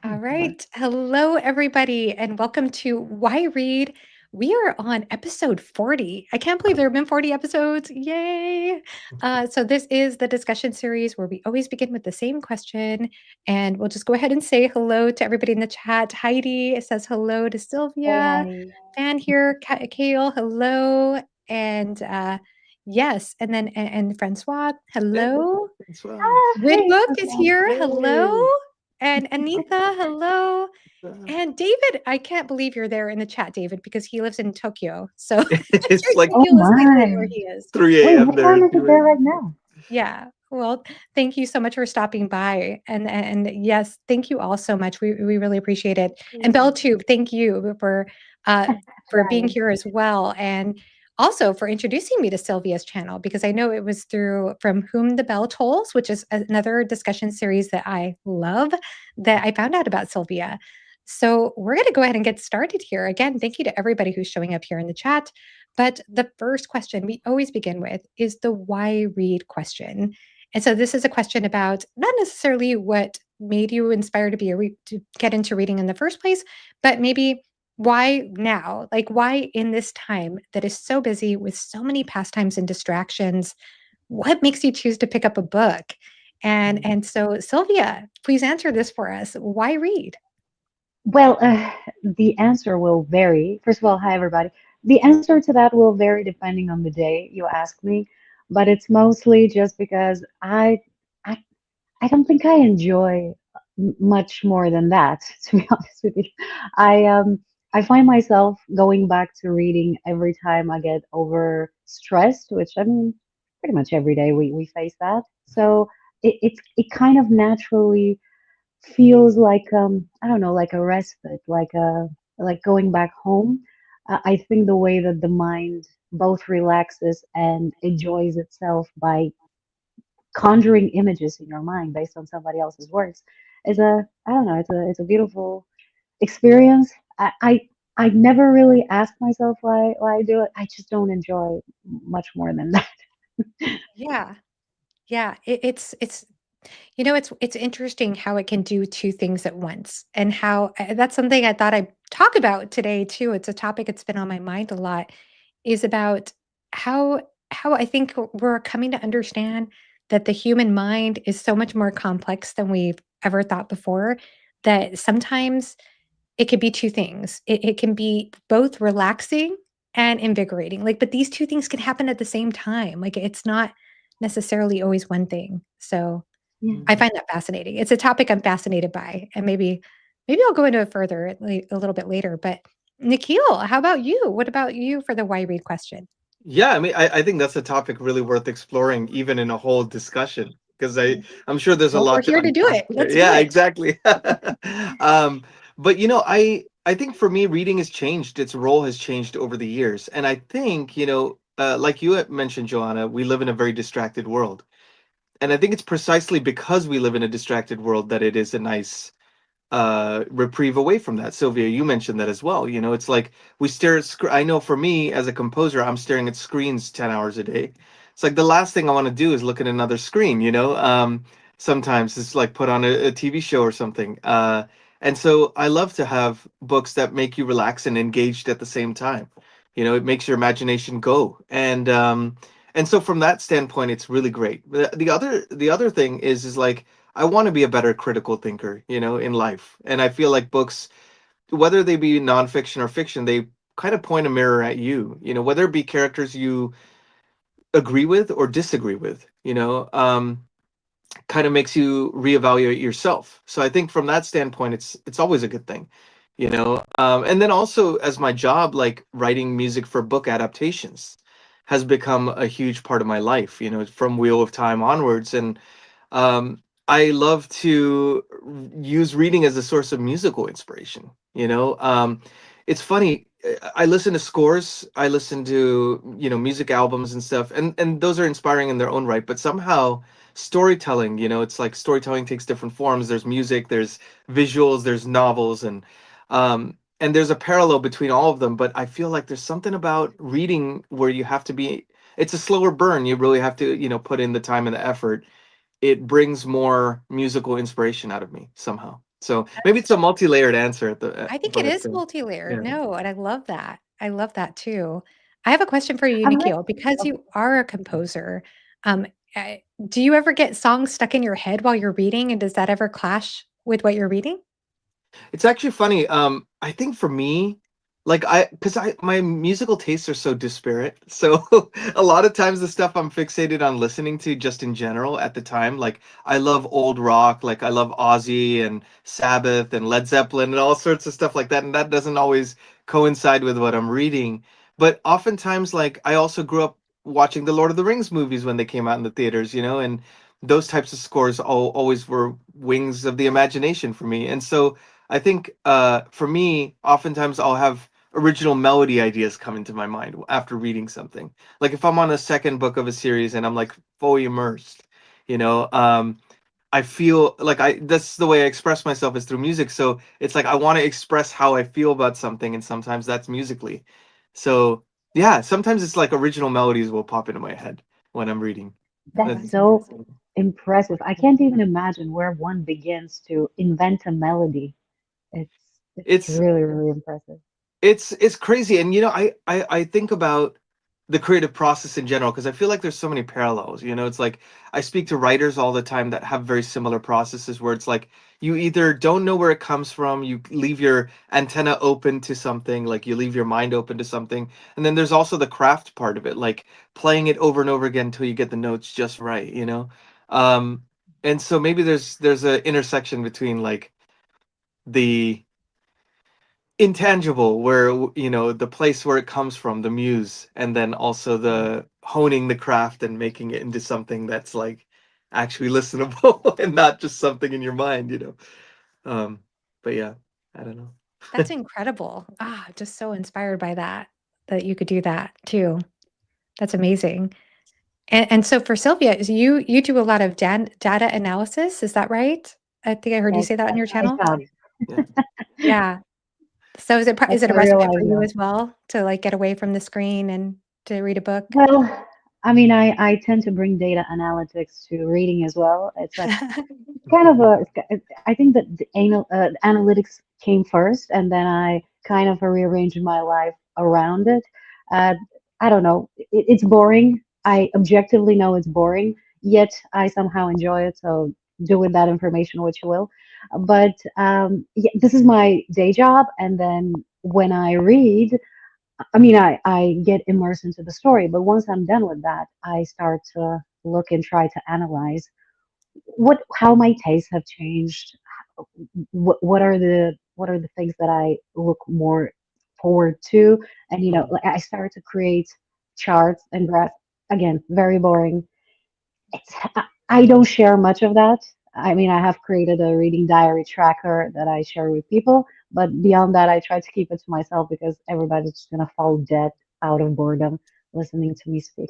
All right. Hello, everybody, and welcome to Why Read. We are on episode 40. I can't believe there have been 40 episodes. Yay. So, this is the discussion series where we always begin with the same question. And we'll just go ahead and say hello to everybody in the chat. Heidi says hello to Hey, Sylvia. Heidi. Fan here, Kale, hello. And yes, and then and Francois, Hey, hello. as well. Woodbook Hey, is Francois. here. Hello. Hey. And Anita, hello. Uh, And David, I can't believe you're there in the chat, David, because he lives in Tokyo. So it's It's like Oh ridiculously late where my. he is. 3 Wait, a.m. what there time and is it 2 there right a.m. now? Yeah. Well, thank you so much for stopping by. And yes, thank you all so much. We really appreciate it. And BellTube, thank you uh for being Right. here as well. And also for introducing me to Sylvia's channel, because I know it was through From Whom the Bell Tolls, which is another discussion series that I love, that I found out about Sylvia. So we're going to go ahead and get started here. Again, thank you to everybody who's showing up here in the chat. But the first question we always begin with is the why read question. And so this is a question about not necessarily what made you inspired to to get into reading in the first place, but maybe why now? Like why in this time that is so busy with so many pastimes and distractions, what makes you choose to pick up a book? And so Sylvia, please answer this for us. Why read? Well, the answer will vary. First of all, hi everybody. The answer to that will vary depending on the day you ask me, but it's mostly just because I, I don't think I enjoy much more than that, to be honest with you. I um I find myself going back to reading every time I get over stressed, which I mean, pretty much every day we face that. So it kind of naturally feels like I don't know, like a respite, like going back home. I think the way that the mind both relaxes and enjoys itself by conjuring images in your mind based on somebody else's words is a I don't know, it's a beautiful experience. I never really asked myself why I do it. I just don't enjoy much more than that. Yeah. Yeah, it's it's interesting how it can do two things at once, and how that's something I thought I'd talk about today too. It's a topic that's been on my mind a lot, is about how how I think we're coming to understand that the human mind is so much more complex than we've ever thought before. That sometimes it could be two things. It can be both relaxing and invigorating. Like, but these two things can happen at the same time. Like, it's not necessarily always one thing. So Yeah. I find that fascinating. It's a topic I'm fascinated by, and maybe I'll go into it further a little bit later. But Nikhil, how about you? What about you for the why read question? Yeah, I mean, I think that's a topic really worth exploring, even in a whole discussion, because I'm sure there's a Well, we're lot to here to do unpack it. there. Let's do Yeah, it. exactly. But I think for me, reading has changed. Its role has changed over the years, and I think like you had mentioned, Joanna, we live in a very distracted world, and I think it's precisely because we live in a distracted world that it is a nice reprieve away from that. Sylvia, you mentioned that as well. It's like we stare at I know for me as a composer, I'm staring at screens 10 hours a day. It's like the last thing I want to do is look at another screen. Sometimes it's like put on a TV show or something. And so I love to have books that make you relax and engaged at the same time. It makes your imagination go. And so from that standpoint, it's really great. The other thing is like I want to be a better critical thinker, in life. And I feel like books, whether they be nonfiction or fiction, they kind of point a mirror at you, whether it be characters you agree with or disagree with, kind of makes you reevaluate yourself. So I think from that standpoint, it's always a good thing, and then also as my job, like writing music for book adaptations has become a huge part of my life, from Wheel of Time onwards. And I love to use reading as a source of musical inspiration. It's funny. I listen to scores. I listen to music albums and stuff, and those are inspiring in their own right. But somehow storytelling, it's like storytelling takes different forms. There's music, there's visuals, there's novels, and there's a parallel between all of them. But I feel like there's something about reading where you have to be. It's a slower burn. You really have to put in the time and the effort. It brings more musical inspiration out of me somehow. So maybe it's a multi-layered answer at the, I think it but is multi-layered. yeah. No, and I love that. I love that too. I have a question for you, I'm like, Nikhil, because okay. you are a composer. Um, do you ever get songs stuck in your head while you're reading, and does that ever clash with what you're reading? It's actually funny. I think for me, like because my musical tastes are so disparate. So a lot of times the stuff I'm fixated on listening to just in general at the time, like I love old rock, like I love Ozzy and Sabbath and Led Zeppelin and all sorts of stuff like that. And that doesn't always coincide with what I'm reading. But oftentimes, like I also grew up watching the Lord of the Rings movies when they came out in the theaters, and those types of scores always were wings of the imagination for me. And so I think for me, oftentimes I'll have original melody ideas come into my mind after reading something. Like if I'm on a second book of a series and I'm like fully immersed, you know, I feel like that's the way I express myself is through music. So it's like I want to express how I feel about something, and sometimes that's musically. So yeah, sometimes it's like original melodies will pop into my head when I'm reading. Oh, That's that's That's so amazing. impressive. I can't even imagine where one begins to invent a melody. It's it's really, really impressive. it's crazy, and I think about the creative process in general because I feel like there's so many parallels. It's like I speak to writers all the time that have very similar processes where it's like you either don't know where it comes from, you leave your antenna open to something, like you leave your mind open to something, and then there's also the craft part of it, like playing it over and over again until you get the notes just right. um and so maybe there's a intersection between like the intangible where the place where it comes from, the muse, and then also the honing the craft and making it into something that's like actually listenable and not just something in your mind. But yeah, I don't know. That's incredible. Just so inspired by that, that you could do that too. That's amazing. And so for Sylvia, is you do a lot of data analysis, is that right? I think I heard you say that on That's your my channel? job. Yeah. Yeah. So is That's it a a real respite life for you job. as well to, like, get away from the screen and to read a book? Well, I mean, I tend to bring data analytics to reading as well. It's like kind of I think that the analytics came first, and then I kind of rearranged my life around it. Uh, I don't know. It's boring. I objectively know it's boring, yet I somehow enjoy it. So do with that information what you will. But yeah, this is my day job, and then when I read, I mean, I get immersed into the story. But once I'm done with that, I start to look and try to analyze how my tastes have changed. What are the things that I look more forward to, and Mhm. like I started to create charts and graphs. Again, very boring. I don't share much of that. I mean, I have created a reading diary tracker that I share with people, but beyond that, I try to keep it to myself because everybody's just gonna fall dead out of boredom listening to me speak.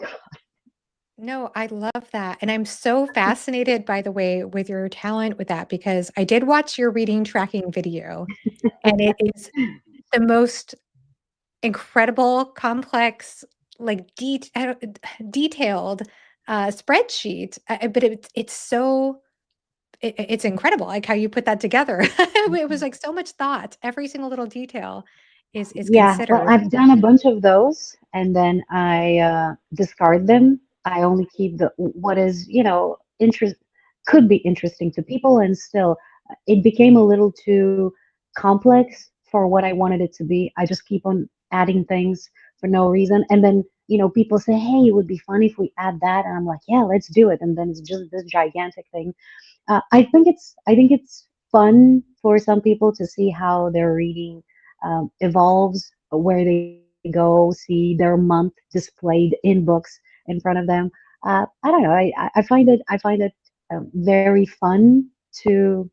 No, I love that, and I'm so fascinated, by the way, with your talent with that because I did watch your reading tracking video, and it is the most incredible, complex, like, detailed, spreadsheet, but it's so it's incredible, like, how you put that together. It was, like, so much thought. Every single little detail is Yeah, well, considered. I've done a bunch of those and then I discard them. I only keep the what is, interest could be interesting to people, and still it became a little too complex for what I wanted it to be. I just keep on adding things for no reason. And then, people say, "Hey, it would be fun if we add that." And I'm like, "Yeah, let's do it." And then it's just this gigantic thing. I think it's fun for some people to see how their reading evolves, where they go, see their month displayed in books in front of them. I don't know. I find it very fun to,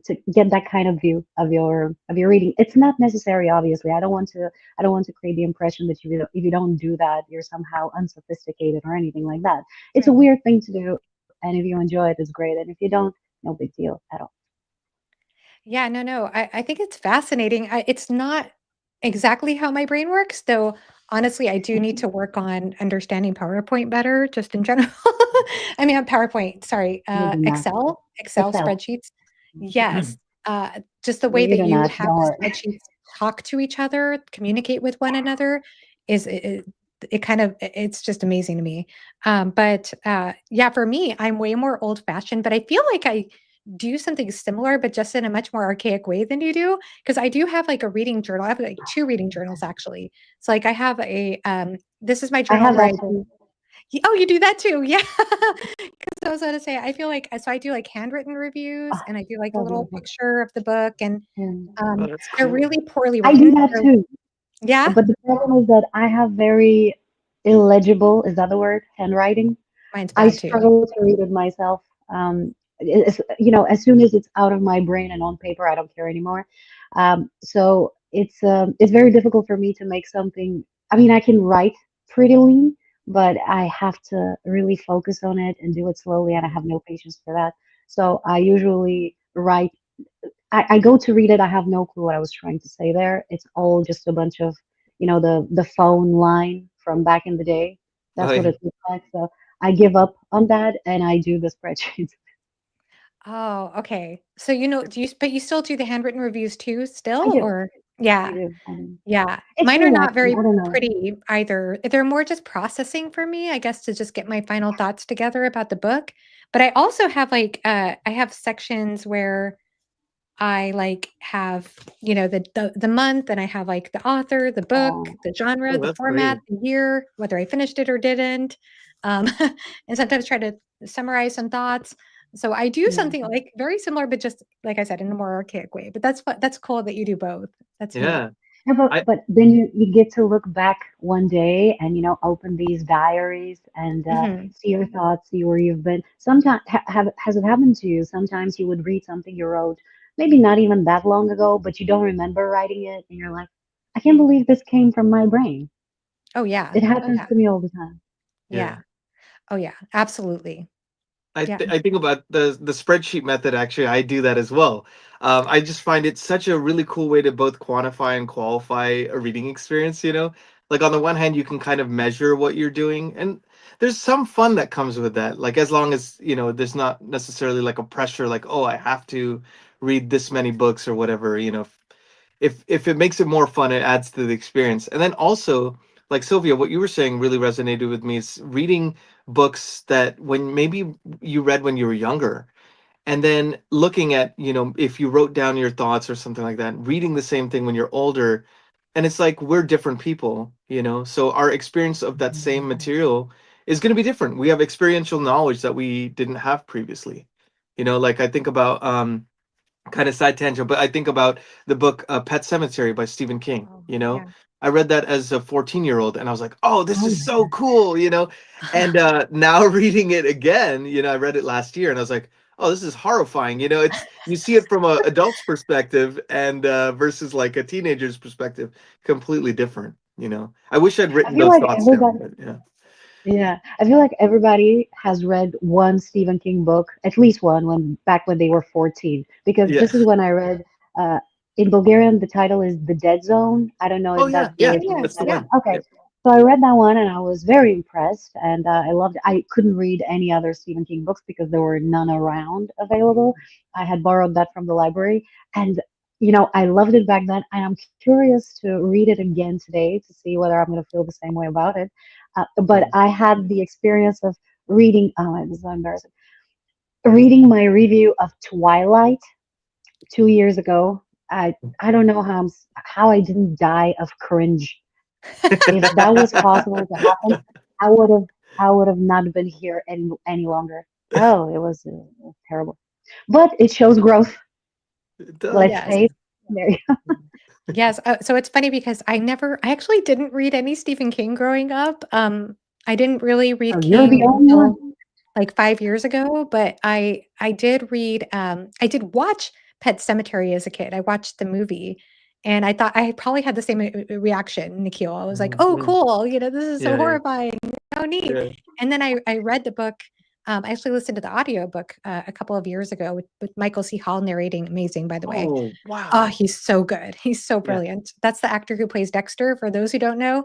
to get that kind of view of your reading. It's not necessary, obviously. I don't want to create the impression that if you don't do that, you're somehow unsophisticated or anything like that. It's a Right. weird thing to do, and if you enjoy it, it's great. And if you don't, no big deal at all. Yeah, no, no, I think it's fascinating. It's not exactly how my brain works, though, honestly, I do need to work on understanding PowerPoint better, just in general. I mean, not PowerPoint, sorry, Maybe not. Excel Excel. spreadsheets. Yes. Just the way Believe that it or you not, have don't the worry. spreadsheets talk to each other, communicate with one another is it kind of it's just amazing to me. But yeah, for me, I'm way more old fashioned, but I feel like I do something similar, but just in a much more archaic way than you do. Because I do have like a reading journal. I have like two reading journals actually. So like I have a this is my I journal have where that I too. oh, you do that too? Yeah. 'Cause I was gonna say, I feel like so I do, like, handwritten reviews, Oh, and I do, like, a so little beautiful. picture of the book, and, And Oh, that's they're cool. really poorly I do written. that They're too. yeah? But the problem is that I have very illegible, is that the word? Handwriting. Mine's I bad too. struggle to read it myself. As soon as it's out of my brain and on paper, I don't care anymore. So it's very difficult for me to make something. I mean, I can write prettily, but I have to really focus on it and do it slowly, and I have no patience for that. So I usually write. I go to read it. I have no clue what I was trying to say there. It's all just a bunch of, the phone line from back in the day. Oh, That's what yeah. it looks like. So I give up on that and I do the spreadsheets. Oh, okay. So, do you but you still do the handwritten reviews too I still, do. or I yeah. do. I do. Yeah. It's Mine are not relaxing. very I don't know. pretty either. They're more just processing for me, I guess, to just get my final thoughts together about the book. But I also have, like, I have sections where I, like, have, the month, and I have, like, the author, the book, Oh, the genre, Oh, the that's format, great. the year, whether I finished it or didn't, um, and sometimes try to summarize some thoughts. So I do yeah. something, like, very similar, but just, like I said, in a more archaic way, but that's cool that you do both. That's neat. Yeah. Yeah, but, I but then you get to look back one day and open these diaries and Mhm. see your thoughts, see where you've been. Sometimes has it happened to you? Sometimes you would read something you wrote, maybe not even that long ago, but you don't remember writing it, and you're like, I can't believe this came from my brain. Oh, yeah. It Oh, happens yeah. to me all the time. Yeah. yeah. Oh, yeah. Absolutely. Yeah. I think about the spreadsheet method. Actually, I do that as well. I just find it such a really cool way to both quantify and qualify a reading experience. Like on the one hand, you can kind of measure what you're doing, and there's some fun that comes with that. Like as long as there's not necessarily like a pressure, like oh, I have to read this many books or whatever. If it makes it more fun, it adds to the experience. And then also, like Sylvia, what you were saying really resonated with me is reading books that when maybe you read when you were younger, and then looking at, if you wrote down your thoughts or something like that, reading the same thing when you're older, and it's like we're different people, so our experience of that same material is going to be different. We have experiential knowledge that we didn't have previously. Like I think about kind of side tangent, but I think about the book Pet Cemetery by Stephen King. Oh, yeah. I read that as a 14-year-old and I was like, oh, this Oh is my so God. cool. And now reading it again, I read it last year and I was like, oh, this is horrifying. It's you see it from a adult's perspective and versus like a teenager's perspective, completely different. I wish I'd I written feel those like thoughts down, everybody, but yeah. yeah, I feel like everybody has read one Stephen King book, at least one, when they were 14, because Yeah. this is when I read, uh, in Bulgarian, the title is The Dead Zone. I don't know Oh if yeah, that's the yeah, way Yeah, it's yeah, pronounced. that's the Yeah, yeah. one. okay. Yeah. So I read that one and I was very impressed, and I loved it. I couldn't read any other Stephen King books because there were none around available. I had borrowed that from the library, and I loved it back then, and I'm curious to read it again today to see whether I'm going to feel the same way about it. But Mm. I had the experience of reading. Oh, it was so embarrassing. Reading my review of Twilight 2 years ago. I don't know how I didn't die of cringe. If that was possible to happen, I would have I would have not been here any longer. Oh, it was terrible. But it shows growth. It does. Let's Yes. say there. Yes, so it's funny because I actually didn't read any Stephen King growing up. I didn't really So read you're the King only until, one. like, 5 years ago, but I did read, I did watch Pet Sematary as a kid. I watched the movie, and I thought I probably had the same, reaction, Nikhil. I was like, "Oh, Mhm. cool, this is so Yeah, yeah, horrifying. How neat." yeah. And then I read the book, I actually listened to the audiobook, a couple of years ago with Michael C. Hall narrating, amazing, by the way. Oh, Oh, wow. he's so good. He's so Yeah. brilliant. That's the actor who plays Dexter, for those who don't know,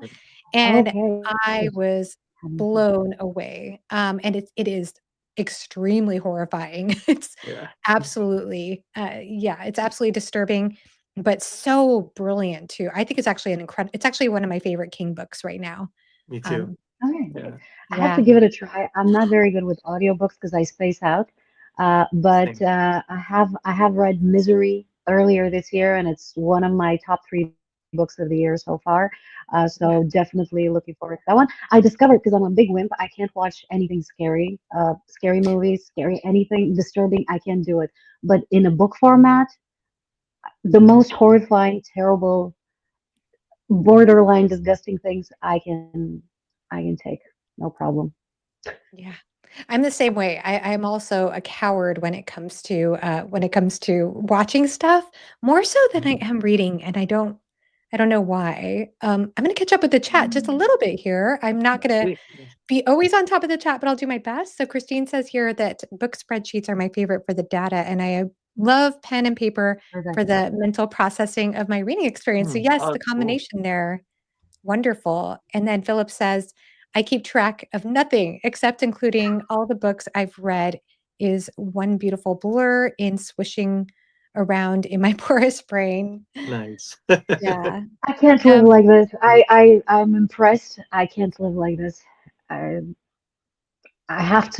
and Okay. I was blown away. And it is extremely horrifying. It's Yeah. absolutely, yeah, it's absolutely disturbing, but so brilliant too. I think it's actually it's actually one of my favorite King books right now. Me too. Um, Okay. Yeah. I have yeah, to give it a try. I'm not very good with audiobooks because I space out. But Same. I have read Misery earlier this year, and it's one of my top three books of the year so far. So yeah, definitely looking forward to that one. I discovered because I'm a big wimp, I can't watch anything scary, scary movies, scary anything disturbing. I can't do it. But in a book format, the most horrifying, terrible, borderline disgusting things I can take. No problem. yeah. I'm the same way. I'm also a coward when it comes to watching stuff, more so than I Mhm. am reading, and I don't know why. I'm gonna catch up with the chat just a little bit here. I'm not gonna Sweet. be always on top of the chat, but I'll do my best. So Christine says here that book spreadsheets are my favorite for the data, and I love pen and paper Perfect. for the mental processing of my reading experience. So Hmm. yes, Oh, the that's cool. combination there, wonderful. And then Philip says, I keep track of nothing except including all the books I've read is one beautiful blur in swishing around in my porous brain. Nice. Yeah. I can't live Um, like this. I'm impressed. I can't live like this. I I have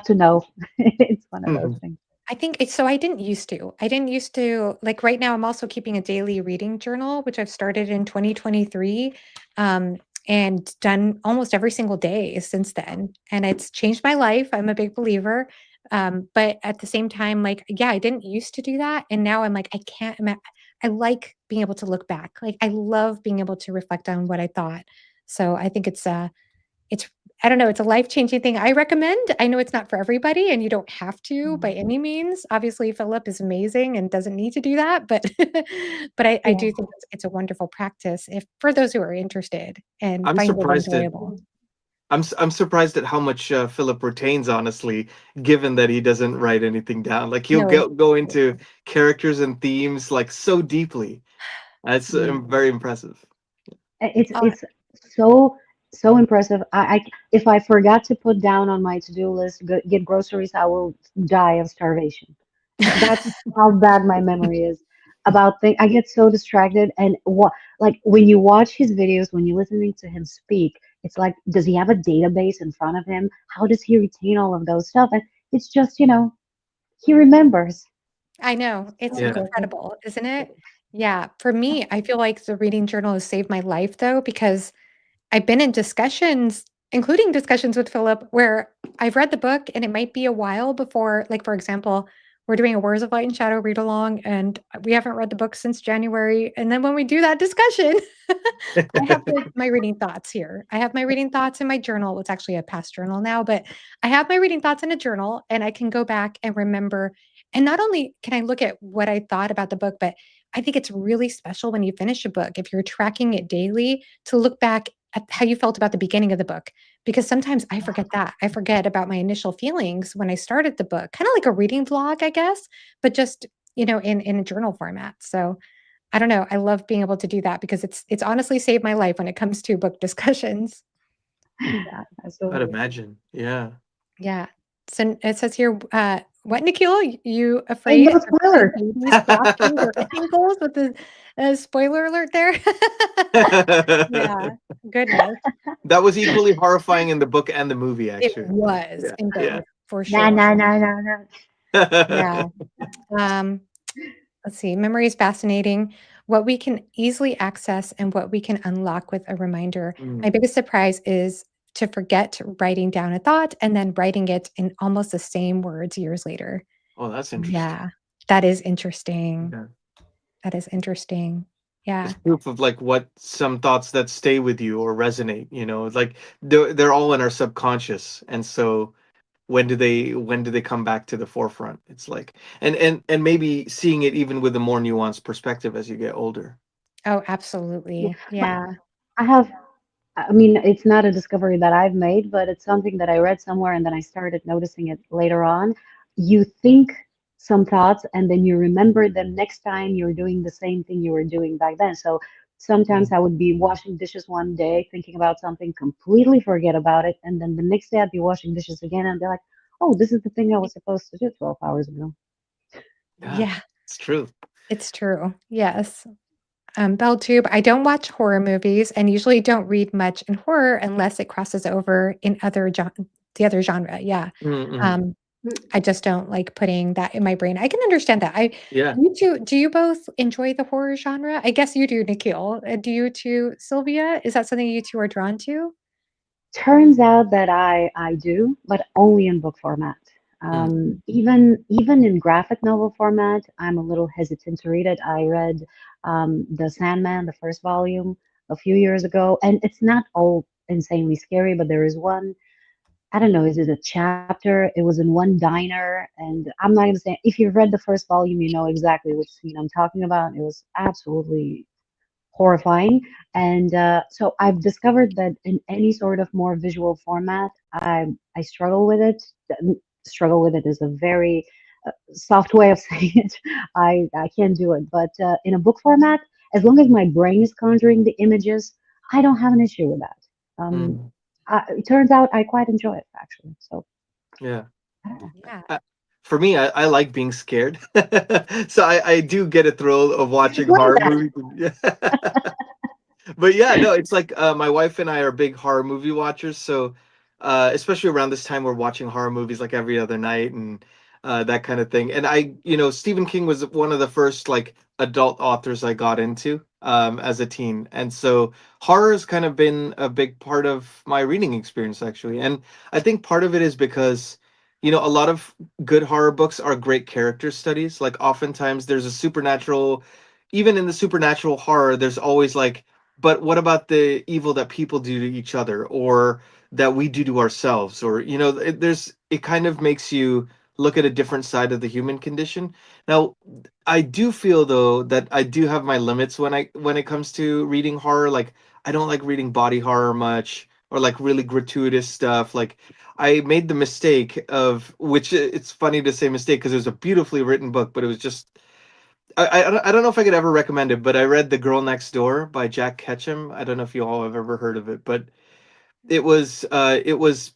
to know. It's one of those Mhm. things. I think it's so I didn't used to. I didn't used to like right now I'm also keeping a daily reading journal, which I've started in 2023 um, and done almost every single day since then. And it's changed my life. I'm a big believer. But at the same time, like, yeah, I didn't used to do that. And now I'm like, I can't imagine. I like being able to look back. Like, I love being able to reflect on what I thought. So I think it's I don't know, it's a life-changing thing. I recommend. I know it's not for everybody, and you don't have to by Mm. any means. Obviously, Philip is amazing and doesn't need to do that, but but I Yeah. do think it's a wonderful practice if for those who are interested and I'm find it surprised at enjoyable. I'm surprised at how much Philip retains, honestly, given that he doesn't write anything down. Like he'll No. go into characters and themes like so deeply. That's Mm. very impressive. It's Oh, it's so impressive. If I forgot to put down on my to-do list get groceries, I will die of starvation. That's how bad my memory is about things. I get so distracted, and what like when you watch his videos, when you're listening to him speak, it's like, does he have a database in front of him? How does he retain all of those stuff? And it's just, he remembers. I know. It's Yeah. incredible, isn't it? Yeah. For me, I feel like the reading journal has saved my life though, because I've been in discussions, including discussions with Philip, where I've read the book and it might be a while before, like, for example, we're doing a Words of Light and Shadow read along, and we haven't read the book since January. And then when we do that discussion, I have my reading thoughts here. I have my reading thoughts in my journal. It's actually a past journal now, but I have my reading thoughts in a journal and I can go back and remember. And not only can I look at what I thought about the book, but I think it's really special when you finish a book, if you're tracking it daily, to look back at how you felt about the beginning of the book. Because sometimes I forget that. I forget about my initial feelings when I started the book, kind of like a reading vlog, I guess, but just, in a journal format. So I don't know. I love being able to do that because it's honestly saved my life when it comes to book discussions. Yeah. I'd Absolutely. imagine. Yeah. Yeah. So it says here, what, Nikhil? You Hey, afraid no of revealing spoiler. babies' philosophies or acting goals with the spoiler alert there? Yeah. Goodness. That was equally horrifying in the book and the movie, It actually. was Yeah. in Yeah. both for No, sure. no, no, no, no. Yeah. Um, let's see. Memory is fascinating. What we can easily access and what we can unlock with a reminder. My Mm. biggest surprise is to forget writing down a thought and then writing it in almost the same words years later. Oh, that's interesting. Yeah, that is interesting. Yeah. That is interesting. It's Yeah. proof of like what some thoughts that stay with you or resonate, like they're all in our subconscious. And so when do they come back to the forefront? It's like and maybe seeing it even with a more nuanced perspective as you get older. Oh, Yeah, absolutely. but Yeah. I have. I mean, it's not a discovery that I've made, but it's something that I read somewhere and then I started noticing it later on. You think some thoughts and then you remember them next time you're doing the same thing you were doing back then. So sometimes Mm. I would be washing dishes one day, thinking about something, completely forget about it. And then the next day I'd be washing dishes again and be like, oh, this is the thing I was supposed to do 12 hours ago. Yeah, Yeah, it's true. it's true. Yes. BelTube, I don't watch horror movies and usually don't read much in horror unless it crosses over in the other genre. Yeah. Mm-hmm. Um, I just don't like putting that in my brain. I can understand that. I Yeah. You two, do you both enjoy the horror genre? I guess you do, Nikhil. Do you too, Sylvia? Is that something you two are drawn to? Turns out that I do, but only in book format. Mm. Even in graphic novel format, I'm a little hesitant to read it. I read The Sandman, the first volume, a few years ago, and it's not all insanely scary, but there is one. I don't know, is it a chapter? It was in one diner, and I'm not gonna say if you've read the first volume, you know exactly which scene I'm talking about. It was absolutely horrifying. And so I've discovered that in any sort of more visual format, I struggle with it. Struggle with it is a very soft way of saying it. I can't do it. But in a book format, as long as my brain is conjuring the images, I don't have an issue with that. Mm. It turns out I quite enjoy it actually. So Yeah. Yeah. Uh, for me, I like being scared, so I do get a thrill of I watching explained horror that. movies. Yeah. But yeah, no, it's like my wife and I are big horror movie watchers, so especially around this time, we're watching horror movies like every other night and that kind of thing. And Stephen King was one of the first like adult authors I got into as a teen, and so horror has kind of been a big part of my reading experience actually. And I think part of it is because a lot of good horror books are great character studies. Like oftentimes there's a supernatural, even in the supernatural horror, there's always like, but what about the evil that people do to each other or that we do to ourselves? Or it kind of makes you look at a different side of the human condition. Now I do feel though that I do have my limits when it comes to reading horror. Like I don't like reading body horror much or like really gratuitous stuff. Like I made the mistake of, which it's funny to say mistake because it was a beautifully written book, but it was just I don't know if I could ever recommend it, but I read The Girl Next Door by Jack Ketchum. I don't know if you all have ever heard of it, but it was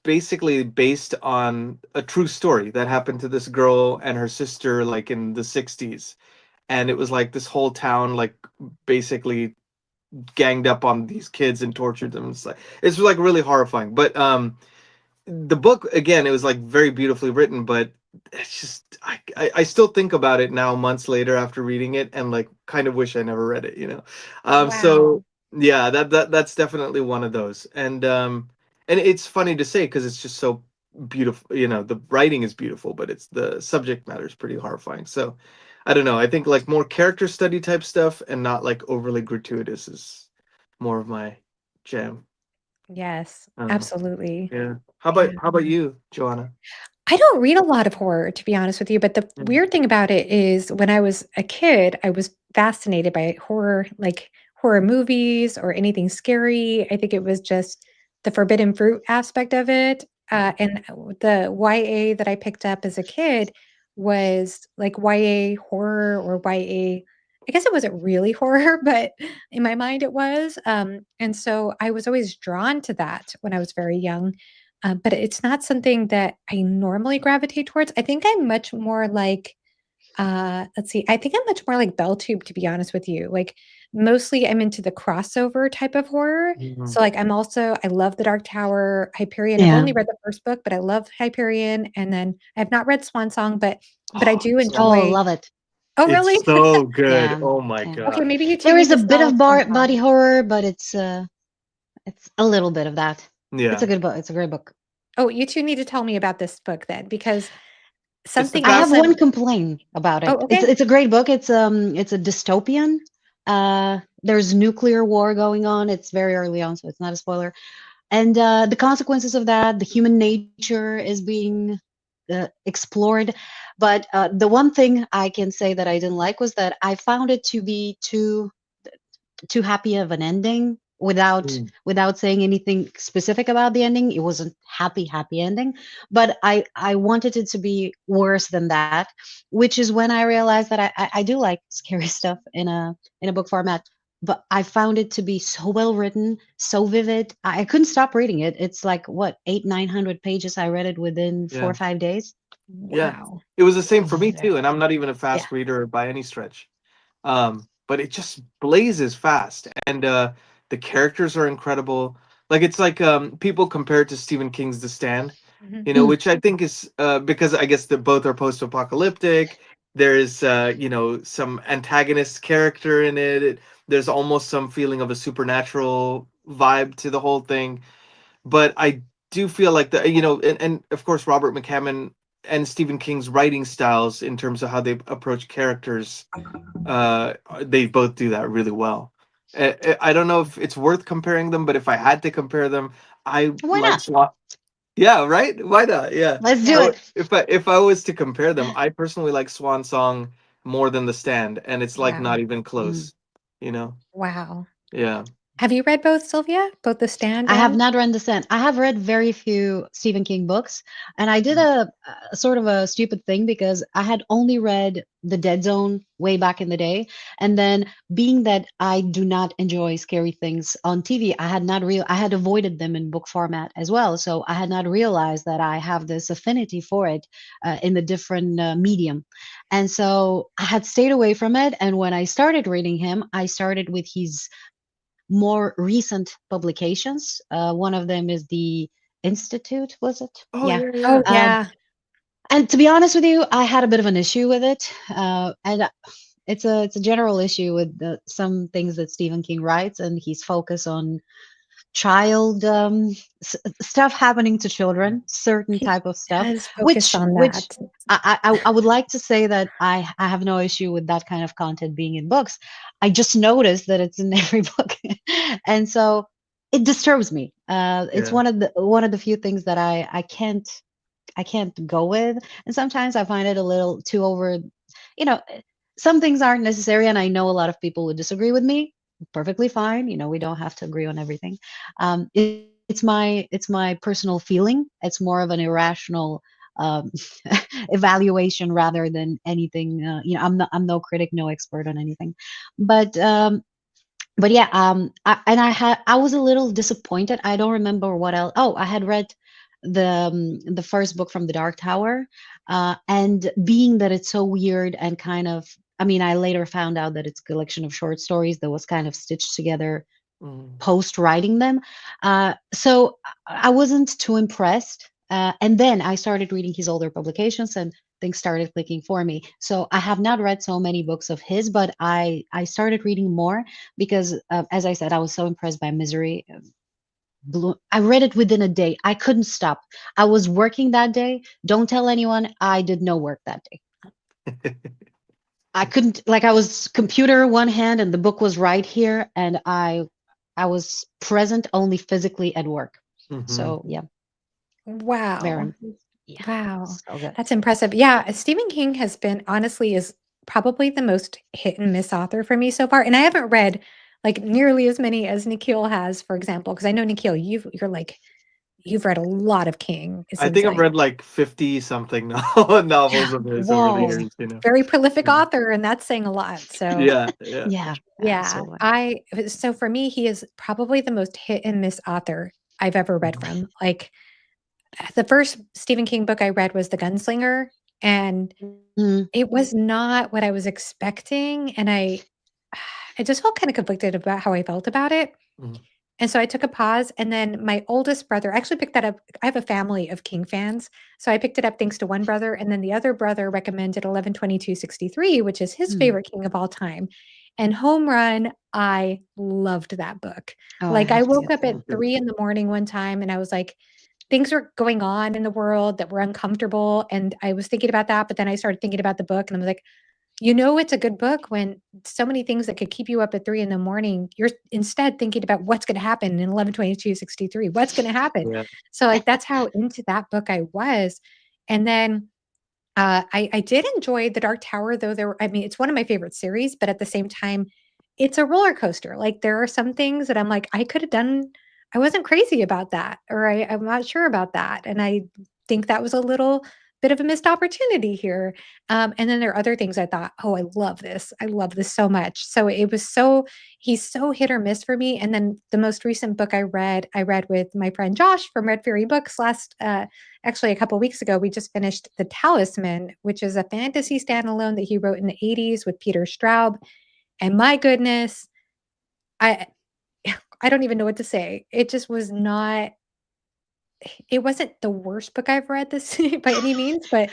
basically based on a true story that happened to this girl and her sister like in the 60s. And it was like this whole town like basically ganged up on these kids and tortured them. It's like really horrifying. But the book again, it was like very beautifully written, but it's just I still think about it now months later after reading it and like kind of wish I never read it. So Wow. yeah, that's definitely one of those. And it's funny to say because it's just so beautiful. The writing is beautiful, but it's the subject matter is pretty horrifying. So I don't know, I think like more character study type stuff and not like overly gratuitous is more of my jam. Yes, I don't know. absolutely. Yeah. How Yeah. about how about you, Joanna? I don't read a lot of horror, to be honest with you, but the Mm, weird thing about it is when I was a kid, I was fascinated by horror, like horror movies or anything scary. I think it was just the forbidden fruit aspect of it. And the YA that I picked up as a kid was like YA horror or YA. I guess it wasn't really horror, but in my mind it was. And so I was always drawn to that when I was very young, but it's not something that I normally gravitate towards. I think I'm much more like, let's see, I think I'm much more like BellTube, to be honest with you. Like, mostly I'm into the crossover type of horror. mhm. So, like, I love The Dark Tower, Hyperion. I've Yeah. only read the first book, but I love Hyperion. And then I've not read Swan Song, but I Oh, do Oh, enjoy. love it. Oh, really? it's so good. Yeah. Oh my Yeah. Okay, god. maybe you two There need is to a bit spell of Swan Song. body horror, but it's a little bit of that. It's a Yeah. good book. It's a great book. Oh, you two need to tell me about this book then, because It's the something I else have fast. one I'm. complaint about Oh, it. It's okay. it's a great book. It's a dystopian. There's nuclear war going on. It's very early on, so it's not a spoiler. And the consequences of that, the human nature is being explored. But the one thing I can say that I didn't like was that I found it to be too happy of an ending Mm. without saying anything specific about the ending. It wasn't happy ending, but I wanted it to be worse than that, which is when I realized that I do like scary stuff in a book format. but I found it to be so well written, so vivid. I couldn't stop reading it. It's like what, 800-900 pages. I read it within four Yeah. or 5 days. Yeah. Wow. It was the same for me too, Very, and I'm not even a yeah. fast reader by any stretch. But it just blazes fast, and the characters are incredible. Like it's like people compare it to Stephen King's The Stand, Mhm. Mm, which I think is because I guess that both are post-apocalyptic. There's some antagonist character in it. There's almost some feeling of a supernatural vibe to the whole thing. But I do feel like and of course Robert McCammon and Stephen King's writing styles in terms of how they approach characters, they both do that really well. I don't know if it's worth comparing them, but if I had to compare them, I why like not? Swan. Yeah, right. Why not? Yeah. Let's do Yeah. it. If I was to compare them, I personally like Swan Song more than The Stand, and it's like not Wow. even Mm. close. You know? Wow. Yeah. Have you read both, Sylvia? Both The Stand I have and not read The Stand. I have read very few Stephen King books, and I did a sort of a stupid thing because I had only read The Dead Zone way back in the day, and then being that I do not enjoy scary things on TV, I had avoided them in book format as well, so I had not realized that I have this affinity for it in the different medium, and so I had stayed away from it. And when I started reading him, I started with his more recent publications. One of them is the Institute, was it? Oh Yeah. yeah, oh yeah. Um, yeah. and to be honest with you, I had a bit of an issue with it, and it's a general issue with some things that Stephen King writes, and he's focused on child stuff happening to children, certain He type of stuff, does focus which on which that. I would like to say that I have no issue with that kind of content being in books. I just noticed that it's in every book, and so it disturbs me. It's Yeah. one of the few things that I can't go with, and sometimes I find it a little too over. You know, some things aren't necessary, and I know a lot of people would disagree with me. Perfectly fine. We don't have to agree on everything. It's my personal feeling. It's more of an irrational um, evaluation rather than anything. I'm no critic, no expert on anything, but yeah, I was a little disappointed. I don't remember what else. Oh, I had read the first book from the Dark Tower, and being that it's so weird and kind of, I mean, I later found out that it's a collection of short stories that was kind of stitched together Mm. post writing them. So I wasn't too impressed. And then I started reading his older publications, and things started clicking for me. So I have not read so many books of his, but I started reading more because, as I said, I was so impressed by Misery. I read it within a day. I couldn't stop. I was working that day. Don't tell anyone. I did no work that day. I couldn't, like, I was computer one hand and the book was right here, and I was present only physically at work. Hmm. So yeah, Wow. very, yeah, Wow. so good. That's impressive. Yeah, Stephen King has been honestly is probably the most hit and miss author for me so far. And I haven't read like nearly as many as Nikhil has, for example, because I know Nikhil, you've read a lot of King, it I seems think I've like. read like 50 something Yeah. novels of his over the He's Whoa. years. very prolific Mm. author, and that's saying a lot. So Yeah, yeah. Yeah, yeah, absolutely. so for me, he is probably the most hit and miss author I've ever read Mhm. from. Like the first Stephen King book I read was The Gunslinger, and Mm, it was not what I was expecting, and I just felt kinda conflicted about how I felt about it, Mhm. and so I took a pause, and then my oldest brother actually picked that up. I have a family of King fans, so I picked it up thanks to one brother, and then the other brother recommended 11/22/63, which is his mm. favorite King of all time, and Home Run, I loved that book. Oh, I Like, I have to woke get up to at it. Okay. 3 in the morning one time, and I was like, things were going on in the world that were uncomfortable, and I was thinking about that, but then I started thinking about the book, and I was like, it's a good book when so many things that could keep you up at 3 in the morning, you're instead thinking about what's gonna happen in 11/22/63. What's gonna happen? Yeah. So, like, that's how into that book I was, and then, I did enjoy The Dark Tower, though I mean, it's one of my favorite series, but at the same time, it's a roller coaster. Like, there are some things that I'm like, I wasn't crazy about that, or I'm not sure about that, and I think that was a little bit of a missed opportunity here. And then there are other things I thought, oh, I love this. I love this so much. So it was so, he's so hit or miss for me. And then the most recent book I read with my friend Josh from Red Fairy Books actually a couple weeks ago. We just finished The Talisman, which is a fantasy standalone that he wrote in the 80s with Peter Straub. And my goodness, I I don't even know what to say. It just was not, it wasn't the worst book I've read this by any means, but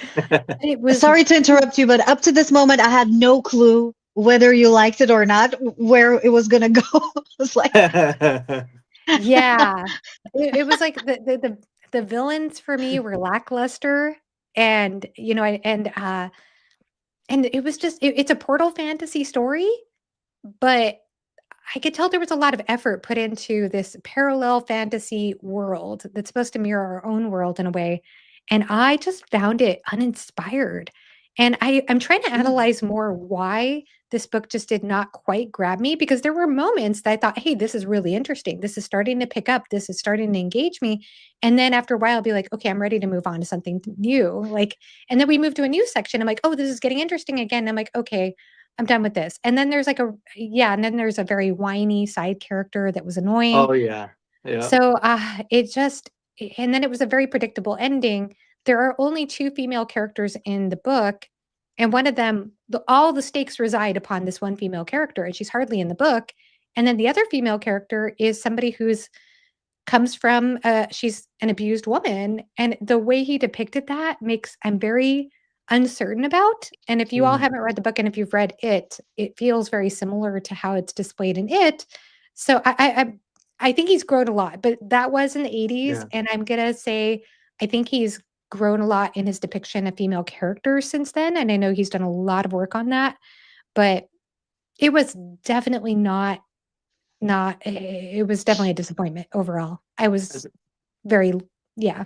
it was Sorry to interrupt you, but up to this moment, I had no clue whether you liked it or not, where it was gonna go. I was like, yeah. It was like the villains for me were lackluster, and, you know, and it was just it's a portal fantasy story, but I could tell there was a lot of effort put into this parallel fantasy world that's supposed to mirror our own world in a way, and I just found it uninspired. And I'm trying to mm, analyze more why this book just did not quite grab me, because there were moments that I thought, "Hey, this is really interesting. This is starting to pick up. This is starting to engage me." And then after a while, I'll be like, "Okay, I'm ready to move on to something new." Like, and then we move to a new section. I'm like, "Oh, this is getting interesting again." I'm like, "Okay, I'm done with this." And then there's like a yeah, and then there's a very whiny side character that was annoying. Oh yeah. Yeah. So, it just and then it was a very predictable ending. There are only 2 female characters in the book, and one of them all the stakes reside upon this one female character, and she's hardly in the book. And then the other female character is somebody who's comes from, she's an abused woman, and the way he depicted that makes I'm very uncertain about, and if you all Mm, haven't read the book and if you've read it, it feels very similar to how it's displayed in it. So I think he's grown a lot, but that was in the 80s, yeah. and I'm gonna say I think he's grown a lot in his depiction of female characters since then, and I know he's done a lot of work on that, but it was definitely not it was definitely a disappointment overall. I was As very yeah.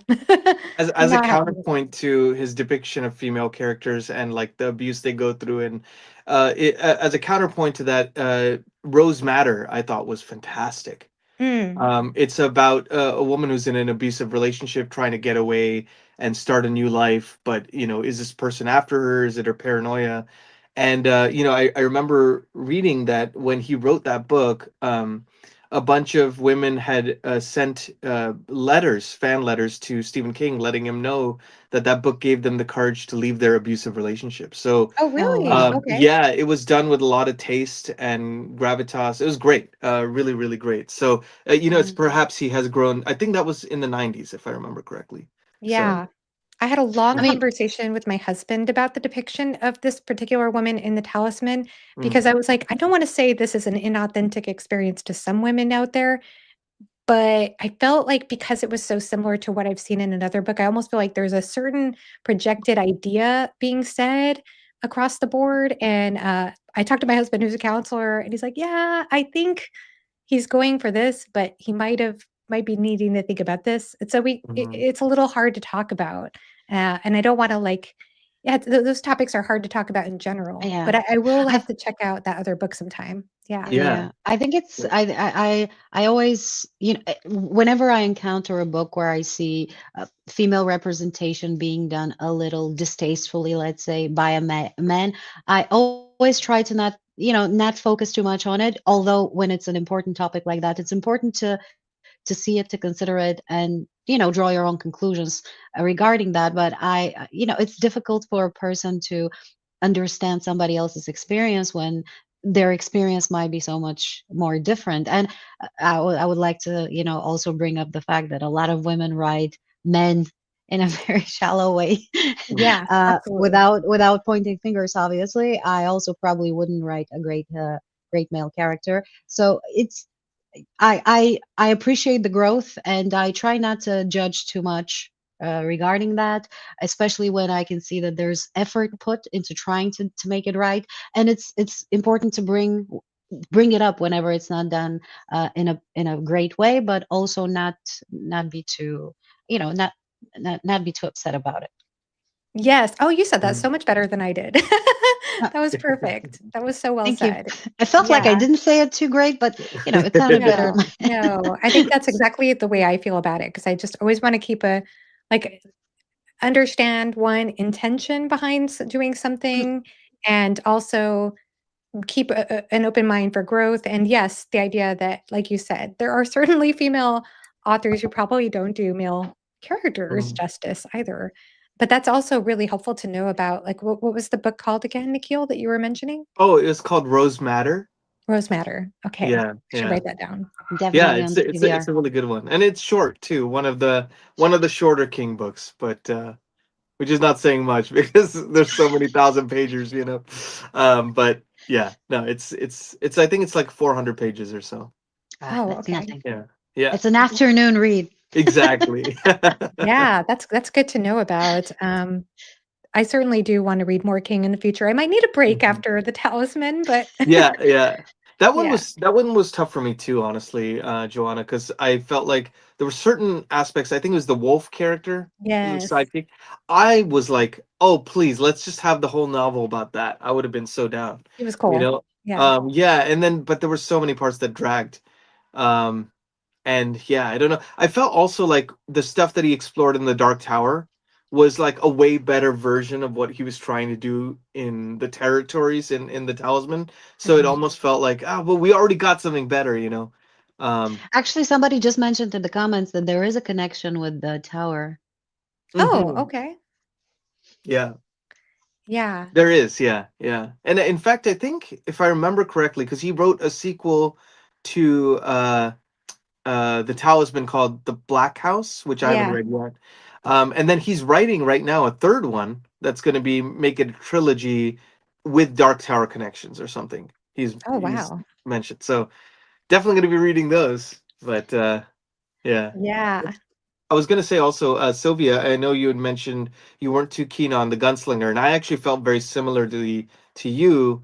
as a Not happy with it. counterpoint to his depiction of female characters and like the abuse they go through, and as a counterpoint to that, Rose Matter I thought was fantastic. Mm. It's about a woman who's in an abusive relationship trying to get away and start a new life. But, is this person after her? Is it her paranoia? And, I remember reading that when he wrote that book, a bunch of women had sent fan letters to Stephen King, letting him know that that book gave them the courage to leave their abusive relationship. So, Oh, oh really? wow. Okay. yeah, it was done with a lot of taste and gravitas. It was great, really, really great. So, it's Mhm. perhaps he has grown. I think that was in the 90s, if I remember correctly. So, Yeah. I had a long I yeah. mean, conversation with my husband about the depiction of this particular woman in The Talisman, Mm, because I was like, I don't want to say this is an inauthentic experience to some women out there, but I felt like because it was so similar to what I've seen in another book, I almost feel like there's a certain projected idea being said across the board. And I talked to my husband, who's a counselor, and he's like, "Yeah, I think he's going for this, but he might be needing to think about this." And so mhm. it's a little hard to talk about, and I don't want to like, yeah, those topics are hard to talk about in general. yeah. But I will I have to check out that other book sometime. Yeah. Yeah. Yeah, I think it's Yeah. I always, whenever I encounter a book where I see female representation being done a little distastefully, let's say by man, I always try to not focus too much on it. Although when it's an important topic like that, it's important to see it, to consider it, and draw your own conclusions regarding that. But it's difficult for a person to understand somebody else's experience when their experience might be so much more different. And I would like to also bring up the fact that a lot of women write men in a very shallow way. Yeah, absolutely. Without pointing fingers, obviously. I also probably wouldn't write a great male character. So I appreciate the growth, and I try not to judge too much regarding that, especially when I can see that there's effort put into trying to make it right. And it's important to bring it up whenever it's not done in a great way, but also not be too not be too upset about it. Yes. Oh, you said that Mm. so much better than I did. Uh, That was perfect. That was so well Thank you. said. I felt like I Yeah. didn't say it too great, but it sounded better in No, my no. I think that's exactly the way I feel about it, because I just always wanna keep a like, understand one intention behind doing Mm, something, and also keep an open mind for growth. And yes, the idea that, like you said, there are certainly female authors who probably don't do male characters Mhm. justice either. But that's also really helpful to know about. Like, what was the book called again, Nikhil, that you were mentioning? Oh, it's called Rose Matter. Rose Matter. Okay, I Yeah, should yeah. write that down. Yeah, definitely on it's the it's TBR. a really good one, and it's short too. One of the shorter King books, but which is not saying much because there's so many thousand pages, you know. But yeah, no, it's I think it's like 400 pages or so. Ah, Oh, that's okay. nothing. Yeah, yeah, It's an afternoon read. exactly. Yeah, that's good to know about. I certainly do want to read more King in the future. I might need a break Mhm. after The Talisman, but Yeah, yeah. yeah. That one was tough for me too, honestly, Joanna, because I felt like there were certain aspects. I think it was the wolf character, the Yes. sidekick. I was like, oh, please, let's just have the whole novel about that. I would have been so down, It was you cool. know. Yeah. Yeah, and then but there were so many parts that dragged. Um, and yeah, I don't know. I felt also like the stuff that he explored in the Dark Tower was like a way better version of what he was trying to do in the territories in the Talisman. So it Mhm. almost felt like, ah, well, we already got something better, you know. Actually, somebody just mentioned in the comments that there is a connection with the tower. Oh, Mhm. okay. Yeah, Yeah. there is. Yeah, yeah. And in fact, I think if I remember correctly, because he wrote a sequel to the Talisman called The Black House, which I haven't Yeah. read yet. And then he's writing right now a third one that's going to be make it a trilogy with Dark Tower connections or something. Oh, He's wow. mentioned, so definitely going to be reading those. But yeah, Yeah. I was going to say also, Sylvia, I know you had mentioned you weren't too keen on the Gunslinger, and I actually felt very similar to you,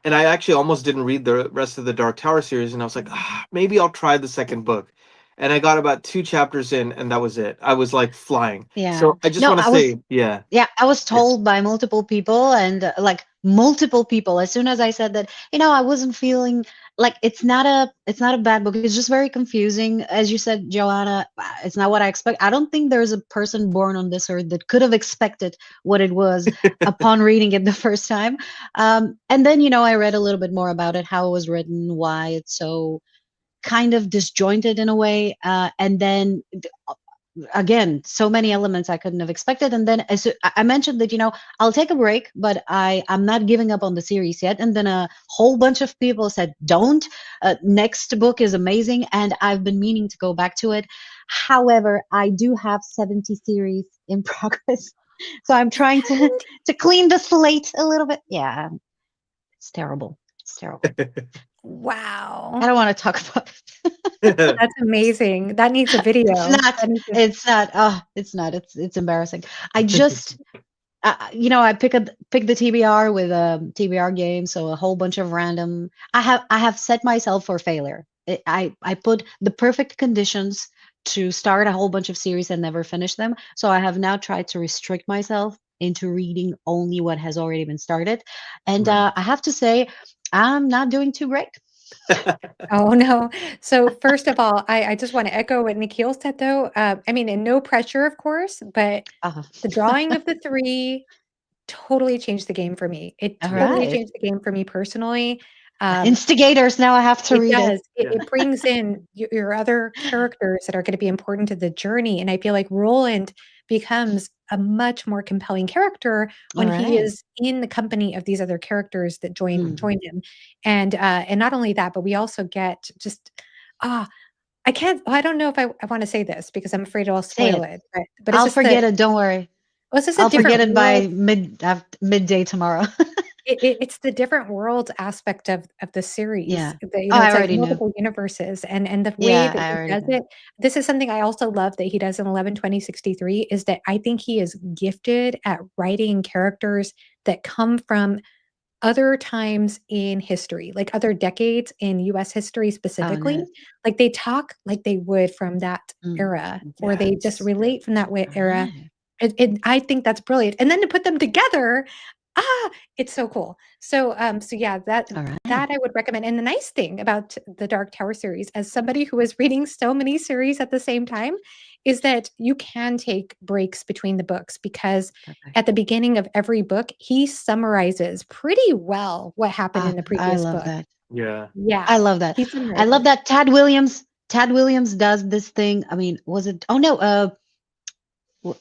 and I actually almost didn't read the rest of the Dark Tower series, and I was like, ah, maybe I'll try the second book. And I got about two chapters in, and that was it. I was like flying. Yeah. So I just No, want to I was say, yeah, Yeah, I was yeah, told by multiple people and like multiple people as soon as I said that, I wasn't feeling like it's not a bad book. It's just very confusing. As you said, Joanna, it's not what I expect. I don't think there's a person born on this earth that could have expected what it was upon reading it the first time. And then, I read a little bit more about it, how it was written, why it's so kind of disjointed in a way. And then again, so many elements I couldn't have expected. And then as I mentioned that, I'll take a break, but I'm not giving up on the series yet. And then a whole bunch of people said, don't. Next book is amazing, and I've been meaning to go back to it. However, I do have 70 series in progress, so I'm trying to clean the slate a little bit. Yeah, it's terrible. It's terrible. I Wow. don't want to talk about it. That's amazing. That needs a It's video. not. That needs a It's not. Oh, it's not. It's embarrassing. I just I pick the TBR with a TBR game, so a whole bunch of random. I have set myself for failure. I put the perfect conditions to start a whole bunch of series and never finish them. So I have now tried to restrict myself into reading only what has already been started, and Right. I have to say I'm not doing too great. Oh, no. So, first of all, I just wanna echo what Nikhil said, though. I mean, and no pressure, of course, but Uh, the drawing of the 3 totally changed the game for me. It all totally right, changed the game for me personally. Um, instigators. Now I have to It read it. does. It Yeah. it brings in your other characters that are gonna be important to the journey, and I feel like Roland becomes a much more compelling character All when he right. is in the company of these other characters that Mm. join him, and not only that, but we also get just ah, I can't well, I don't know if I wanna say this because I'm afraid I'll Say spoil it. it, but it's I'll just that forget it. Don't worry. well, it's just a I'll forget different it by world. midday tomorrow. It's the different world aspect of the series Yeah. that, Oh, I it's like already knew. multiple universes, and the way Yeah, that I he already does knew. it, this is something I also love that he does in 11/20/63 is that I think he is gifted at writing characters that come from other times in history, like other decades in US history Oh, specifically. nice. Like, they talk like they would from that Mm. era, or they just Yes. Yes. relate from that way era. Alright. I think that's brilliant, and then to put them together, it's so cool. So yeah, Alright. that I would recommend, and the nice thing about the Dark Tower series, as somebody who is reading so many series at the same time, is that you can take breaks between the books because Perfect. at the beginning of every book, he summarizes pretty well what happened in the I previous love book. that. Yeah. Yeah, I love that. he I love summarizes. that Tad Williams does this thing. I mean, was it? Oh no,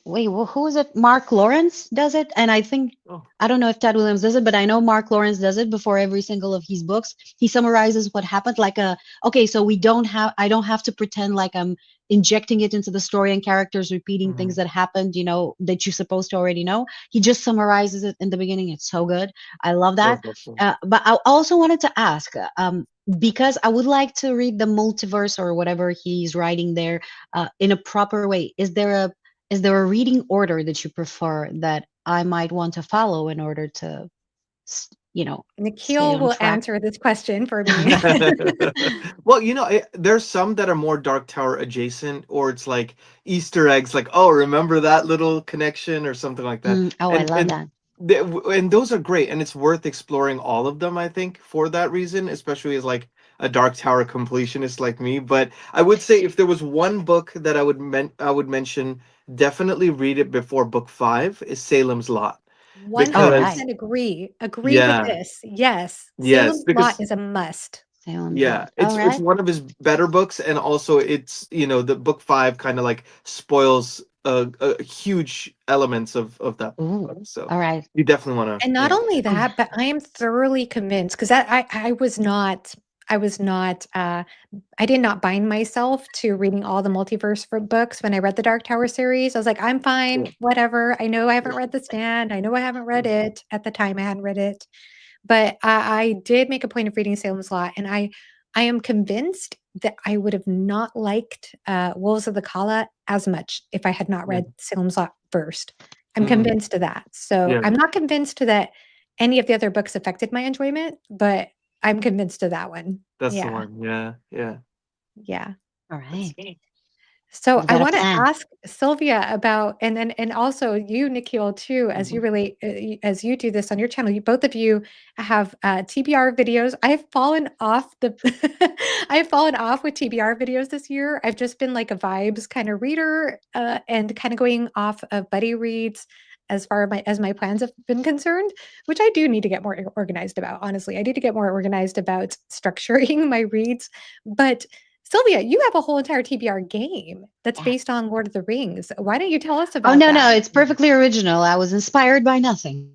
wait, who is it? Mark Lawrence does it, and I think Oh, I don't know if Tad Williams does it, but I know Mark Lawrence does it before every single of his books. He summarizes what happened, like okay, so I don't have to pretend like I'm injecting it into the story and characters repeating things mhm. that happened, that you're supposed to already know. He just summarizes it in the beginning. It's so good. I love that. That's awesome. But I also wanted to ask, because I would like to read the multiverse or whatever he's writing there in a proper way. Is there a reading order that you prefer that I might want to follow in order to, s- you know, stay Nikhil on will track? answer this question for me. Well, there's some that are more Dark Tower adjacent, or it's like Easter eggs, like, oh, remember that little connection or something like that. Oh, I And love and that. and those are great, and it's worth exploring all of them, I think, for that reason, especially as like a Dark Tower completionist like me. But I would say if there was one book that I would mention, definitely read it before book 5 is Salem's Lot, All right. because 100% agree. Agree with yeah, this. Yes, yes, Salem's Lot because is a must. Salem's yeah, Lot. All it's right. one of his better books, and also it's the book 5 kind of like spoils huge elements of that book. Ooh. So All right. you definitely want And to, not yeah. only Um, that, but I am thoroughly convinced because I did not bind myself to reading all the multiverse for books when I read the Dark Tower series. I was like, I'm fine, Yeah. whatever. I know I haven't read The Stand. I know I haven't read it. At the time, I hadn't read it. But I did make a point of reading Salem's Lot, and I am convinced that I would have not liked Wolves of the Kala as much if I had not Yeah. read Salem's Lot first. I'm Mm, convinced of that. So yeah, I'm not convinced that any of the other books affected my enjoyment, but I'm convinced of that one. that's the Yeah, one. Yeah, yeah. yeah. all That's right. So We've I got a want to plan. ask Sylvia about, and also you, Nikhil, too, as you mhm. relate, as you do this on your channel. You both of you have TBR videos. I have fallen off I have fallen off with TBR videos this year. I've just been like a vibes kind of reader, and kind of going off of buddy reads as far as my plans have been concerned, which I do need to get more organized about. Honestly, I need to get more organized about structuring my reads, but Sylvia, you have a whole entire TBR game that's Yeah. based on Lord of the Rings. Why don't you tell us Oh about no, that? no, it's perfectly original. I was inspired by nothing.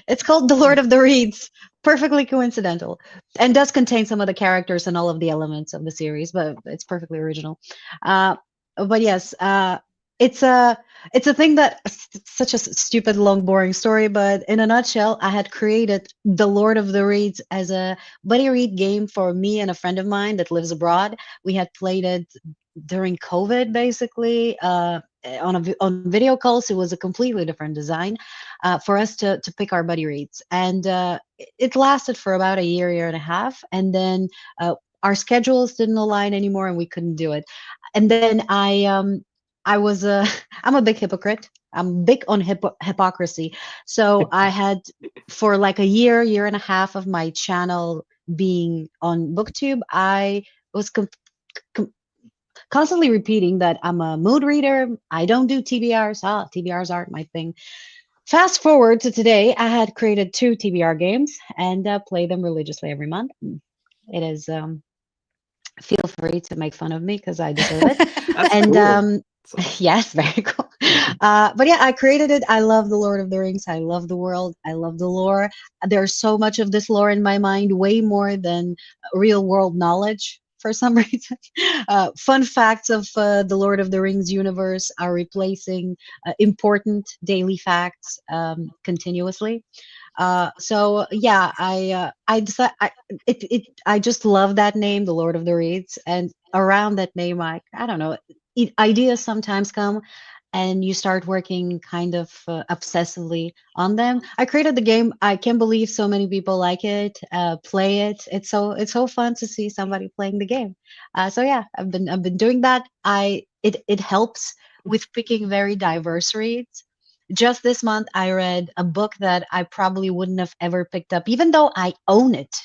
It's called The Lord of the Reeds. Perfectly coincidental, and does contain some of the characters and all of the elements of the series, but it's perfectly original. Uh, but yes, it's a it's a thing that it's such a stupid, long, boring story. But in a nutshell, I had created The Lord of the Reeds as a buddy read game for me and a friend of mine that lives abroad. We had played it during COVID, basically. On video calls, it was a completely different design for us to pick our buddy reads, and it lasted for about a year and a half, and then our schedules didn't align anymore, and we couldn't do it. And then I was a I'm a big hypocrite. I'm big on hypocrisy. So I had, for like a year and a half of my channel being on BookTube, I was com- constantly repeating that I'm a mood reader. I don't do TBRs. TBRs aren't my thing. Fast forward to today, I had created 2 TBR games and play them religiously every month. It is, feel free to make fun of me because I deserve it. That's And cool. That's awesome. yes, very cool. But yeah, I created it. I love the Lord of the Rings. I love the world. I love the lore. There's so much of this lore in my mind, way more than real world knowledge for some reason. Fun facts of the Lord of the Rings universe are replacing important daily facts continuously. So yeah, I just love that name, the Lord of the Reeds, and around that name, I don't know, ideas sometimes come, and you start working kind of obsessively on them. I created the game. I can't believe so many people like it, play it. It's so fun to see somebody playing the game. So yeah, I've been doing that. It helps with picking very diverse reads. Just this month, I read a book that I probably wouldn't have ever picked up, even though I own it.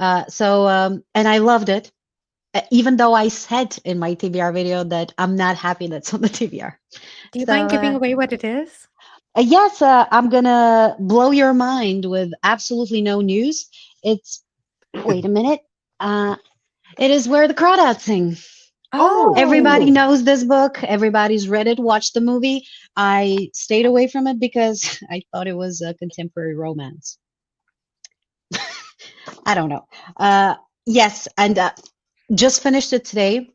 And I loved it. even though I said in my TBR video that I'm not happy that's on the TBR. Do you So mind giving away what it is? yes, I'm gonna blow your mind with absolutely no news. It's wait a minute. It is Where the Crawdads Sing. Oh, Everybody Oh, cool. knows this book. Everybody's read it, watched the movie. I stayed away from it because I thought it was a contemporary romance. I don't know. Yes, and just finished it today.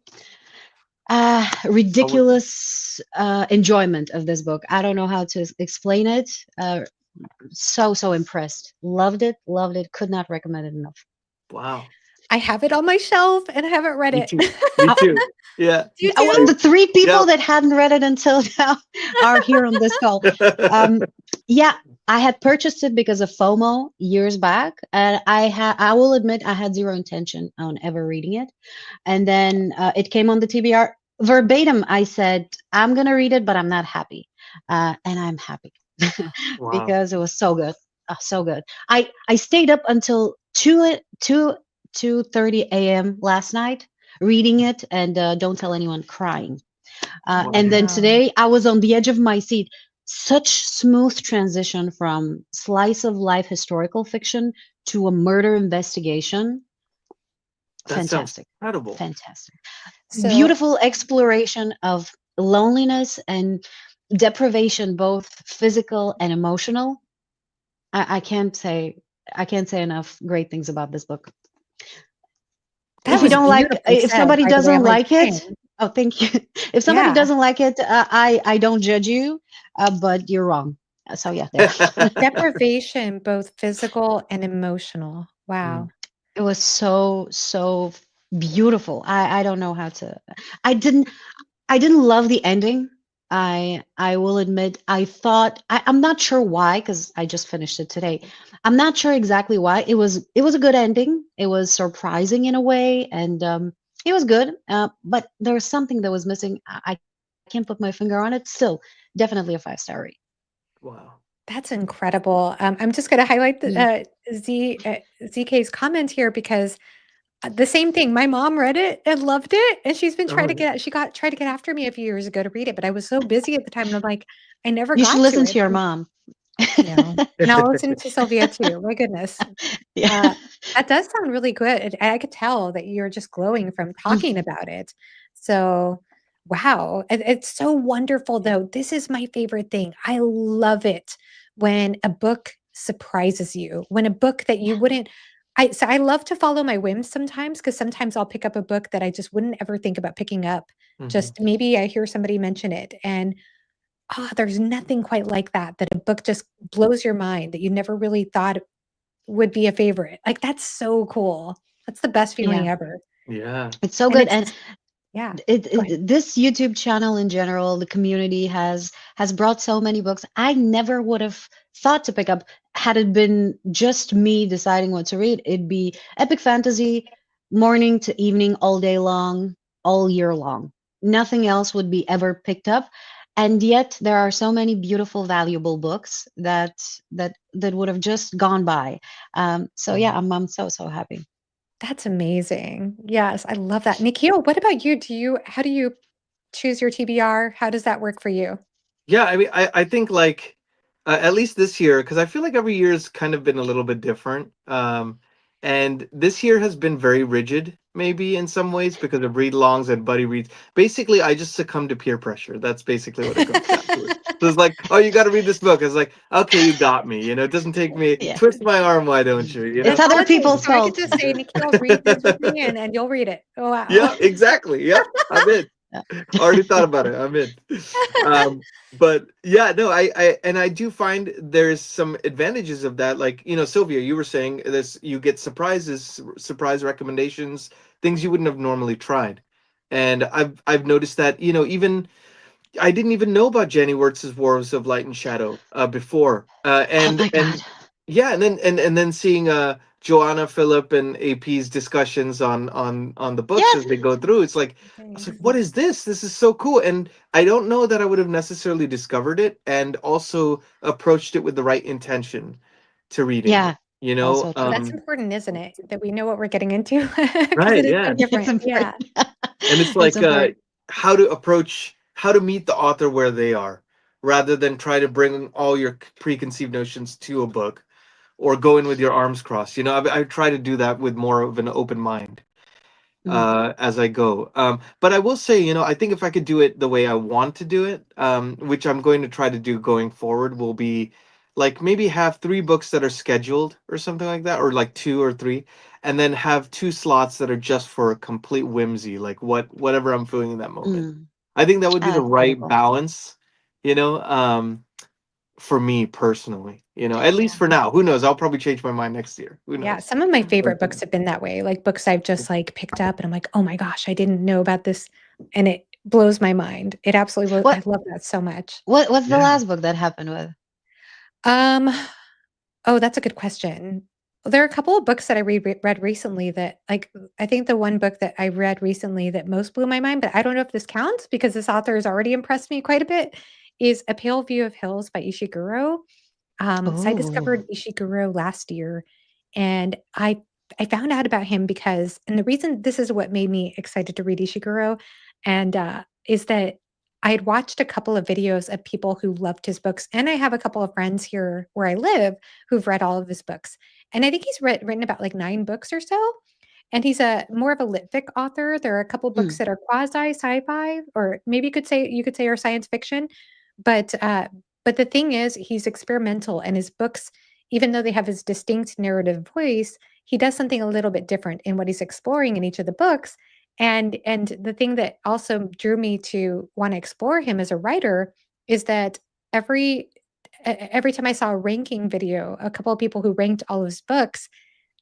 How was it? Ridiculous enjoyment of this book. I don't know how to explain it. So impressed. Loved it. Could not recommend it enough. Wow. I have it on my shelf and I haven't read Me it. too. Me Uh, too. Yeah. You the do? three people Yep. that hadn't read it until now are here on this call. Um, yeah, I had purchased it because of FOMO years back, and I will admit I had zero intention on ever reading it. And then it came on the TBR verbatim. I said I'm gonna read it, but I'm not happy, and I'm happy Wow. because it was so good, so good. I stayed up until 2:30 a.m. last night reading it, and don't tell anyone, crying. And Wow. then Wow. today I was on the edge of my seat. Such smooth transition from slice of life historical fiction to a murder investigation. That sounds Fantastic. incredible. Fantastic. So Beautiful exploration of loneliness and deprivation, both physical and emotional. I can't say enough great things about this book. that If you was don't like, beautifully if said, somebody by the way. I'm doesn't like, like it, dang. oh, thank you. If somebody Yeah. doesn't like it, I don't judge you, but you're wrong. So yeah, there. Deprivation, both physical and emotional. Mm. Wow. It was so beautiful. I don't know how to. I didn't I didn't love the ending. I will admit I thought I'm not sure why because I just finished it today. I'm not sure exactly why. It was a good ending. It was surprising in a way, and it was good. But there was something that was missing. I can't put my finger on it. Still, definitely a 5-star rate. Wow. That's incredible. I'm just going to highlight the Mhm. ZK's comment here because the same thing. My mom read it and loved it, and she's been trying Oh to yeah. get. She got tried to get after me a few years ago to read it, but I was so busy at the time, and I'm like, I never You should got to listen it. to your mom. Thank you, and I'll listen to Sylvia too. My goodness, Yeah. uh, that does sound really good. I could tell that you're just glowing from talking about it. So, wow, it's so wonderful, though. This is my favorite thing. I love it when a book surprises you, when a book that you Yeah. wouldn't. I love to follow my whims sometimes because sometimes I'll pick up a book that I just wouldn't ever think about picking up. Hmm. Just maybe I hear somebody mention it, and there's nothing quite like that. That a book just blows your mind that you never really thought would be a favorite. Like, that's so cool. That's the best feeling Yeah. ever. Yeah. It's so And good. it's And just yeah. it, Go ahead. it this YouTube channel in general, the community has brought so many books I never would have thought to pick up had it been just me deciding what to read. It'd be epic fantasy, morning to evening, all day long, all year long. Nothing else would be ever picked up. And yet there are so many beautiful, valuable books that would have just gone by. So yeah, Mhm. I'm so happy. That's amazing. Yes, I love that. Nikhil, what about you? How do you choose your TBR? How does that work for you? Yeah, I mean, I think like at least this year, because I feel like every year's kind of been a little bit different. And this year has been very rigid, maybe in some ways, because of read-alongs and buddy reads. Basically, I just succumb to peer pressure. That's basically what it comes down to. So it's like, oh, you got to read this book. It's like, okay, you got me. It doesn't take me. Yeah. Twist my arm, why don't you? It's That's all other it takes. people's So I could fault. just say, Nikhil, read this with me and you'll read it. Oh, wow. Yeah, exactly. Yep, I'm in. Yeah. Already thought about it. I'm in. But yeah, no, I do find there's some advantages of that. Like, Sylvia, you were saying this, you get surprises, surprise recommendations, things you wouldn't have normally tried. And I've noticed that, even I didn't even know about Jenny Wirtz's Wars of Light and Shadow before. Oh And my God. yeah, and then seeing Joanna, Philip, and AP's discussions on the books Yes. as they go through, it's like I was like, Thanks. what is this? This is so cool. And I don't know that I would have necessarily discovered it and also approached it with the right intention to reading Yeah. it. You know, Also Oh, true. that's important, isn't it? That we know what we're getting into because right? it is Yeah. so It's different. Yeah. important. And it's It's like important. how to meet the author where they are, rather than try to bring all your preconceived notions to a book, or go in with your arms crossed. You know, I try to do that with more of an open mind Mm, as I go. But I will say, you know, I think if I could do it the way I want to do it, which I'm going to try to do going forward, will be like maybe have three books that are scheduled or something like that, or like two or three, and then have two slots that are just for complete whimsy, like whatever I'm feeling in that moment. mm. I think that would be the That's right beautiful. balance, you know, for me personally. You know, at least for now. Who knows? I'll probably change my mind next year. Who Yeah, knows? some of my But, favorite books have been that way, like books I've just like picked up and I'm like, "Oh my gosh, I didn't know about this." And it blows my mind. It absolutely I What love that so much. what's the yeah. last book that happened with? Um, oh, that's a good question. There are a couple of books that I read recently that like I think the one book that I read recently that most blew my mind, but I don't know if this counts because this author has already impressed me quite a bit, is A Pale View of Hills by Ishiguro. So I Oh. discovered Ishiguro last year, and I found out about him because and the reason this is what made me excited to read Ishiguro, and, is that I had watched a couple of videos of people who loved his books, and I have a couple of friends here where I live who've read all of his books, and I think he's written about, like, 9 books or so, and he's a more of a lit fic author. There are a couple books Mm. that are quasi sci-fi, or maybe you could say are science fiction, but, uh but the thing is, he's experimental, and his books, even though they have his distinct narrative voice, he does something a little bit different in what he's exploring in each of the books. And the thing that also drew me to want to explore him as a writer is that every every time I saw a ranking video, a couple of people who ranked all of his books,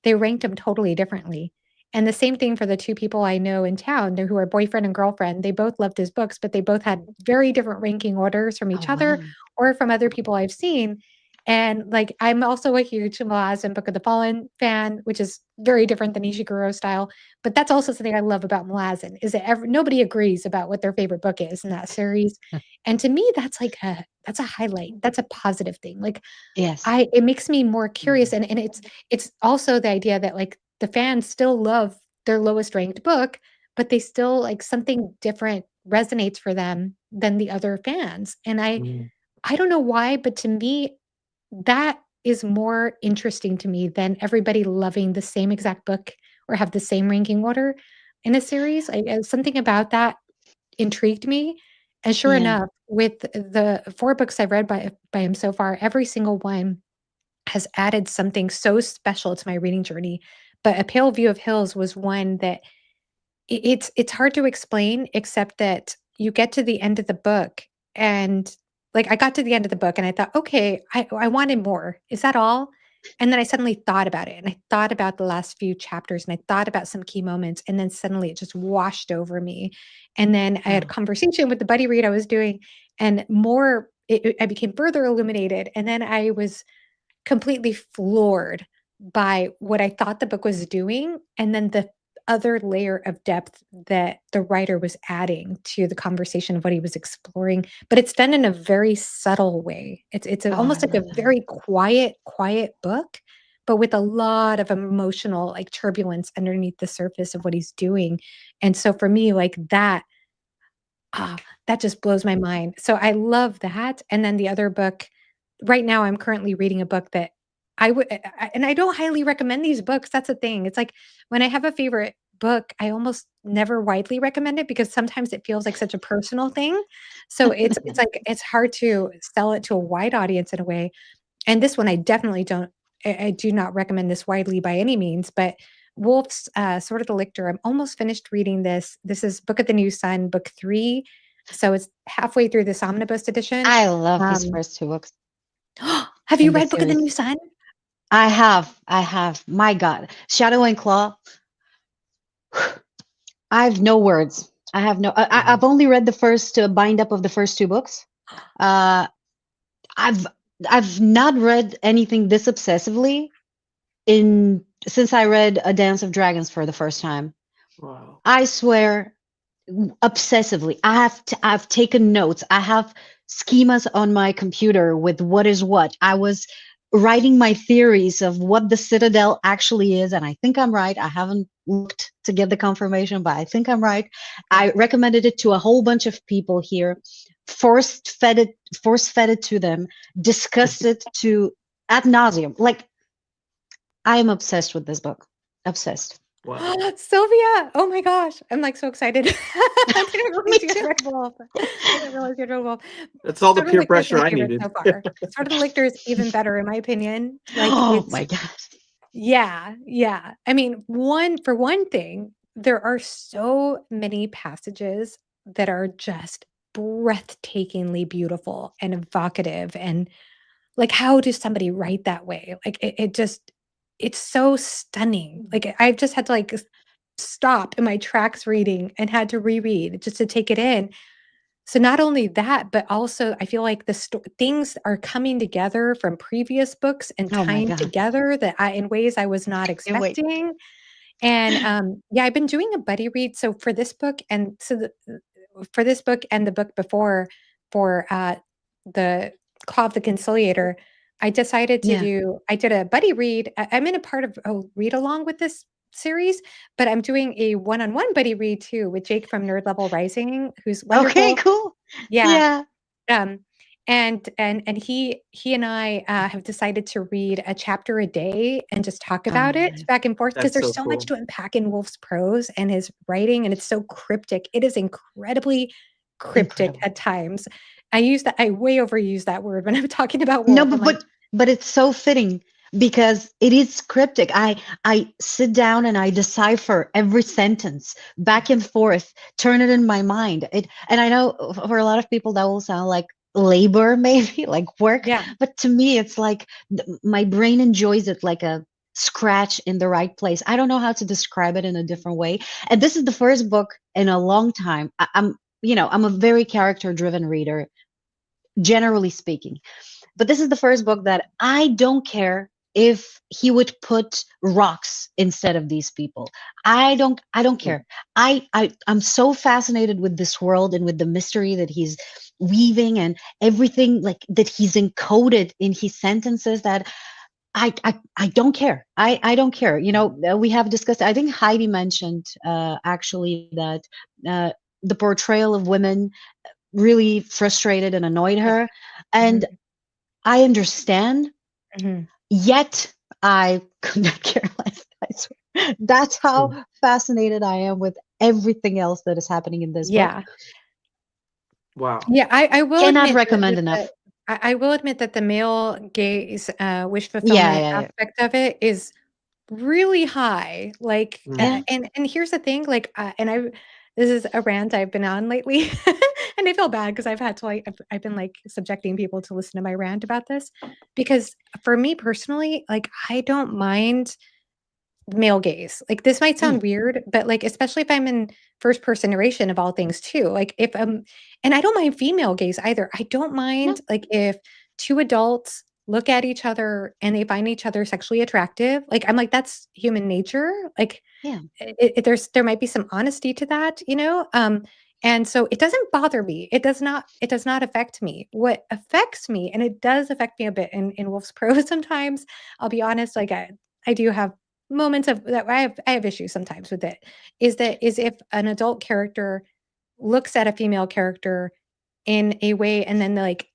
they ranked them totally differently. And the same thing for the 2 people I know in town who are boyfriend and girlfriend. They both loved his books, but they both had very different ranking orders from Oh each other wow. or from other people I've seen. And, like, I'm also a huge Malazan Book of the Fallen fan, which is very different than Ishiguro style, but that's also something I love about Malazan is that nobody agrees about what their favorite book is in that series. And to me, that's a highlight. That's a positive thing. Like, Yes. I it makes me more curious, Mm. and it's also the idea that, like, the fans still love their lowest ranked book, but they still like, something different resonates for them than the other fans, and Mm. I don't know why, but to me, that is more interesting to me than everybody loving the same exact book or have the same ranking order in a series. Something about that intrigued me, and sure Yeah. enough, with the 4 books I've read by him so far, every single one has added something so special to my reading journey. But A Pale View of Hills was one that it's hard to explain except that you get to the end of the book and like I got to the end of the book and I thought, okay, I wanted more. Is that all? And then I suddenly thought about it and I thought about the last few chapters and I thought about some key moments and then suddenly it just washed over me. And then I had a Wow. conversation with the buddy read I was doing and more I became further illuminated and then I was completely floored by what I thought the book was doing, and then the other layer of depth that the writer was adding to the conversation of what he was exploring, but it's done in a very subtle way. Oh, I almost like a love that. very quiet book, but with a lot of emotional, like, turbulence underneath the surface of what he's doing, and so for me, like, Ah, that just blows my mind. So I love that, and then the other book right now I'm currently reading a book that I would and I don't highly recommend these books, that's the thing. It's like when I have a favorite book, I almost never widely recommend it because sometimes it feels like such a personal thing. So it's like it's hard to sell it to a wide audience in a way, and this one I definitely don't I do not recommend this widely by any means, but Wolf's, Sword of the Lictor, I'm almost finished reading this. This is Book of the New Sun, book 3, so it's halfway through this omnibus edition. I love his Um first two books Have you in the read Book of the New series. Sun? I have. I have. My God. Shadow and Claw. I have no words. I have no. Mhm. I've only read the first bind up of the first two books. Uh, I've I've not read anything this obsessively in since I read A Dance of Dragons for the first time. Wow. I swear, obsessively. I've taken notes. I have schemas on my computer with what is what. I was writing my theories of what the Citadel actually is, and I think I'm right. I haven't looked to get the confirmation, but I think I'm right. I recommended it to a whole bunch of people here, force fed it to them, discussed it to ad nauseum. Like, I am obsessed with this book. Obsessed. Wow. Sylvia! Oh my gosh, I'm like so excited. I didn't Me realize you had too. read Wolf. I didn't realize you had read Wolf. That's all the Sword and peer Lictor is pressure my I favorite needed. so far. Sword and Lictor is even better in my opinion. Like Oh it's my gosh. yeah, yeah. I mean, for one thing, there are so many passages that are just breathtakingly beautiful and evocative and like how does somebody write that way? Like it just it's so stunning. Like I've just had to like stop in my tracks reading and had to reread just to take it in. So not only that, but also I feel like things are coming together from previous books and Oh my tying god. together that in ways I was not Can't wait. expecting. And yeah, I've been doing a buddy read. So for this book and for this book and the book before for the Claw of the Conciliator, I decided to Yeah. I did a buddy read. I'm in a part of a read along with this series, but I'm doing a one-on-one buddy read too with Jake from Nerd Level Rising, who's Okay, wonderful. cool. Yeah. Yeah. Um, and he and I have decided to read a chapter a day and just talk Oh, about it nice. back and forth because That's so there's so much cool. to unpack in Wolf's prose and his writing, and it's so cryptic. It is incredibly cryptic Incredible. at times. I way overuse that word when I'm talking about No, Wolf. I'm like, but it's so fitting because it is cryptic. I sit down and I decipher every sentence back and forth, turn it in my mind. And I know for a lot of people that will sound like labor, maybe like work, yeah, but to me it's like my brain enjoys it like a scratch in the right place. I don't know how to describe it in a different way. And this is the first book in a long time. I'm a very character driven reader, generally speaking, but this is the first book that I don't care if he would put rocks instead of these people. I don't Mm. care. I'm so fascinated with this world and with the mystery that he's weaving and everything like that he's encoded in his sentences that I don't care. I don't care. We have discussed, I think Heidi mentioned actually that uh, the portrayal of women really frustrated and annoyed yeah. her. And Mhm, I understand, mhm. yet I could not care less. I swear. That's Mm. how fascinated I am with everything else that is happening in this book. Yeah. Wow. Yeah, I will Cannot admit recommend that enough. I will admit that the male gaze, wish Yeah, fulfillment yeah, yeah. aspect of it is really high. Like, Mm. Yeah. and here's the thing, like, and this is a rant I've been on lately, and I feel bad because I've had to like I've been like subjecting people to listen to my rant about this because for me personally, like I don't mind male gaze. Like, this might Mm, sound weird, but, like, especially if I'm in first person narration of all things too, like, if, and I don't mind female gaze either. I don't no. mind, like, if 2 adults look at each other and they find each other sexually attractive, like, I'm like, "That's human nature." Like, Yeah. there might be some honesty to that, you know? And so it doesn't bother me. It does not affect me. What affects me, and it does affect me a bit in Wolf's Prose sometimes, I'll be honest, like, I do have moments of that I have issues sometimes with it, is if an adult character looks at a female character in a way and then, like,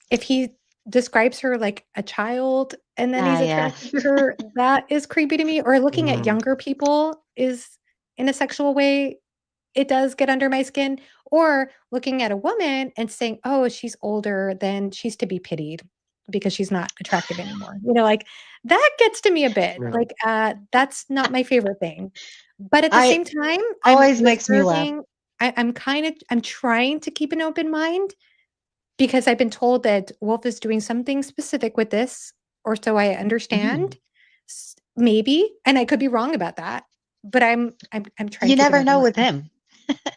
if he describes her like a child and then he's Yeah. attracted to her, that is creepy to me, or looking at Mm. younger people is in a sexual way, it does get under my skin, or looking at a woman and saying, "Oh, she's older, then she's to be pitied because she's not attractive anymore." You know, like, that gets to me a bit, Yeah. like, that's not my favorite thing. But at the I same time, I'm always makes me laugh. reserving I'm trying to keep an open mind because I've been told that Wolf is doing something specific with this, or so I Mhm. understand. Maybe, and I could be wrong about that, but I'm trying You to keep an never open know with mind. him.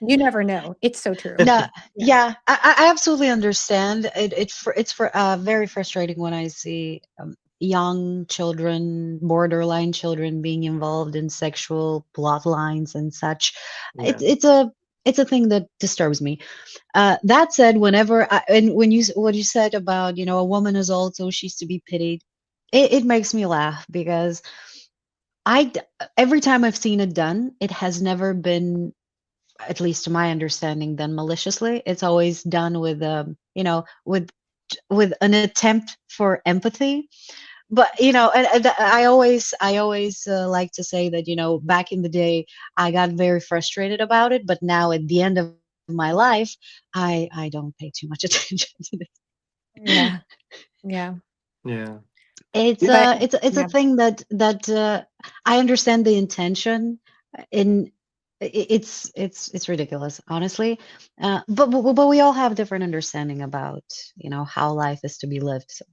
You never know. It's so true. No, Yeah. yeah, I absolutely understand. It's very frustrating when I see young children, borderline children, being involved in sexual plot lines and such. Yeah. It's a it's a thing that disturbs me. That said, and when what you said about, a woman is also, she's to be pitied, it makes me laugh because I d- every time I've seen it done, it has never been, at least to my understanding, done maliciously. It's always done with, with an attempt for empathy. But and I always like to say that, back in the day, I got very frustrated about it, but now at the end of my life, I don't pay too much attention to this. Yeah. Yeah. Yeah. It's But it's a yeah. thing that I understand the intention. In it's ridiculous, honestly. But we all have different understanding about, how life is to be lived. So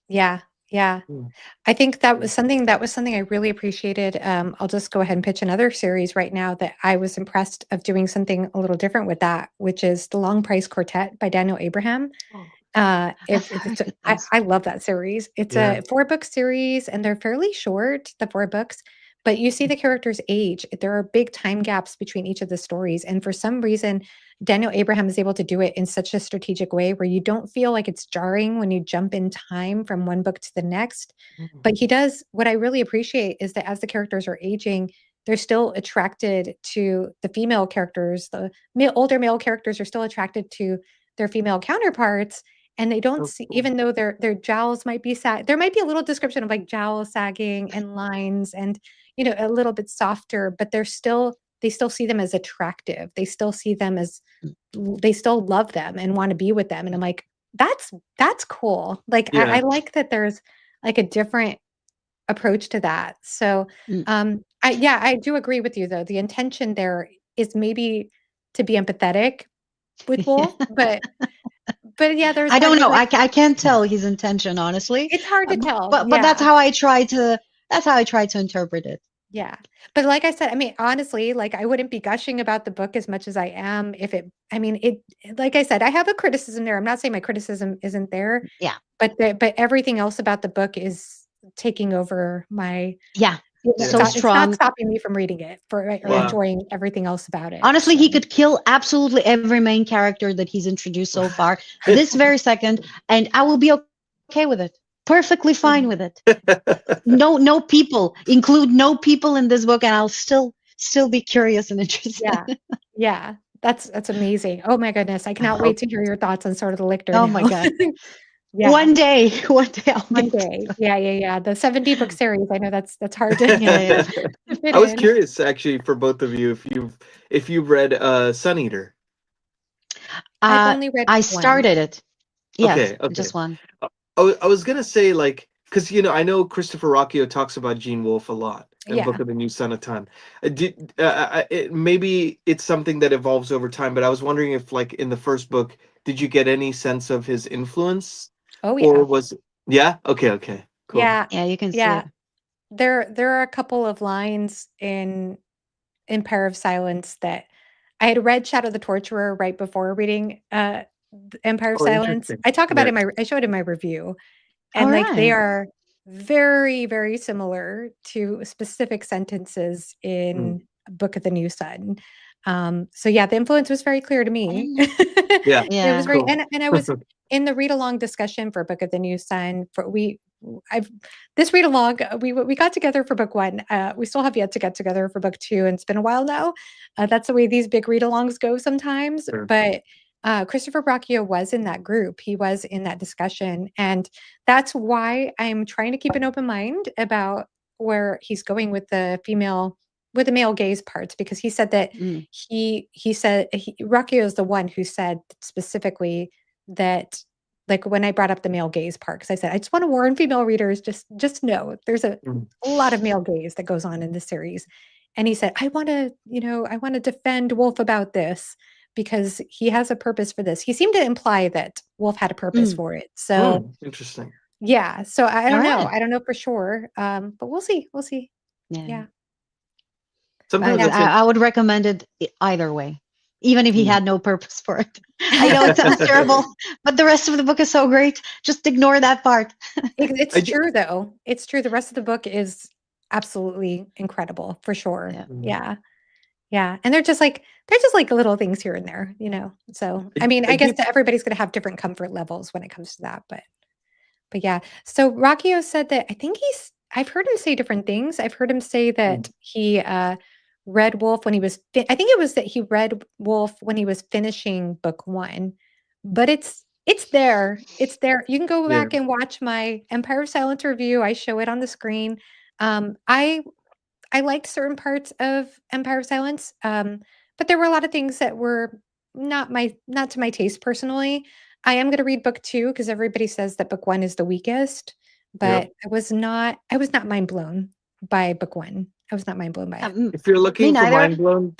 Yeah. Yeah. Mm. I think that was something I really appreciated. I'll just go ahead and pitch another series right now that I was impressed of doing something a little different with that, which is The Long Price Quartet by Daniel Abraham. Oh, I've heard good things. I love that series. It's yeah. a 4-book series, and they're fairly short, the 4 books, but you see the characters age. There are big time gaps between each of the stories, and for some reason, Daniel Abraham is able to do it in such a strategic way where you don't feel like it's jarring when you jump in time from one book to the next. Mm. But he does what I really appreciate is that as the characters are aging, they're still attracted to the female characters. The older male characters are still attracted to their female counterparts, and they don't So see, cool. even though their jowls might be there might be a little description of like jowl sagging and lines and a little bit softer, but they still see them as attractive. They still see them as they still love them and want to be with them. And I'm like, that's cool. Like I Yeah. like that there's like a different approach to that. So Mm. I do agree with you though. The intention there is maybe to be empathetic with Wolf, but yeah, there's I part don't of me know. like I can't tell his intention, honestly. it's hard to tell. But that's Yeah. how I try to interpret it. Yeah. But like I said, I mean, honestly, like I wouldn't be gushing about the book as much as I am if like I said, I have a criticism there. I'm not saying my criticism isn't there, Yeah. but everything else about the book is taking over my Yeah. Yeah. So it's not strong. stopping me from reading it or Yeah. Wow. enjoying everything else about it. Honestly, So he could kill absolutely every main character that he's introduced so far this very second, and I will be okay with it. Perfectly fine with it. No people, include no people in this book, and I'll still be curious and interested. yeah. Yeah. That's amazing. Oh my goodness. I cannot wait to hear your thoughts on Sword of the Lictor Oh my now. God. Yeah. One day I'll One get to day. that. Yeah, yeah, yeah. The 70-book series, I know that's hard to Yeah. to fit I was in. curious actually for both of you if you've read Sun Eater. I've only read I one. started it. Yes, Okay, okay. just one. I was gonna say like because I know Christopher Rocchio talks about Gene Wolfe a lot in Book Yeah. of the New Sun a ton. Maybe it's something that evolves over time, but I was wondering if like in the first book, did you get any sense of his influence, Oh, or yeah. was yeah? Okay, cool. Yeah. Yeah, you can see Yeah. it. There are a couple of lines in Empire of Silence that I had read Shadow the Torturer right before reading Empire of Oh, Silence. interesting. I talk about Yeah. it in my I showed in my review. All And like they right. are very, very similar to specific sentences Mm. in Book of the New Sun. So yeah, the influence was very clear to I me. didn't know. Yeah. It was Yeah. very Cool. and I was in the read along discussion for Book of the New Sun for I've this read along we got together for book 1. We still have yet to get together for book 2 and it's been a while now. That's the way these big read alongs go sometimes, Sure. but Christopher Bracchio was in that group. He was in that discussion. And that's why I'm trying to keep an open mind about where he's going with with the male gaze parts, because he said that Mm. Bracchio is the one who said specifically that, like when I brought up the male gaze part, because I said, I just want to warn female readers, just know there's a Mm. lot of male gaze that goes on in this series. And he said, I want to defend Wolf about this because he has a purpose for this. He seemed to imply that Wolf had a purpose Mm. for it. So Interesting. yeah, so I All don't know. right. I don't know for sure. But we'll see. We'll see. Yeah. Yeah. Sometimes Yeah. it's I would recommend it either way, even if he Mm. had no purpose for it. I know it sounds terrible, but the rest of the book is so great. Just ignore that part. It's I ju- true though. It's true. The rest of the book is absolutely incredible for sure. Yeah. Mm. Yeah. Yeah, and they're just like little things here and there, you know? So, I mean, I I guess give that everybody's gonna have different comfort levels when it comes to that, but yeah. So, Rockio said that I think I've heard him say different things. I've heard him say that he, read Wolf when he was I think it was that he read Wolf when he was finishing book 1, but it's there. It's there. You can go yeah. back and watch my Empire of Silence review. I show it on the screen. I liked certain parts of Empire of Silence, but there were a lot of things that were not to my taste personally. I am gonna read book 2 because everybody says that book 1 is the weakest, Yep. but I was not mind blown by book 1. I was not mind blown by it. If you're Me looking for neither. mind blown,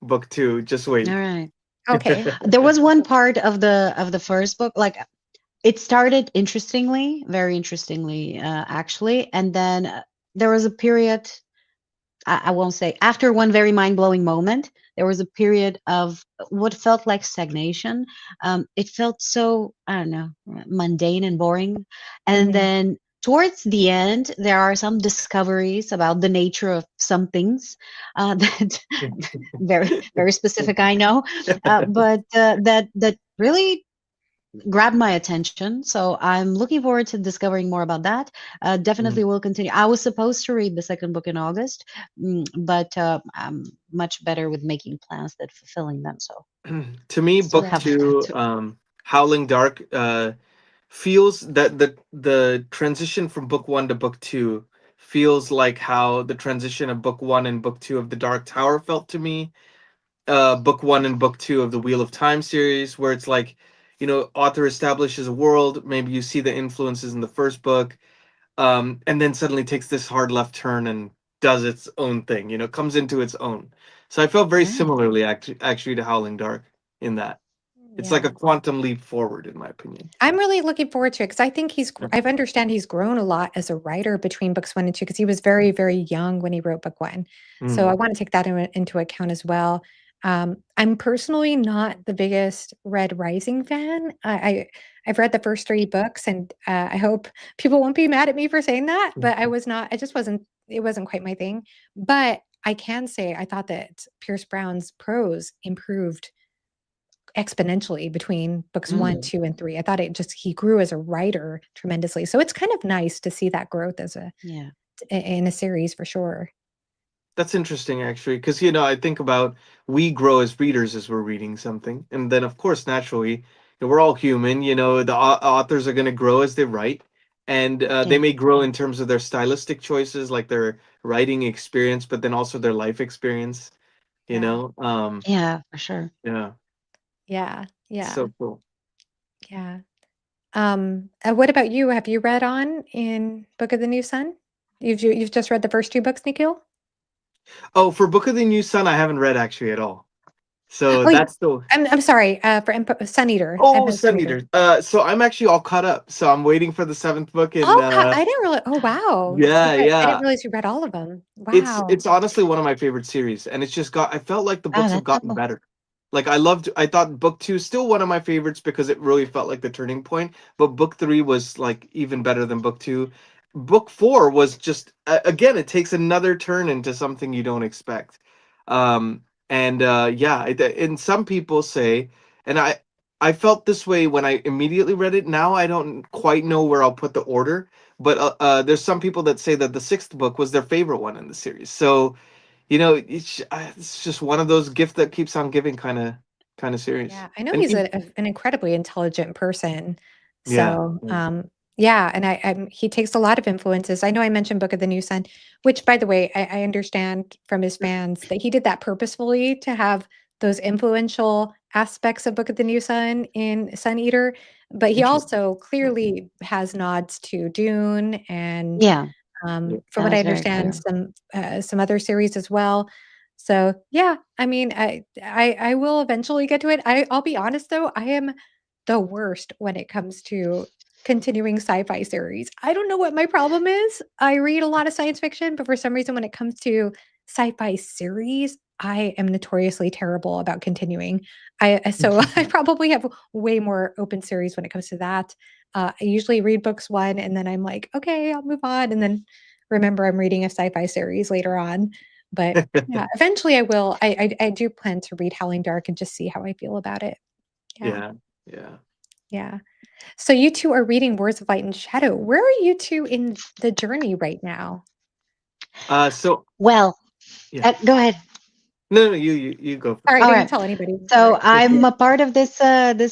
book two, just All wait. right. Okay. There was one part of the first book, like it started interestingly, very interestingly, actually, and then there was a period. I won't say after one very mind blowing moment. There was a period of what felt like stagnation. It felt so, I don't know, mundane and boring. And Mhm. then towards the end, there are some discoveries about the nature of some things that very very specific. I know, but that really grabbed my attention. So I'm looking forward to discovering more about that. Definitely will continue. I was supposed to read the second book in August, but I'm much better with making plans than fulfilling them. So To me, still book Yeah. have that two, too. Howling Dark, feels that the transition from book one to book two feels like how the transition of book one and book two of the Dark Tower felt to me. Book one and book two of the Wheel of Time series, where it's like, author establishes a world, maybe you see the influences in the first book, and then suddenly takes this hard left turn and does its own thing, comes into its own. So I felt very Yeah. similarly actually to Howling Dark in that. It's like Yeah. a quantum leap forward, in my opinion. I'm really looking forward to it because I think I understand he's grown a lot as a writer between books 1 and 2 because he was very, very young when he wrote book 1. So I Mm. wanna take that into account as well. I'm personally not the biggest Red Rising fan. I've read the first 3 books, and, I hope people won't be mad at me for saying that, but I just wasn't it wasn't quite my thing. But I can say I thought that Pierce Brown's prose improved exponentially between books 1, Mm, 2, and 3. I thought he grew as a writer tremendously. So it's kind of nice to see that growth as yeah. in a series for sure. That's interesting, actually, because I think about we grow as readers as we're reading something, and then of course, naturally, we're all human. The authors are going to grow as they write, and they Yeah. may grow in terms of their stylistic choices, like their writing experience, but then also their life experience. You Yeah. know, Yeah, for sure. yeah, Yeah. it's Yeah. so cool. Yeah. What about you? Have you read on in Book of the New Sun? You've just read the first 2 books, Nikhil? Oh, for Book of the New Sun, I haven't read actually at all. So Oh, that's the I'm sorry, for Sun Eater. I Oh, meant Sun Sun Eater. Eater. So I'm actually all caught up. So I'm waiting for the seventh book, and Oh, I didn't really oh, wow. yeah, I didn't yeah. realize you read all of them. It's Wow. honestly one of my favorite series, and it's just I felt like the Oh, books have that's so gotten cool. better. Like I thought book two is still one of my favorites because it really felt like the turning point. But book three was like even better than book two. Book four was just again, it takes another turn into something you don't expect. And yeah, and some people say, and I felt this way when I immediately read it. Now I don't quite know where I'll put the order, but there's some people that say that the sixth book was their favorite one in the series. So it's just one of those gift that keeps on giving kind of series. Yeah, I know And he's an incredibly intelligent person. yeah, So, yeah, and he takes a lot of influences. I know I mentioned Book of the New Sun, which, by the way, I understand from his fans that he did that purposefully to have those influential aspects of Book of the New Sun in Sun Eater, but he interesting. also clearly has nods to Dune and, Yeah, Yeah. from that what I was very understand, clear. some other series as well. So, yeah, I mean, I will eventually get to it. I'll be honest though, I am the worst when it comes to continuing sci-fi series. I don't know what my problem is. I read a lot of science fiction, but for some reason when it comes to sci-fi series, I am notoriously terrible about continuing. So I probably have way more open series when it comes to that. I usually read books 1 and then I'm like, okay, I'll move on and then remember I'm reading a sci-fi series later on. But yeah, eventually I will. I do plan to read Howling Dark and just see how I feel about it. Yeah, Yeah, yeah. yeah. So you two are reading Words of Light and Shadow. Where are you two in the journey right now? So Well, yeah. go ahead. No, you go All first. right, All don't right. tell anybody before So it. I'm a part of this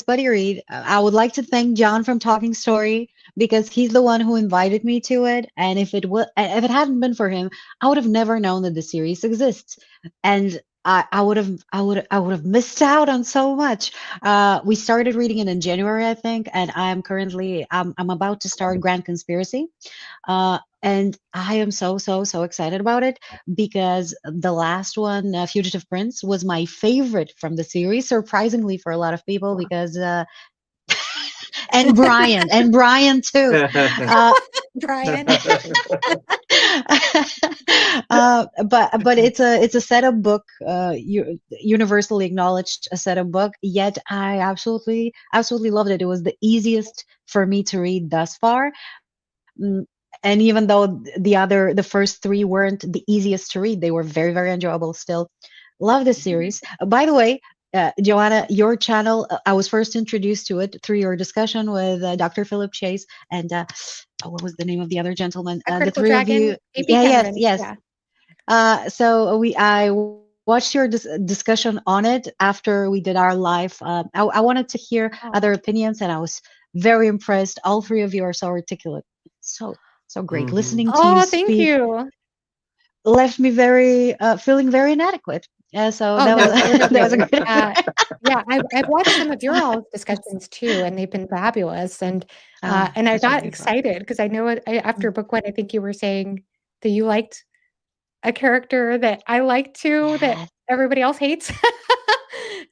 buddy read. I would like to thank John from Talking Story because he's the one who invited me to it. And if it hadn't been for him, I would have never known that the series exists, and I would have missed out on so much. We started reading it in January, I think, and I'm about to start Grand Conspiracy. And I am so excited about it because the last one, Fugitive Prince, was my favorite from the series, surprisingly for a lot of people, because and Brian too. Uh, Brian. but it's a setup book, universally acknowledged a setup book. Yet I absolutely loved it. It was the easiest for me to read thus far. Mm, and even though the first three weren't the easiest to read, they were very enjoyable still. Love this series. By the way, Joanna, your channel, I was first introduced to it through your discussion with Dr. Philip Chase and what was the name of the other gentleman? A The Critical three of Dragon, you. AP Yeah, yes, Cameron. yes. Yeah. So I watched your discussion on it after we did our live. I wanted to hear Oh. other opinions, and I was very impressed. All three of you are so articulate, so great. Hmm. Listening to you Oh, thank speak you. left me very feeling very inadequate. So Oh, that no, was we're no that was a joke. great. Yeah, I've watched some of your all's discussions too, and they've been fabulous. And Oh, and I that's what got I'm here for. excited because I know after book one, I think you were saying that you liked a character that I like too, that Yes. everybody else hates. And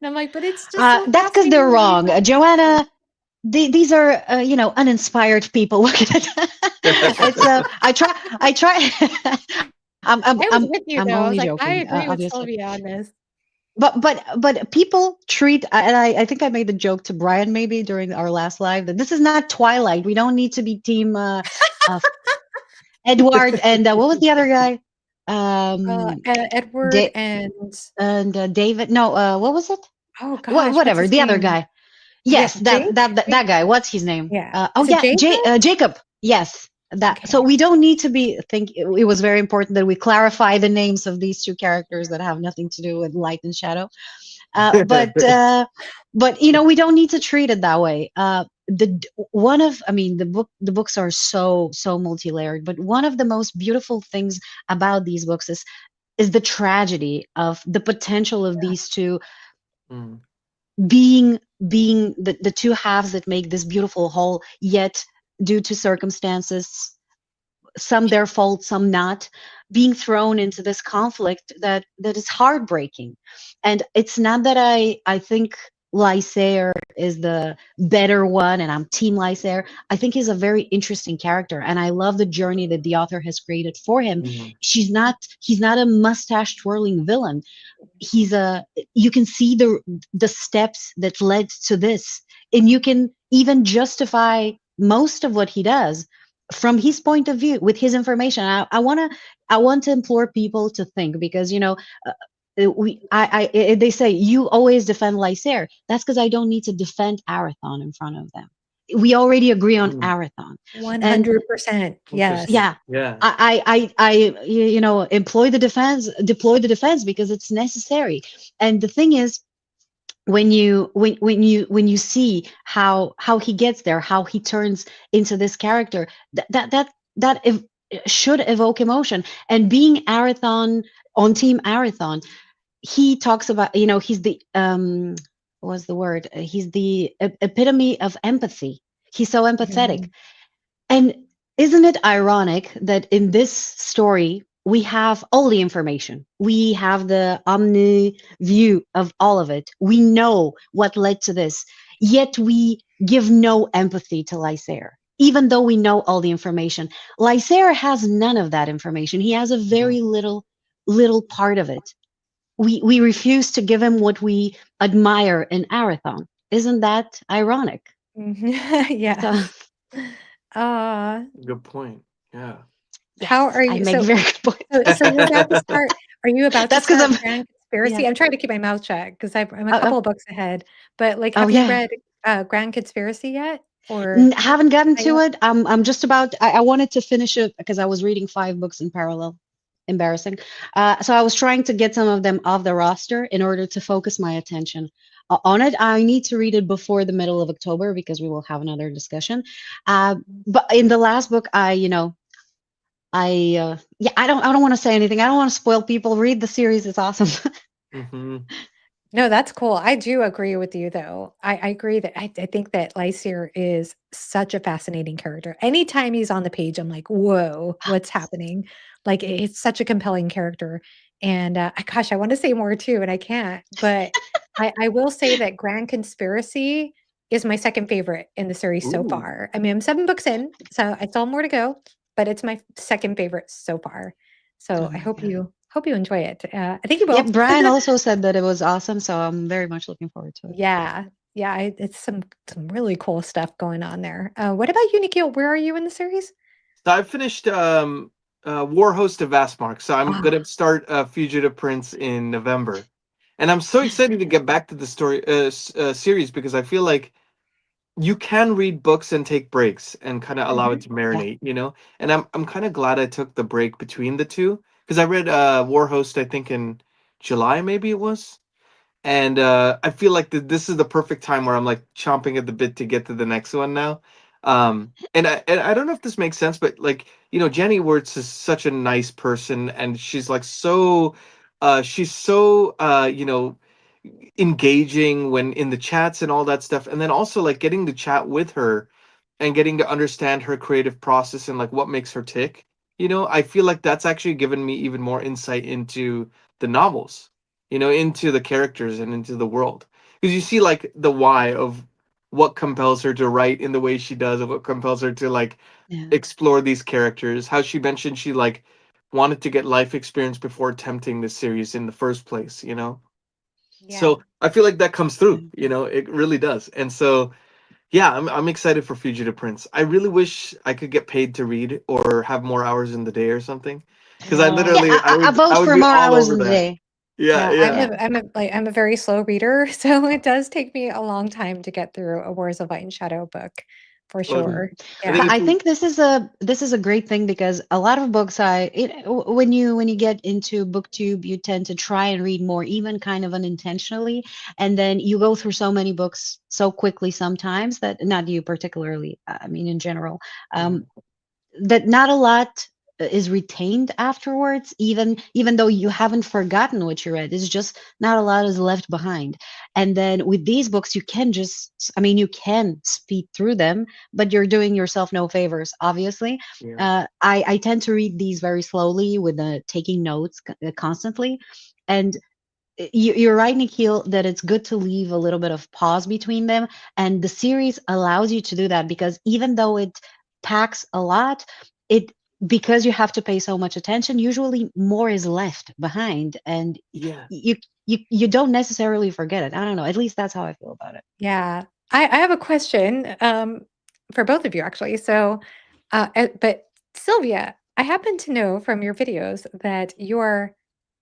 I'm like, but it's just so That's because fascinating they're to read wrong, about characters. Joanna. These are uninspired people. What can it's I try. I was with you I'm though. I only was like, I joking, agree with obviously. Sylvia on this. But people treat, and I think I made the joke to Brian maybe during our last live, that this is not Twilight. We don't need to be team uh, Edward and what was the other guy? Edward Da- and David. No, what was it? oh gosh, what's Whatever. his The other name? guy. Yeah, Yes, Jake? that guy. What's his name? Yeah. Oh Is it yeah, Jacob? Jacob. Yes, that. So Okay. we don't need to be think. It was very important that we clarify the names of these two characters that have nothing to do with light and shadow. But we don't need to treat it that way. The books are so multi-layered, but one of the most beautiful things about these books is the tragedy of the potential of these two Mm. being the two halves that make this beautiful whole, yet due to circumstances, some their fault, some not, being thrown into this conflict that is heartbreaking. And it's not that I think Lysair is the better one and I'm team Lysair. I think he's a very interesting character, and I love the journey that the author has created for him. Mhm. He's not a mustache twirling villain. He's a You can see the steps that led to this, and you can even justify most of what he does from his point of view with his information. I want to implore people to think, because they say you always defend Lysair. That's because I don't need to defend Arathon in front of them. We already agree on Mm. Arathon. And 100%. Yes. Interesting. yeah, Yeah. deploy the defense because it's necessary. And the thing is, when you see how he gets there, how he turns into this character, that should evoke emotion. And being Arathon, on team Arathon, he talks about, he's the what was the word, he's the epitome of empathy. He's so empathetic. Mhm. And isn't it ironic that in this story, we have all the information? We have the omni view of all of it. We know what led to this, yet we give no empathy to Lysair, even though we know all the information. Lysair has none of that information. He has a Mhm. very little part of it. We refuse to give him what we admire in Arathon. Isn't that ironic? So Yes. Uh, Good point. Yeah. how yes, are I you? make So, very good points. so, so you're about to start. Are you about to That's because start I'm Grand yeah. Conspiracy? I'm trying to keep my mouth shut because I'm a Oh, couple of books ahead. But like, oh have you yeah. read Grand Conspiracy yet? Or Haven't gotten not yet? to it. I'm just about. I wanted to finish it because I was reading 5 books in parallel. Embarrassing. So I was trying to get some of them off the roster in order to focus my attention on it. I need to read it before the middle of October because we will have another discussion. But in the last book, yeah, I don't want to say anything. I don't want to spoil people. Read the series. It's awesome. Hmm. No, that's cool. I do agree with you, though. I agree that I think that Lysier is such a fascinating character. Anytime he's on the page, I'm like, whoa, what's happening? Like, it's such a compelling character. And gosh, I want to say more too, and I can't. But I will say that Grand Conspiracy is my second favorite in the series so Ooh. far. I mean, I'm 7 books in, so I still have more to go, but it's my second favorite so far. So Oh I my hope god. you enjoy it. I think you Yep, will. Brian also said that it was awesome, so I'm very much looking forward to it. Yeah. Yeah, it's some really cool stuff going on there. What about you, Nikhil? Where are you in the series? So I finished War Host of Vastmark, so I'm Ah, gonna start Fugitive Prince in November, and I'm so excited to get back to the story series because I feel like you can read books and take breaks and kind of allow it mhm. to Yeah. marinate, you know. And I'm kind of glad I took the break between the two because I read War Host I think in July maybe it was, and I feel like this is the perfect time where I'm like chomping at the bit to get to the next one now. And I don't know if this makes sense, but like you know, Jenny Wirtz is such a nice person, and she's like she's so you know engaging when in the chats and all that stuff, and then also like getting to chat with her and getting to understand her creative process and like what makes her tick. You know, I feel like that's actually given me even more insight into the novels, you know, into the characters and into the world. Because you see like the why of what compels her to write in the way she does, and what compels her to like Yeah. explore these characters. How she mentioned she like wanted to get life experience before attempting this series in the first place, you know? Yeah. So I feel like that comes through, Mm. you know, it really does. And so yeah, I'm excited for Fugitive Prince. I really wish I could get paid to read or have more hours in the day or something. Because I No. Yeah, literally I I vote would for be more all hours over in the that. day. Yeah, No, yeah. I'm a very slow reader, so it does take me a long time to get through a Wars of Light and Shadow book, for Well, Mhm. sure. I But think Yeah. if I we think this is a great thing because a lot of books when you get into booktube you tend to try and read more even kind of unintentionally, and then you go through so many books so quickly sometimes that, not you particularly, I mean in general, um, Mhm. that not a lot is retained afterwards, even though you haven't forgotten what you read. It's just not a lot is left behind. And then with these books you can just, I mean, you can speed through them, but you're doing yourself no favors, obviously. Yeah. I tend to read these very slowly with taking notes constantly. And you're right, Nikhil, that it's good to leave a little bit of pause between them. And the series allows you to do that because even though it packs a lot, it because you have to pay so much attention, usually more is left behind, and Yeah. you don't necessarily forget it. I don't know. At least that's how I feel about it. Yeah. I have a question, for both of you, actually. So, but Sylvia, I happen to know from your videos that you're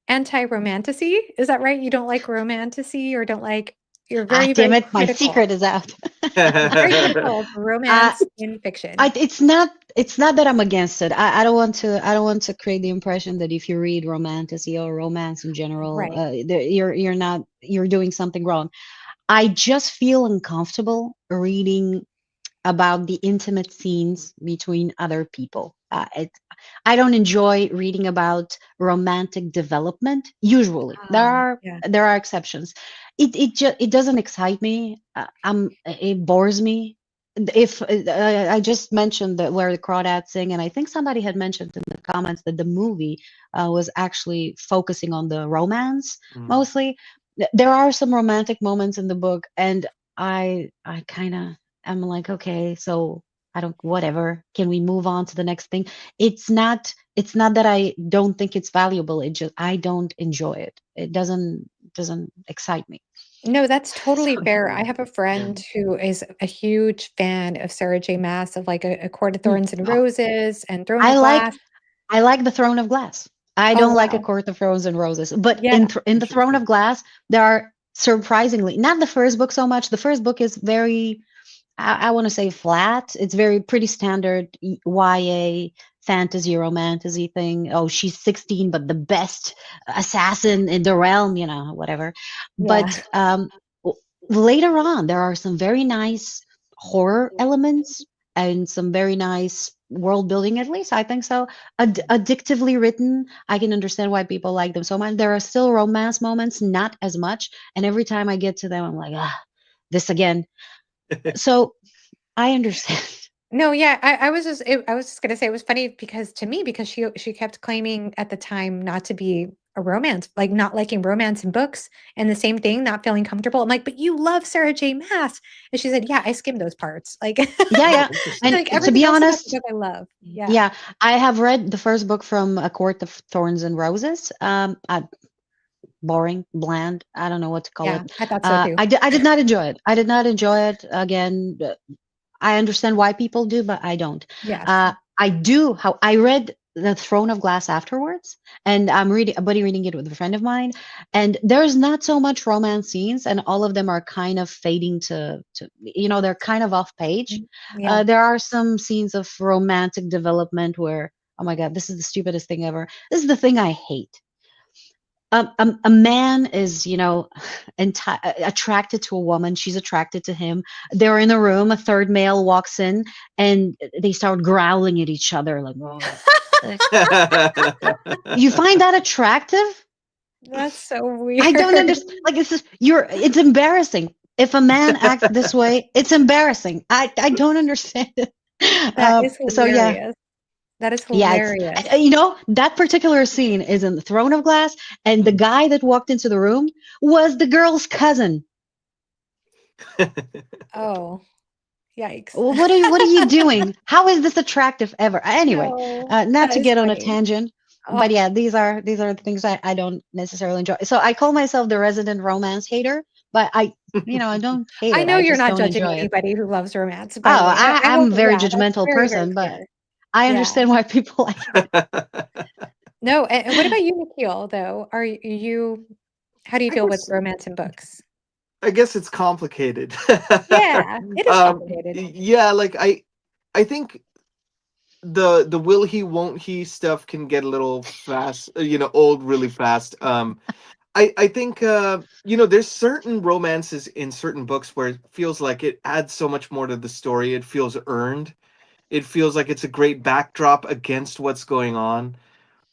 anti-romantasy. Is that right? You don't like romantasy or don't like you're Ah, very, damn very it, my critical. secret is out. You're very critical of uh, romance in fiction. it's not that I'm against it. I don't want to create the impression that if you read romantasy or romance in general, Right. you're doing something wrong. I just feel uncomfortable reading about the intimate scenes between other people. I don't enjoy reading about romantic development. Usually, there Ah, are yeah. there are exceptions. It doesn't excite me. It bores me. If I just mentioned that where the crawdads sing, and I think somebody had mentioned in the comments that the movie was actually focusing on the romance Mm. mostly. There are some romantic moments in the book, and I kind of am like, okay, so I don't, whatever. Can we move on to the next thing? It's not that I don't think it's valuable. It just I don't enjoy it. It doesn't excite me. No, that's So totally fair. I Yeah. have a Yeah. friend who is a huge fan of Sarah J. Maas of like A Court of mm, Thorns and oh, Roses and Throne I of like Glass. I like the Throne of Glass. I Oh, don't like A wow. Court of Thorns and Roses, but Yeah. in the Throne Interesting. of Glass, there are surprisingly not the first book so much. The first book is very, I want to say, flat. It's very pretty standard YA fantasy romantasy thing. Oh, she's 16, but the best assassin in the realm, whatever. Yeah. But w- later on, there are some very nice horror elements and some very nice world building. At least I think so. Addictively written. I can understand why people like them so much. There are still romance moments, not as much. And every time I get to them, I'm like, ah, this again. So I understand. No, yeah, I was just gonna say it was funny because to me, because she kept claiming at the time not to be a romance, like not liking romance in books, and the same thing, not feeling comfortable. I'm like, but you love Sarah J. Maas, and she said, yeah, I skimmed those parts, like, Yeah, Oh, yeah. interesting. And like to everything be else about the honest, book I love. Yeah, yeah, I have read the first book from A Court of Thorns and Roses. Boring, bland. I don't know what to call yeah, it. I thought so too. I did not enjoy it. I did not enjoy it. Again, I understand why people do, but I don't. Yes, I do. How I read The Throne of Glass afterwards, and I'm reading a buddy reading it with a friend of mine, and there's not so much romance scenes, and all of them are kind of fading to they're kind of off page. mm, yeah, There are some scenes of romantic development where, oh my god, this is the stupidest thing ever. This is the thing I hate. A man is, attracted to a woman. She's attracted to him. They're in a room. A third male walks in, and they start growling at each other. Like, "Oh." You find that attractive? that's so I don't weird. understand. Like, it's embarrassing. If a man acts this way, it's embarrassing. I don't understand it. That is So yeah, hilarious. That is yeah, hilarious. that particular scene is in the Throne of Glass, and the guy that walked into the room was the girl's cousin. Oh, yikes. What are you doing? How is this attractive ever? Anyway, No, not that to is get on a funny. tangent, but Oh, yeah, these are the things I don't necessarily enjoy. So I call myself the resident romance hater, but I don't hate I it. know I you're just not don't judging enjoy it. anybody who loves romance, Oh, by the way. I hope, I'm a very yeah, that's judgmental very, very person, but clear. I Yeah. understand why people like it. No, and what about you, Nikhil, though? Are you how do you I feel with guess romance in books? I guess it's complicated. Yeah, it is complicated. Yeah, like I think the will he won't he stuff can get a little fast, old really fast. I think there's certain romances in certain books where it feels like it adds so much more to the story. It feels earned. It feels like it's a great backdrop against what's going on.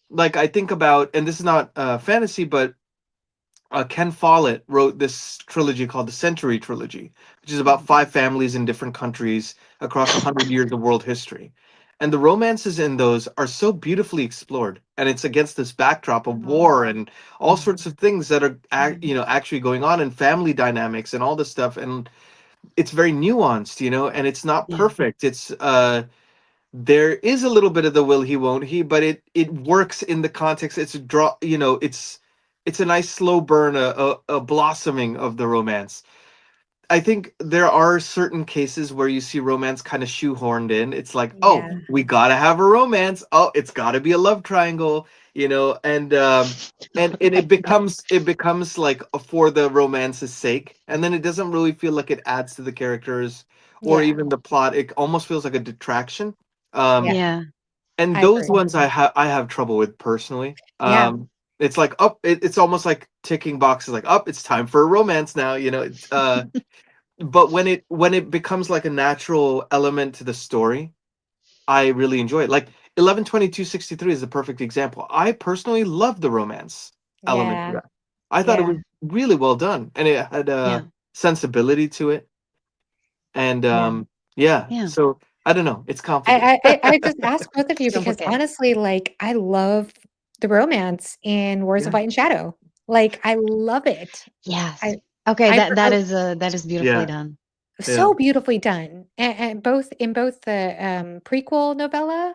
Like I think about, and this is not fantasy, but Ken Follett wrote this trilogy called the Century Trilogy, which is about Mhm. five families in different countries across 100 years of world history. And the romances in those are so beautifully explored, and it's against this backdrop of Oh, war and all sorts of things that are actually going on, and family dynamics and all this stuff. And it's very nuanced, and it's not Yeah, perfect. It's there is a little bit of the will he won't he, but it works in the context. It's a draw, it's a nice slow burn, a blossoming of the romance. I think there are certain cases where you see romance kind of shoehorned in. It's like, oh, yeah, we gotta have a romance. Oh, it's gotta be a love triangle, and it becomes like for the romance's sake, and then it doesn't really feel like it adds to the characters or yeah, even the plot. It almost feels like a detraction. yeah, Um, yeah, and I those agree. ones I have trouble with personally. Yeah, It's like, it's almost like ticking boxes, like, it's time for a romance now. But when it becomes like a natural element to the story, I really enjoy it. Like 11/22/63 is the perfect example. I personally love the romance element to yeah, that. I thought it yeah, was really well done, and it had yeah, a sensibility to it. And yeah. yeah, yeah. so I don't know. It's complicated. I just asked both of It's you because complicated. honestly, like, I love the romance in Wars of Yeah, Light and Shadow. Like, I love it. Yes. I Okay, I that is beautifully yeah, done. yeah, so beautifully done, and both the, prequel novella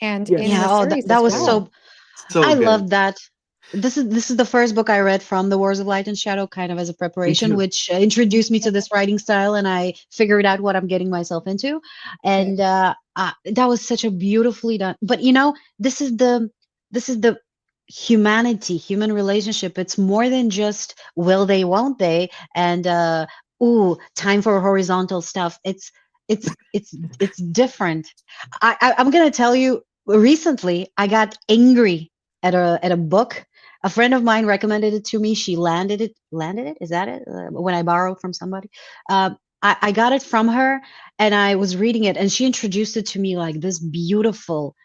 and in yes. the Yeah. Oh, that, series that as was Yeah. well. so. So I good. love that. This is the first book I read from the Wars of Light and Shadow, kind of as a Me preparation, too. which introduced me to this writing style, and I figured out what I'm getting myself into. And Same. that was such a beautifully done. But this is the human relationship. It's more than just will they, won't they, and ooh, time for horizontal stuff. It's different. I'm gonna tell you. Recently, I got angry at a book. A friend of mine recommended it to me. She landed it. Is that it? When I borrowed from somebody, I got it from her, and I was reading it, and she introduced it to me like this beautiful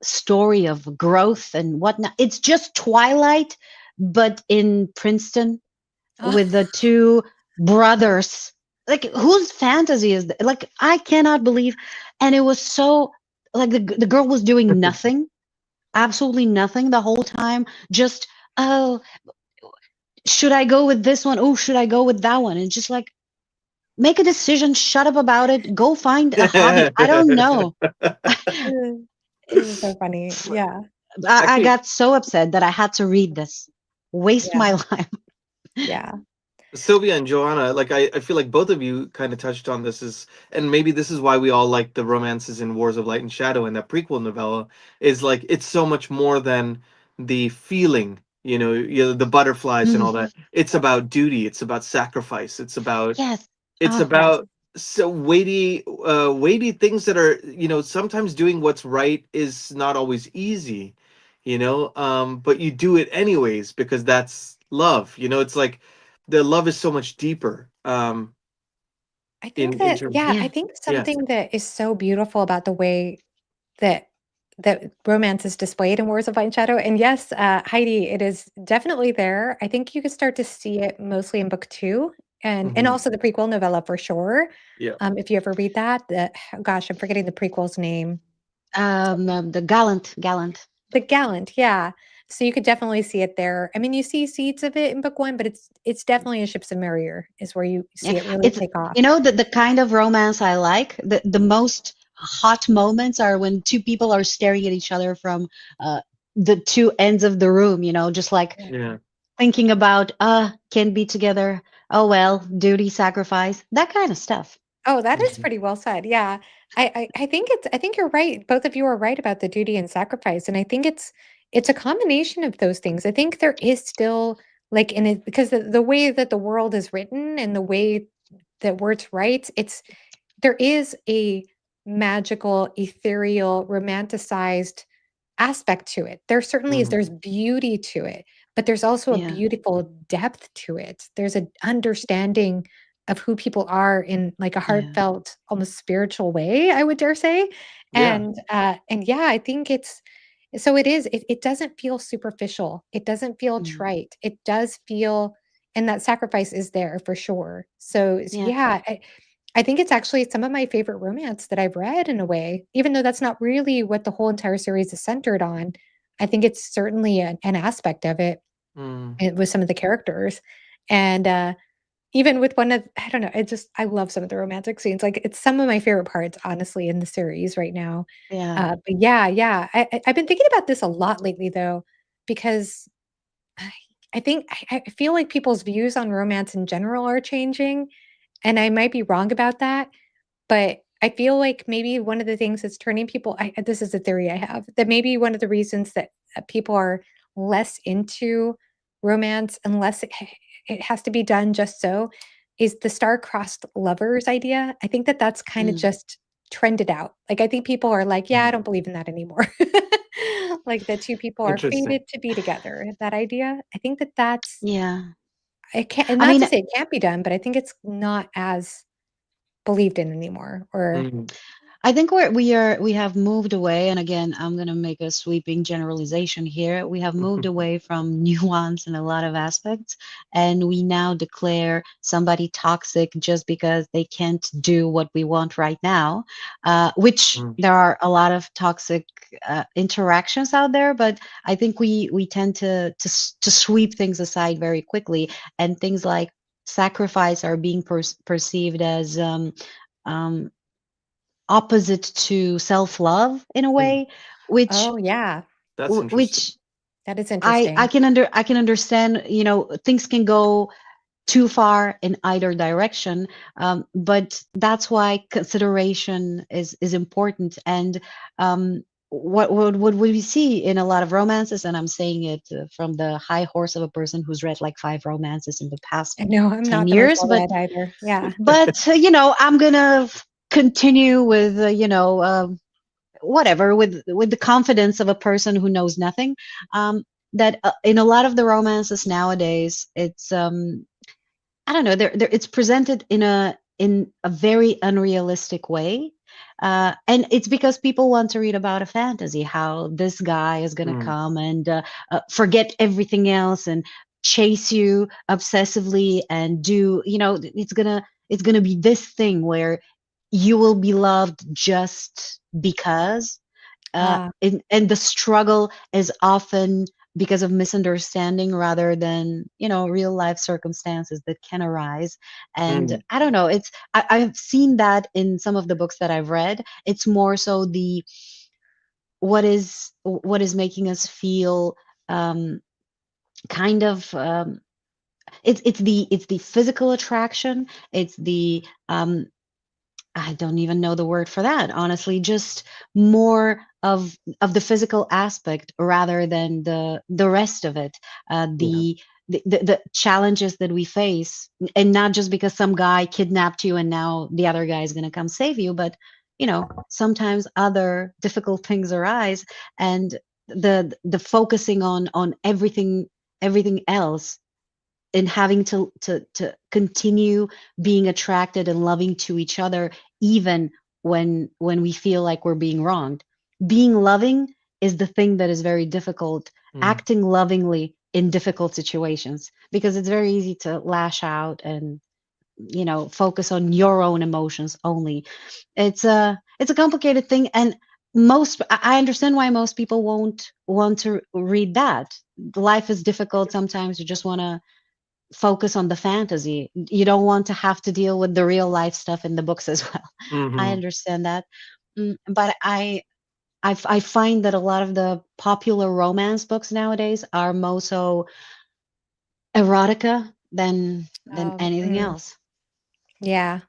story of growth and whatnot. It's just Twilight, but in Princeton with the two brothers. Like, whose fantasy is that? Like, I cannot believe. And it was so, like, the girl was doing nothing, absolutely nothing the whole time. Just, oh, should I go with this one? Oh, should I go with that one? And just like, make a decision, shut up about it, go find a hobby. I don't know. It's so funny. Yeah. I Actually, got so upset that I had to read this, waste my Yeah. life. Yeah. Sylvia and Joanna, like I feel like both of you kind of touched on this is, and maybe this is why we all like the romances in Wars of Light and Shadow and that prequel novella is like it's so much more than the feeling, the butterflies and Mm, all that. It's about duty, it's about sacrifice, yes. it's Oh, Yes. about so weighty things that are, sometimes doing what's right is not always easy, but you do it anyways because that's love. It's like the love is so much deeper, I think in that, terms. yeah, I yeah. think Yeah. something that is so beautiful about the way that romance is displayed in Wars of Light and Shadow, and yes, Heidi, it is definitely there. I think you can start to see it mostly in book 2 and Hmm. also the prequel novella for sure. Yeah. If you ever read that, gosh, I'm forgetting the prequel's name. The gallant. The Gallant, yeah. So you could definitely see it there. I mean, you see seeds of it in book 1, but it's definitely in Ships of Marrier is where you Yeah, see it really it's take off. the kind of romance I like. The most hot moments are when two people are staring at each other from uh, the two ends of the room. Just like Yeah. Yeah. thinking about can't be together. Oh well, duty, sacrifice, that kind of stuff. Oh, that is Mhm. pretty well said. Yeah. I think you're right. Both of you are right about the duty and sacrifice. And I think it's a combination of those things. I think there is still like in it because the way that the world is written and the way that words write, it's there is a magical, ethereal, romanticized aspect to it. There certainly is. Mhm. There's beauty to it, but there's also a Yeah, beautiful depth to it. There's an understanding of who people are in like a yeah, heartfelt, almost spiritual way, I would dare say. Yeah. And yeah, I think it's so it is. It doesn't feel superficial. It doesn't feel mm, trite. It does feel, and that sacrifice is there for sure. So yeah, yeah, I think it's actually some of my favorite romance that I've read in a way, even though that's not really what the whole entire series is centered on. I think it's certainly an aspect of it, Mm. with some of the characters. And even with one of, I don't know, I love some of the romantic scenes. Like it's some of my favorite parts, honestly, in the series right now. yeah. But yeah, yeah. I've been thinking about this a lot lately, though, because I, I think I feel like people's views on romance in general are changing. And I might be wrong about that, but I feel like maybe one of the things that's turning people this is a theory I have, that maybe one of the reasons that, people are less into romance unless it has to be done just so, is the star-crossed lovers idea. I think that that's kinda Mm, just trended out. Like, I think people are like, "Yeah, I Mhm. don't believe in that anymore." Like, the 2 people are Interesting. fated to be together, that idea. I think that that's yeah. it can't, and I not to mean, say it can't be done, but I think it's not as believed in anymore, or Mhm. I think we have moved away, and again, I'm gonna make a sweeping generalization here. We have moved away from nuance in a lot of aspects, and we now declare somebody toxic just because they can't do what we want right now. Which Mm. there are a lot of toxic interactions out there, but I think we tend to sweep things aside very quickly, and things like sacrifice are being perceived as um, opposite to self-love in a Mm. way, which oh, yeah. That's interesting. which That is I interesting. I can understand, things can go too far in either direction, but that's why consideration is important. And um what we see in a lot of romances, and I'm saying it from the high horse of a person who's read like 5 romances in the past I know I'm 10 not the most years, well read either. Yeah. I'm gonna continue with whatever, with the confidence of a person who knows nothing. um that in a lot of the romances nowadays, it's I don't know. It's presented in a very unrealistic way, and it's because people want to read about a fantasy, how this guy is going to Mm, come and forget everything else and chase you obsessively and do, it's gonna be this thing where you will be loved just because, Ah, and the struggle is often because of misunderstanding rather than real life circumstances that can arise. And mm, I don't know, I've seen that in some of the books that I've read. It's more so the what is making us feel um kind of it's the physical attraction. It's the I don't even know the word for that, honestly. Just more of the physical aspect rather than the rest of it. yeah. The challenges that we face, and not just because some guy kidnapped you and now the other guy is going to come save you, but sometimes other difficult things arise, and the focusing on everything else, and having to continue being attracted and loving to each other, even when we feel like we're being wronged. Being loving is the thing that is very difficult. Mm, Acting lovingly in difficult situations, because it's very easy to lash out and focus on your own emotions only. It's a complicated thing, and I understand why most people won't want to read that. Life is difficult sometimes. You just want to focus on the fantasy. You don't want to have to deal with the real life stuff in the books as well. I mhm. understand that. But I find that a lot of the popular romance books nowadays are more so erotica than oh, anything else. yeah.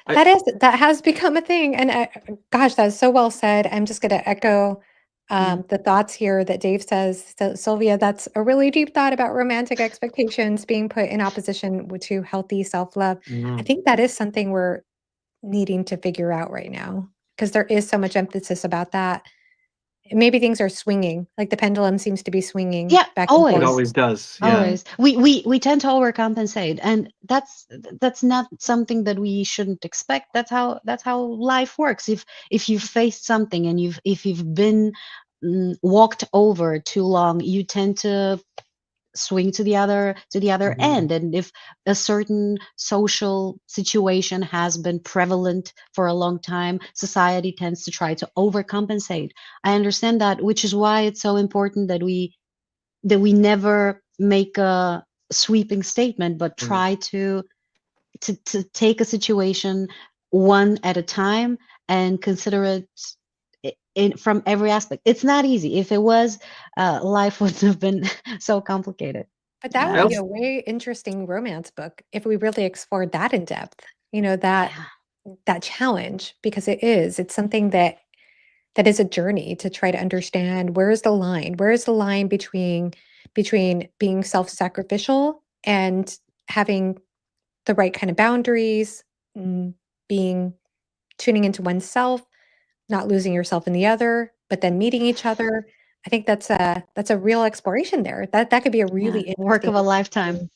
I That has become a thing, and, gosh, that's so well said. I'm just gonna echo, Yeah. the thoughts here that Dave says. So, Sylvia, that's a really deep thought about romantic expectations being put in opposition to healthy self-love. I mhm. think that is something we're needing to figure out right now, because there is so much emphasis about that. Maybe things are swinging, like the pendulum seems to be swinging Yeah, back and It forth. always. always does. Yeah. Mhm. Always. We tend to overcompensate, and that's not something that we shouldn't expect. That's how life works. If you've faced something and if you've been walked over too long, you tend to swing to the other Mhm, end. And if a certain social situation has been prevalent for a long time, society tends to try to overcompensate. I understand that, which is why it's so important that we never make a sweeping statement, but mm. try to take a situation one at a time and consider it from every aspect. It's not easy. If it was, life wouldn't have been so complicated. But that I would be Um, a also way interesting romance book if we really explored that in depth, that yeah, challenge, because it's something that is a journey to try to understand where is the line between being self-sacrificial and having the right kind of boundaries, mm, being tuning into oneself, not losing yourself in the other, but then meeting each other. I think that's a real exploration there. That could be a yeah, really work interesting of a lifetime.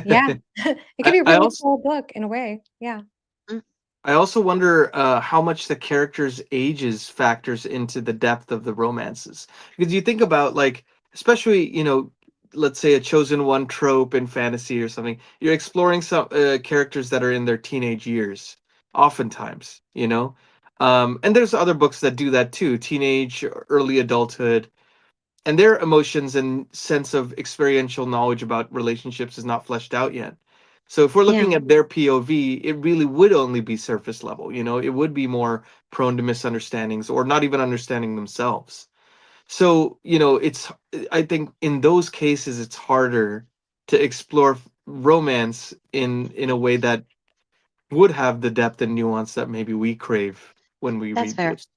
yeah. It could I be a I really also cool book in a way. Yeah. Mm, I also wonder how much the characters' ages factors into the depth of the romances. Because you think about, like, especially, let's say a chosen one trope in fantasy or something. You're exploring some characters that are in their teenage years, oftentimes. And there's other books that do that too, teenage, early adulthood, and their emotions and sense of experiential knowledge about relationships is not fleshed out yet. So if we're yeah, looking at their POV, it really would only be surface level. It would be more prone to misunderstandings or not even understanding themselves. So, I think in those cases it's harder to explore romance in a way that would have the depth and nuance that maybe we crave when we that's read fair. those.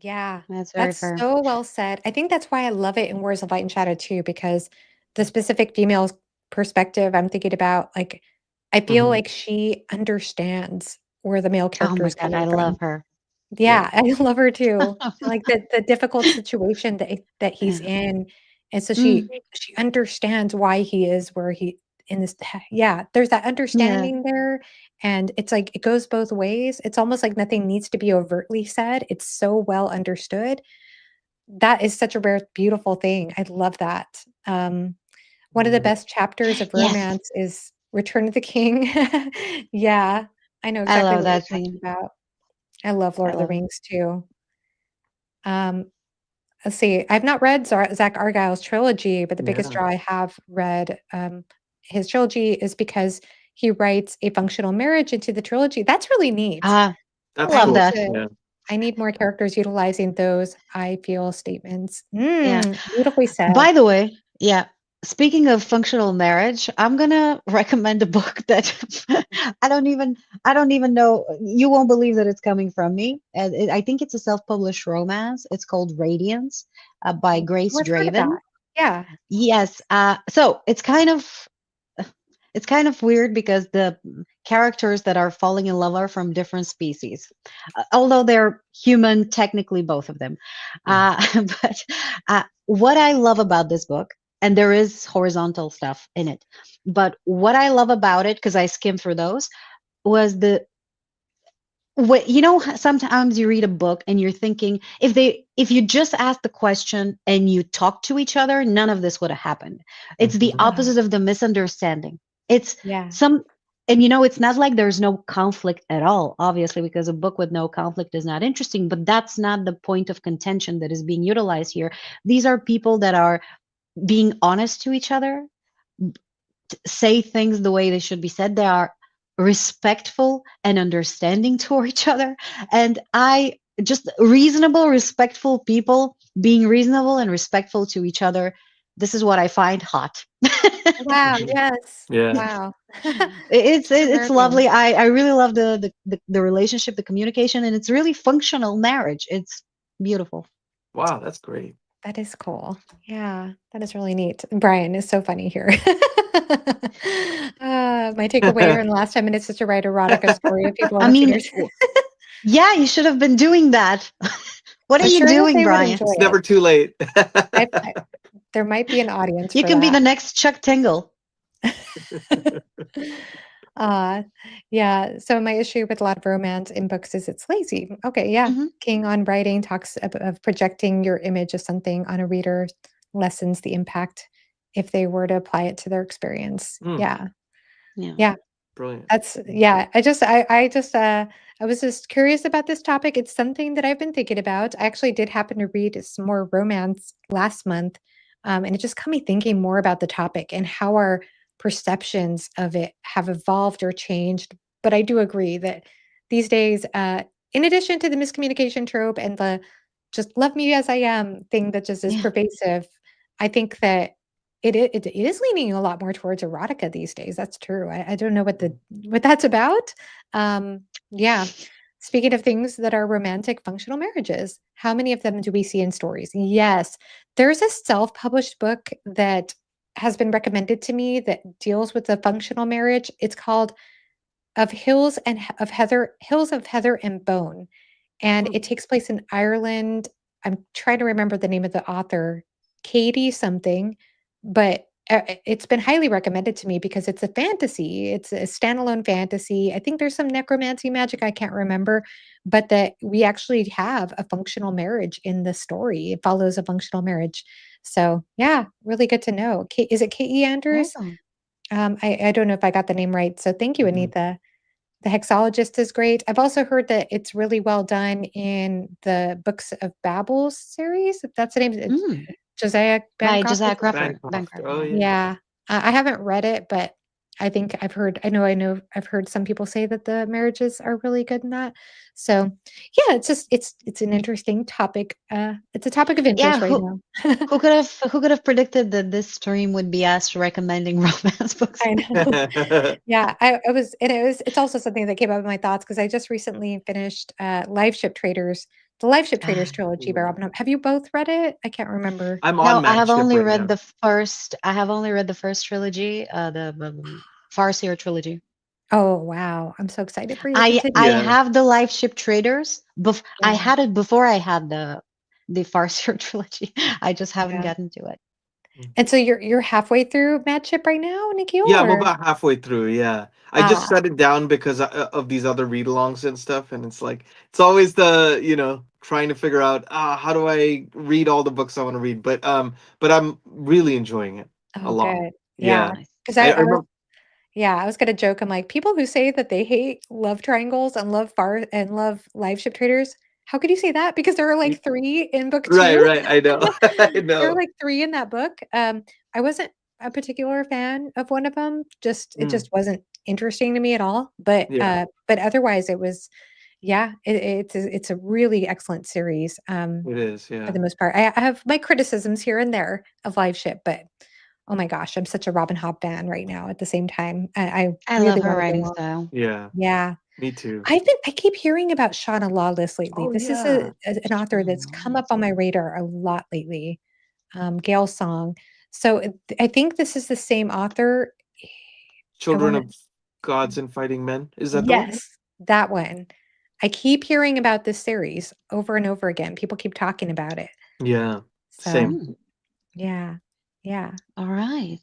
Yeah, That's very that's fair. so well said. I think that's why I love it in Wars of Light and Shadow too, because the specific female's perspective I'm thinking about, like, I feel Hmm. like she understands where the male Oh character my is God, I coming love from. her. Yeah. Yeah, I love her too. Like the difficult situation that he's Yeah. in, and so Mm, she understands why he is where he in this. Yeah, there's that yeah. understanding there, and it's like it goes both ways. It's almost like nothing needs to be overtly said. It's so well understood. That is such a rare, beautiful thing. I love that. One of the Mhm. best chapters of Yes, romance is Return of the King. Yeah, I know I exactly love what you're that talking scene. about. I love I Lord of the love it. Rings too. Um, let's see, I've not read Zach Argyle's trilogy, but the biggest Yeah. draw I have read his trilogy is because he writes a functional marriage into the trilogy. That's really neat. Ah, I That's I love cool. need that. to. Yeah. I need more characters utilizing those I feel statements. Yeah. Beautifully said. By the way, yeah, speaking of functional marriage, I'm gonna recommend a book that I don't even I don't even know. You won't believe that it's coming from me. And I think it's a self-published romance. It's called Radiance by Oh, Grace I've heard of Draven. that. Yeah. Yes. So it's kind of weird because the characters that are falling in love are from different species, although they're human, technically, both of them. Mhm. But what I love about this book, and there is horizontal stuff in it, but what I love about it, because I skimmed through those, was what you know, sometimes you read a book and you're thinking if you just ask the question and you talk to each other, none of this would have happened. It's the Mhm. Uh, opposite of the misunderstanding. It's yeah. some and you know, it's not like there's no conflict at all, obviously, because a book with no conflict is not interesting, but that's not the point of contention that is being utilized here. These are people that are being honest to each other, say things the way they should be said. They are respectful and understanding toward each other. And I just reasonable, respectful people being reasonable and respectful to each other. This is what I find hot. Wow. Mhm. Yes. Yeah. Wow. Such a It's rare thing. lovely. I really love the relationship, the communication, and it's really functional marriage. It's beautiful. Wow, that's great. That is cool. Yeah, that is really neat. Brian is so funny here. My takeaway here in the last 10 minutes is to write erotica story if people I want to see mean, yours. yeah, you should have been doing that. What are I'm you sure that doing, they would Brian? enjoy It's it. never too late. I there might be an audience You for can be that. the next Chuck Tingle. Uh, yeah, so my issue with a lot of romance in books is it's lazy. Okay, yeah. Mhm. King on Writing talks of projecting your image of something on a reader lessens the impact if they were to apply it to their experience. Mm, Yeah. Yeah. Yeah. brilliant. That's yeah, I was just curious about this topic. It's something that I've been thinking about. I actually did happen to read some more romance last month, and it just got me thinking more about the topic and how our perceptions of it have evolved or changed. But I do agree that these days, in addition to the miscommunication trope and the just love me as I am thing that just is Yeah. pervasive, I think that it is leaning a lot more towards erotica these days. That's true. I don't know what that's about. Yeah. Speaking of things that are romantic functional marriages, how many of them do we see in stories? Yes. There's a self-published book that has been recommended to me that deals with the functional marriage. It's called Hills of Heather and Bone, and Mm, it takes place in Ireland. I'm trying to remember the name of the author, Katie something, but, it's been highly recommended to me because it's a fantasy. It's a standalone fantasy. I think there's some necromancy magic, I can't remember, but that we actually have a functional marriage in the story. It follows a functional marriage. So, yeah, really good to know. K Is it K.E. Andrews? Oh. I don't know if I got the name right, so thank you, mhm. Anita. The Hexologist is great. I've also heard that it's really well done in the Books of Babel series, if that's the name. It's Mm. Josiah By Bancroft, I Josiah think. Crawford. Bancroft. Bancroft, Oh yeah. yeah. Yeah. I haven't read it, but I think I know I've heard some people say that the marriages are really good in that. So, yeah, it's just it's an interesting topic. It's a topic of Yeah, interest right now. who could have predicted that this stream would be us recommending romance books? I know. Yeah, I was and it's also something that came up in my thoughts because I just recently finished, Live Ship Traders The Life Ship Traders Ah, trilogy by Robin Hobb. Have you both read it? I can't remember. I'm no, on Mad Ship right now. I have only read the first trilogy, the Farseer trilogy. Oh, wow. I'm so excited for you to I continue. Yeah. have the Life Ship Traders. I Yeah, had it before I had the Farseer trilogy. I just haven't yeah. gotten to it. And so you're halfway through Mad Ship right now, Nikhil, Yeah, I'm or? about halfway through. Yeah, I just Ah, set it down because of these other read-alongs and stuff, and it's like it's always the trying to figure out how do I read all the books I want to read, but I'm really enjoying it a oh, lot. good. Yeah, Yeah, Nice. because I I was remember. yeah, I was gonna joke. I'm like, people who say that they hate love triangles and love Life Ship Traders, how could you say that? Because there are like 3 in book Right, 2. right. I know. I There are know. like 3 in that book. I wasn't a particular fan of one of them. It Mm, just wasn't interesting to me at all. yeah, But otherwise it was yeah, it's a really excellent series, it is. for Yeah. the most part. I have my criticisms here and there of Live Ship, but oh my gosh, I'm such a Robin Hobb fan right now at the same time. I I love really her wanna go writing on. style. Yeah. Yeah. Me too. I keep hearing about Shauna Lawless lately. Oh This is yeah. an author that's come up on my radar a lot lately, Gail Song. So, I think this is the same author. I Children wanna of Gods and Fighting Men. Is that the one? yes, that one. I keep hearing about this series over and over again. People keep talking about it. Yeah. So, Same. Mm, yeah. Yeah. all right.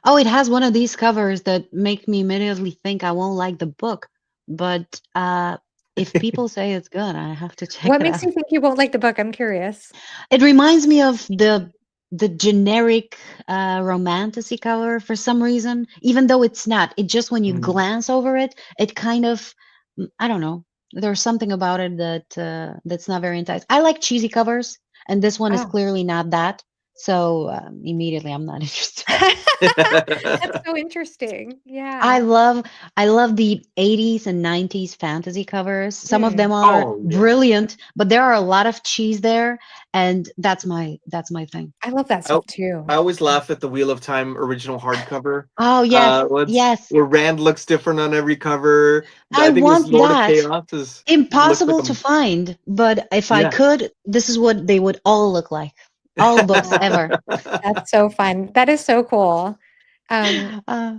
Oh, it has one of these covers that make me immediately think I won't like the book. But if people say it's good, I have to check What it makes out. you think you won't like the book? I'm curious. It reminds me of the generic romantasy cover for some reason, even though it's not. It just when you Mm. glance over it, it kind of I don't know. There's something about it that that's not very enticing. I like cheesy covers, and this one is Oh. clearly not that. So immediately, I'm not interested. That's so interesting. I Yeah. love I love the 80s and 90s fantasy covers. Some of Mm. them are Oh yeah. brilliant, but there are a lot of cheese there, and that's my thing. I love that I stuff too. I always laugh at the Wheel of Time original hardcover. Oh yes, What's yes. where Rand looks different on every cover. I I think this want Lord of that. Chaos is looks like Impossible to a find, but if I yeah. could, this is what they would all look like. All books Wow, ever. that's so fun. That is so cool. Um, Uh,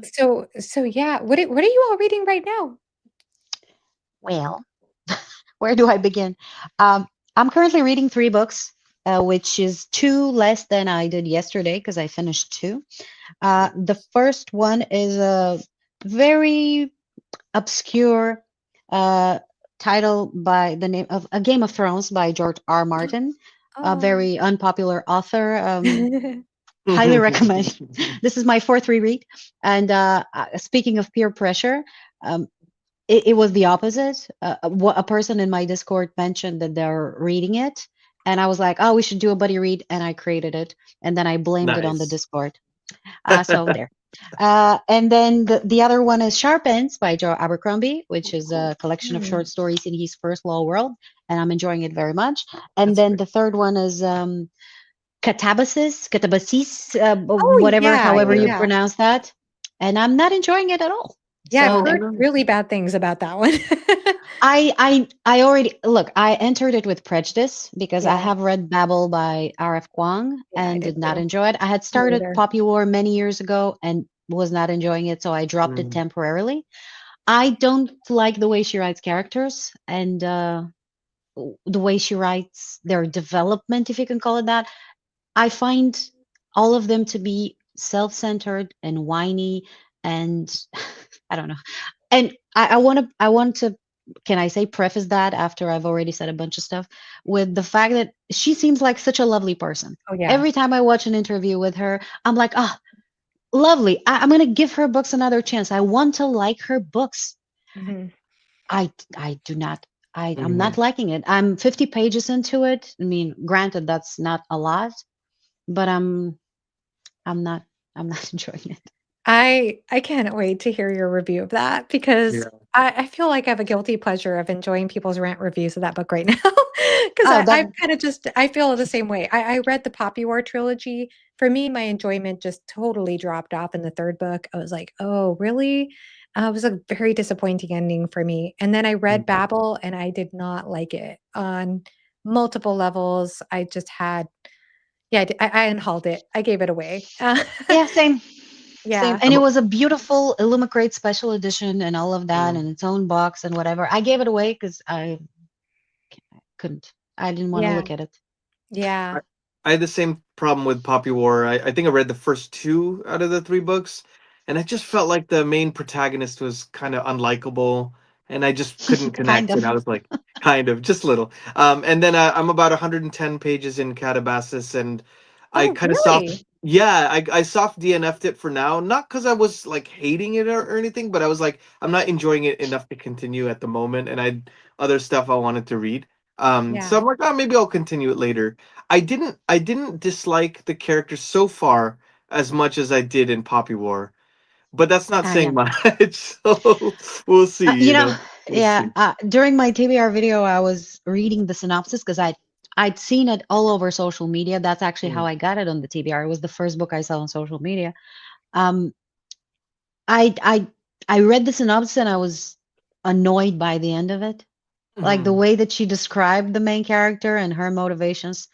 so yeah, what are you all reading right now? well, where do I begin? Um, I'm currently reading 3 books, which is 2 less than I did yesterday because I finished 2. The first one is a very obscure uh, title by the name of A Game of Thrones by George R. Martin, a Oh. very unpopular author. Highly recommend. This is my fourth reread. And speaking of peer pressure, um, it was the opposite. A person in my Discord mentioned that they're reading it. And I was like, oh, we should do a buddy read. And I created it. And then I blamed it on the Nice. Discord. So there. And then the other one is Sharp Ends by Joe Abercrombie, which is a collection of Mm. short stories in his first law world, and I'm enjoying it very much. And That's then great. the third one is Catabasis, Oh, whatever, yeah, Oh however yeah, you yeah. yeah. pronounce that. And I'm not enjoying it at all. Yeah, I've Oh So heard no. really bad things about that one. I already look. I entered it with prejudice because I Yeah, have read Babel by R.F. Kuang yeah, I and did did not too. enjoy it. I had Me started either. Poppy War many years ago and was not enjoying it, so I dropped it Mm, temporarily. I don't like the way she writes characters and the way she writes their development, if you can call it that. I find all of them to be self-centered and whiny, and I don't know. And I want to, can I say preface that after I've already said a bunch of stuff with the fact that she seems like such a lovely person. Oh, yeah. Every time I watch an interview with her, I'm like, ah, lovely. I'm gonna give her books another chance. I want to like her books. Mhm. I do not. I'm mhm. not liking it. I'm 50 pages into it. I mean, granted, that's not a lot, but I'm not I'm not enjoying it. I can't wait to hear your review of that because Yeah. I feel like I have a guilty pleasure of enjoying people's rant reviews of that book right now because Oh, that I've kind of just I feel the same way. I read the Poppy War trilogy. For me, my enjoyment just totally dropped off in the third book. I was like, oh, really? It was a very disappointing ending for me. And then I read Mm. Babel and I did not like it. multiple levels. I just had, yeah, I unhauled it. I gave it away. Yeah, same. Same. Yeah, And it was a beautiful Illumicrate special edition and all of that, Mm. and its own box and whatever. I gave it away because I couldn't. I didn't want to yeah, look at it. yeah. I, I had the same problem with Poppy War. I think I read the first two out of the three books, and I just felt like the main protagonist was kind of unlikable, and I just couldn't Kind connect. And of. I was like, kind of, just little. And then I'm about 110 pages in Catabasis, and I Oh, kind of really? yeah, I soft DNF'd it for now. Not because I was like hating it or anything, but I was like, I'm not enjoying it enough to continue at the moment, and I had other stuff I wanted to read. So Yeah, I'm like, oh, maybe I'll continue it later. I didn't dislike the character so far as much as I did in Poppy War, but that's not Ah, yeah. saying much. So we'll see. You know, We'll yeah. see. During my TBR video, I was reading the synopsis because I'd seen it all over social media. That's actually how Mm. I got it on the TBR. It was the first book I saw on social media. Um, I I I read the synopsis and I was annoyed by the end of it. Like the Mhm. way that she described the main character and her motivations.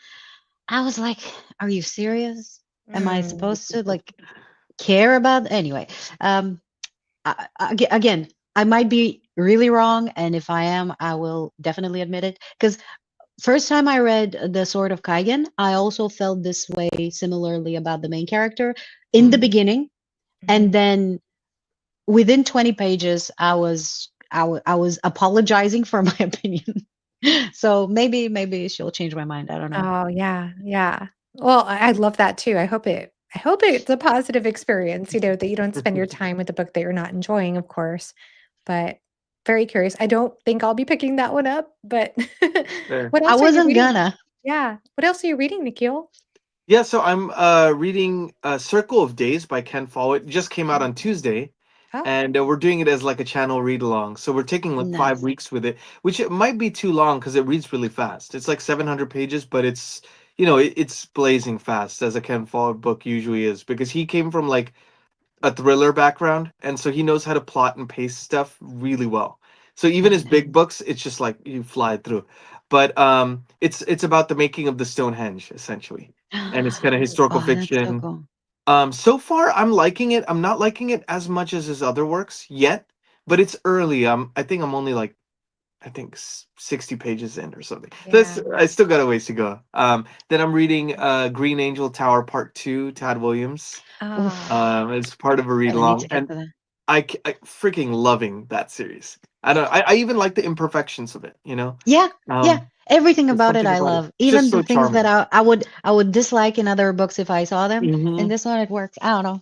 I was like, are you serious? Am I mm, supposed to like care about anyway? Um, again, I might be really wrong, and if I am, I will definitely admit it. Because first time I read The Sword of Kaigen, I also felt this way similarly about the main character in the Mm. beginning, and mhm. then within 20 pages, I was apologizing for my opinion. So maybe she'll change my mind. I don't know. Oh, yeah, yeah. Well, I love that too. I hope it's a positive experience, that you don't spend your time with a book that you're not enjoying, of course, but very curious. I don't think I'll be picking that one up, but There. what I else are you wasn't reading? gonna. Yeah. What else are you reading, Nikhil? Yeah, so I'm reading Circle of Days by Ken Follett. It just came out on Tuesday, Oh, and we're doing it as like a channel read along. So we're taking like five Nice. weeks with it, which it might be too long because it reads really fast. It's like 700 pages, but it's blazing fast as a Ken Follett book usually is because he came from like a thriller background, and so he knows how to plot and pace stuff really well. So even his big books, it's just like you fly through. But it's about the making of the Stonehenge essentially, and it's kind of historical Oh, that's so fiction. cool. So far I'm liking it. I'm not liking it as much as his other works yet, but it's early. I think I'm only like 60 pages in or something. That's yeah. I still got a ways to go. Then I'm reading Green Angel Tower Part 2, Tad Williams. Ah, It's part of a read I need along, to get and to that. I freaking loving that series. I don't. I even like the imperfections of it. Yeah, yeah. Um, Everything there's about it something I about it. love. It's just Even the so things that charming. I would dislike in other books if I saw them. In Hmm. this one it works. I don't know.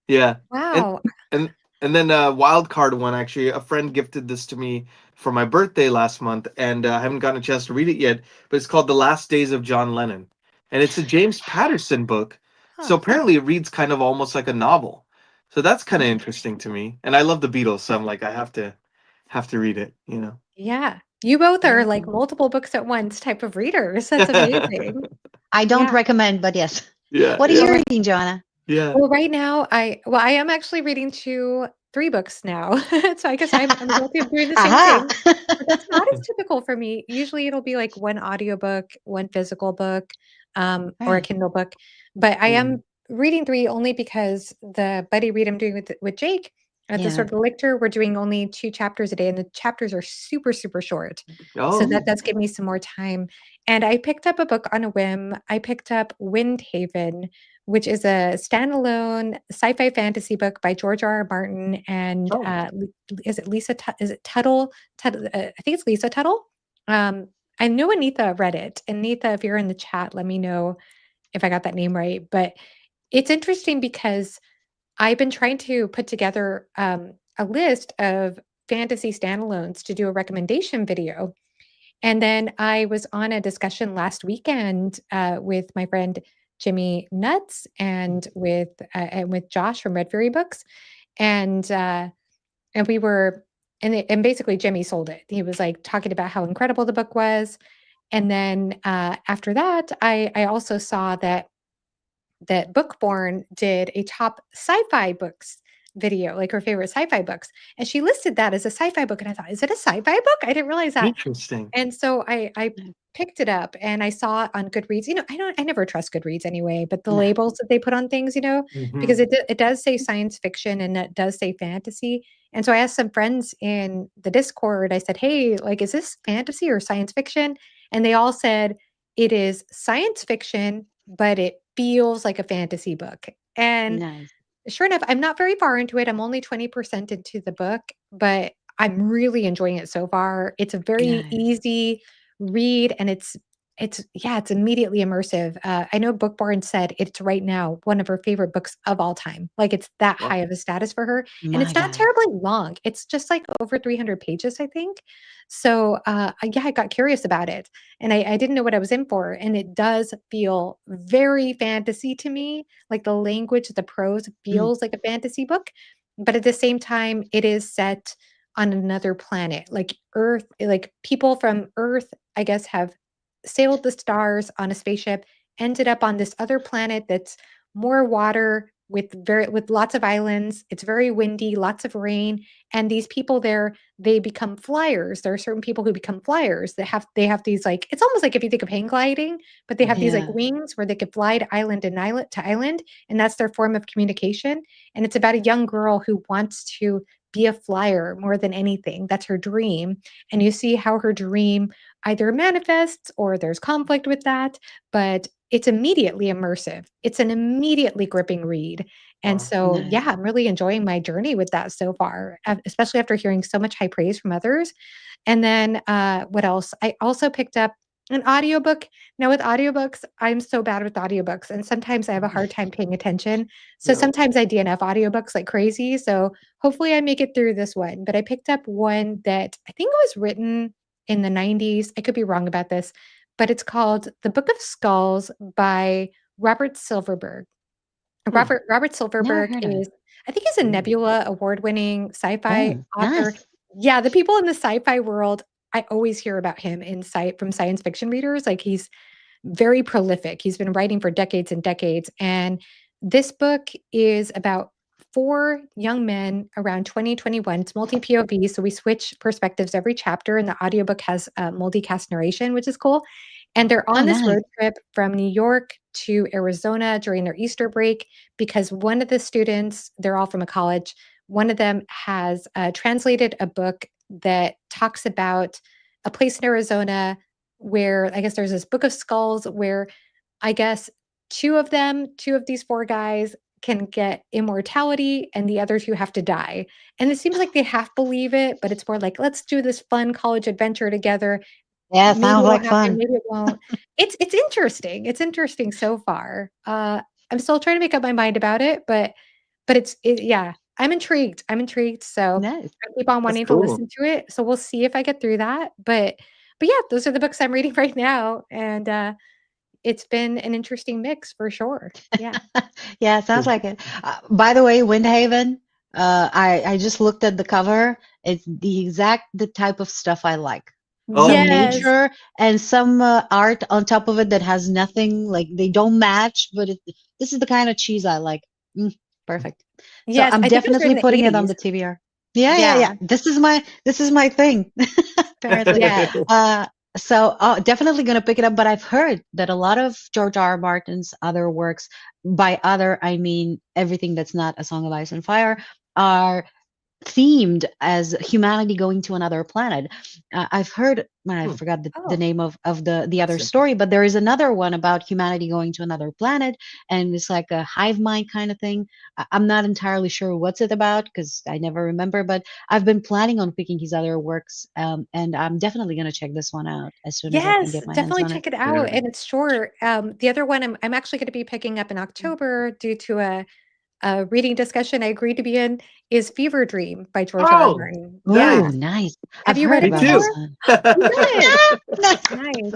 Yeah, and wow. and and then wild card one, actually, a friend gifted this to me for my birthday last month, and I haven't gotten a chance to read it yet. But it's called The Last Days of John Lennon, and it's a James Patterson book. So Huh. apparently, it reads kind of almost like a novel. So that's kind of Oh, interesting to me, and I love the Beatles, so I'm like, I have to read it. yeah. You both are Very like cool. multiple books at once type of readers. That's amazing. I don't Yeah. recommend, but yes. Yeah, What are yeah, you Well, reading, Joanna? yeah. well, right now I am actually reading 3 books now. So I guess I'm guilty of doing the same Aha. thing, but that's not as typical for me. Usually it'll be like 1 audiobook, 1 physical book, or a Right. Kindle book. But I Mm. am reading 3 only because the buddy read I'm doing with Jake at the Yeah. sort of lecture, we're doing only 2 chapters a day, and the chapters are super, super short. So that Oh, does give me some more time. And I picked up a book on a whim. I picked up Windhaven, which is a standalone sci-fi fantasy book by George R. R. Martin and, oh. is it Lisa Tu is it Tuttle? I think it's Lisa Tuttle? Um, I know Anita read it. Anita, if you're in the chat, let me know if I got that name right, but it's interesting because I've been trying to put together, a list of fantasy standalones to do a recommendation video, and then I was on a discussion last weekend, with my friend Jimmy Nuts and with Josh from Red Fairy Books, and, uh, and we were and basically Jimmy sold it. He was, like, talking about how incredible the book was, and then, after that, I also saw that Bookborn did a top sci-fi books video, like her favorite sci-fi books, and she listed that as a sci-fi book, and I thought, "Is it a sci-fi book? I didn't realize that." Interesting. And so I picked it up and I saw it on Goodreads. I never trust Goodreads anyway, but the No. labels that they put on things, because Mhm. it does say science fiction and it does say fantasy. And so I asked some friends in the Discord, I said, "Hey, like, is this fantasy or science fiction?" And they all said it is science fiction, but it feels like a fantasy book. And Nice. sure enough, I'm not very far into it. I'm only 20% into the book, but I'm really enjoying it so far. It's a very Nice. easy read and it's immediately immersive. I know Bookborn said it's right now one of her favorite books of all time. Like it's that Wow. high of a status for her. And My it's not God. terribly long. It's just like over 300 pages, I think. So yeah, I got curious about it and I didn't know what I was in for. And it does feel very fantasy to me, like the language, the prose Mm, feels like a fantasy book, but at the same time, it is set on another planet. Like Earth, like people from Earth, I guess, have sailed the stars on a spaceship, ended up on this other planet that's more water with lots of islands. It's very windy, lots of rain, and these people there, they become flyers. There are certain people who become flyers that they have these like it's almost like if you think of hang gliding, but they have these like yeah. wings where they could fly to island and island to island, and that's their form of communication. And it's about a young girl who wants to be a flyer more than anything. That's her dream. And you see how her dream either manifests or there's conflict with that, but it's immediately immersive. It's an immediately gripping read. And Wow. so, yeah, Nice. I'm really enjoying my journey with that so far, especially after hearing so much high praise from others. And then what else? I also picked up an audiobook. Now with audiobooks, I'm so bad with audiobooks and sometimes I have a hard time paying attention. So Yeah. sometimes I DNF audiobooks like crazy. So hopefully I make it through this one. But I picked up one that I think was written in the 90s. I could be wrong about this, but it's called The Book of Skulls by Robert Silverberg. Hmm. Robert Never Silverberg heard of it. is I think he's a Mm. Nebula award-winning sci-fi Oh, author. nice. Yeah, the people in the sci-fi world, I always hear about him from science fiction readers. Like he's very prolific. He's been writing for decades and decades. And this book is about four young men around 2021. It's multi POV. So we switch perspectives every chapter, and the audiobook has multicast narration, which is cool. And they're Oh, on this nice. road trip from New York to Arizona during their Easter break because one of the students, they're all from a college, one of them has translated a book that talks about a place in Arizona where I guess there's this book of skulls where I guess two of these four guys can get immortality and the other two have to die. And it seems like they half believe it, but it's more like, let's do this fun college adventure together. Yeah, Maybe sounds it'll like happen, fun. maybe it won't. It's interesting. It's interesting so far. I'm still trying to make up my mind about it, but yeah, I'm intrigued. I'm intrigued. So Nice. I keep on That's wanting to cool. listen to it. So we'll see if I get through that. But yeah, those are the books I'm reading right now. And it's been an interesting mix for sure. Yeah. Yeah, sounds like it. By the way, Windhaven, I just looked at the cover. It's the type of stuff I like. Some Oh, Yes. nature and some art on top of it that has nothing, like they don't match, but this is the kind of cheese I like. Mm, perfect. So Yes. I'm I think it was definitely written in the putting it on 80s. the TBR. Yeah, yeah, Yeah. yeah. This is my thing, apparently. Yeah. So definitely gonna pick it up. But I've heard that a lot of George R. R. Martin's other works, by other I mean everything that's not A Song of Ice and Fire, are themed as humanity going to another planet. I've heard, I hmm, forgot the Oh. name of the other that's story, interesting. but there is another one about humanity going to another planet, and it's like a hive mind kind of thing. I'm not entirely sure what's it about because I never remember, but I've been planning on picking his other works, and I'm definitely gonna check this one out as soon as I can Yes, get my hands definitely on it. check it out. Yeah. And it's short. The other one I'm actually going to be picking up in October due to a reading discussion I agreed to be in is Fever Dream by George R. R. Oh, Martin. Oh, Yeah. nice. nice! Have I've you heard read it Me about this before? too. one. You did. Ah, nice.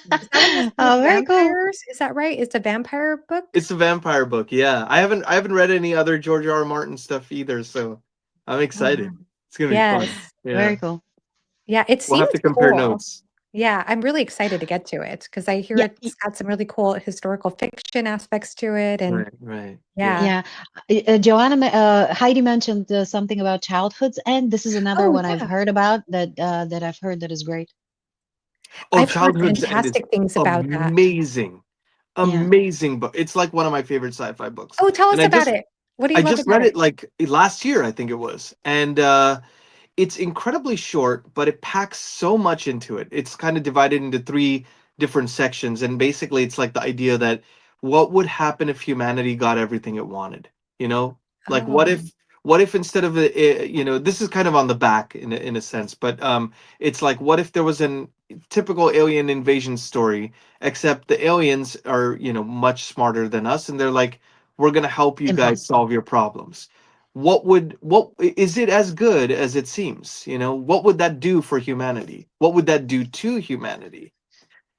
Nice. Is that one that's with Oh, very cool. vampires? Is that right? It's a vampire book? It's a vampire book. Yeah, I haven't read any other George R. R. Martin stuff either, so I'm Oh, wow. excited. It's gonna be fun. Yes. Yeah, Very cool. Yeah, it we'll have seemed to compare cool. notes. Yeah, I'm really excited to get to it because I hear Yeah, it's got some really cool historical fiction aspects to it, and Right, right. Yeah. yeah. yeah. Joanna, Heidi mentioned something about childhoods, and this is another Oh, one I've yeah. heard about that I've heard that is great. Oh, I've heard Childhood's End is fantastic things about that. amazing. Yeah. Amazing book. It's like one of my favorite sci-fi books. Oh, tell And us about it. What do you I love just about read it it? like last year, I think it was. And it's incredibly short, but it packs so much into it. It's kind of divided into three different sections, and basically, it's like the idea that what would happen if humanity got everything it wanted? You know, like Oh, what if instead of this is kind of on the back in a sense, but it's like what if there was an typical alien invasion story, except the aliens are much smarter than us, and they're like, we're gonna help you guys Impossible. solve your problems. What is it as good as it seems? What would that do for humanity? What would that do to humanity?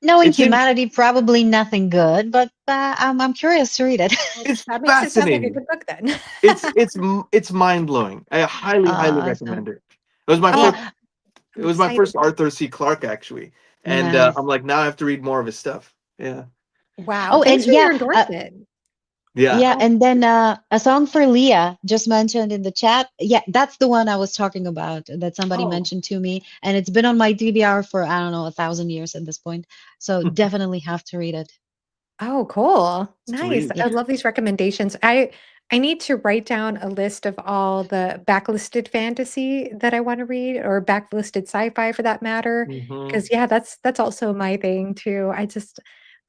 Knowing It's in humanity, probably nothing good, but I'm curious to read it. well, it's that makes it sound like a fascinating. good book then. It's mind-blowing. I highly Awesome. recommend it. It was my Oh, first Yeah. it I'm was my excited. first Arthur C. Clarke, actually. And Nice. I'm like, now I have to read more of his stuff. Yeah. Wow, Oh, thanks and for yeah, your endorsement. Yeah. yeah, Oh, and then a song for Leah just mentioned in the chat. Yeah, that's the one I was talking about that somebody Oh. mentioned to me, and it's been on my DVR for I don't know 1,000 years at this point. So definitely have to read it. oh, cool. Nice. Sweet. I Yeah, love these recommendations. I need to write down a list of all the backlisted fantasy that I want to read or backlisted sci-fi for that matter. Hmm. Because yeah, that's also my thing too. I just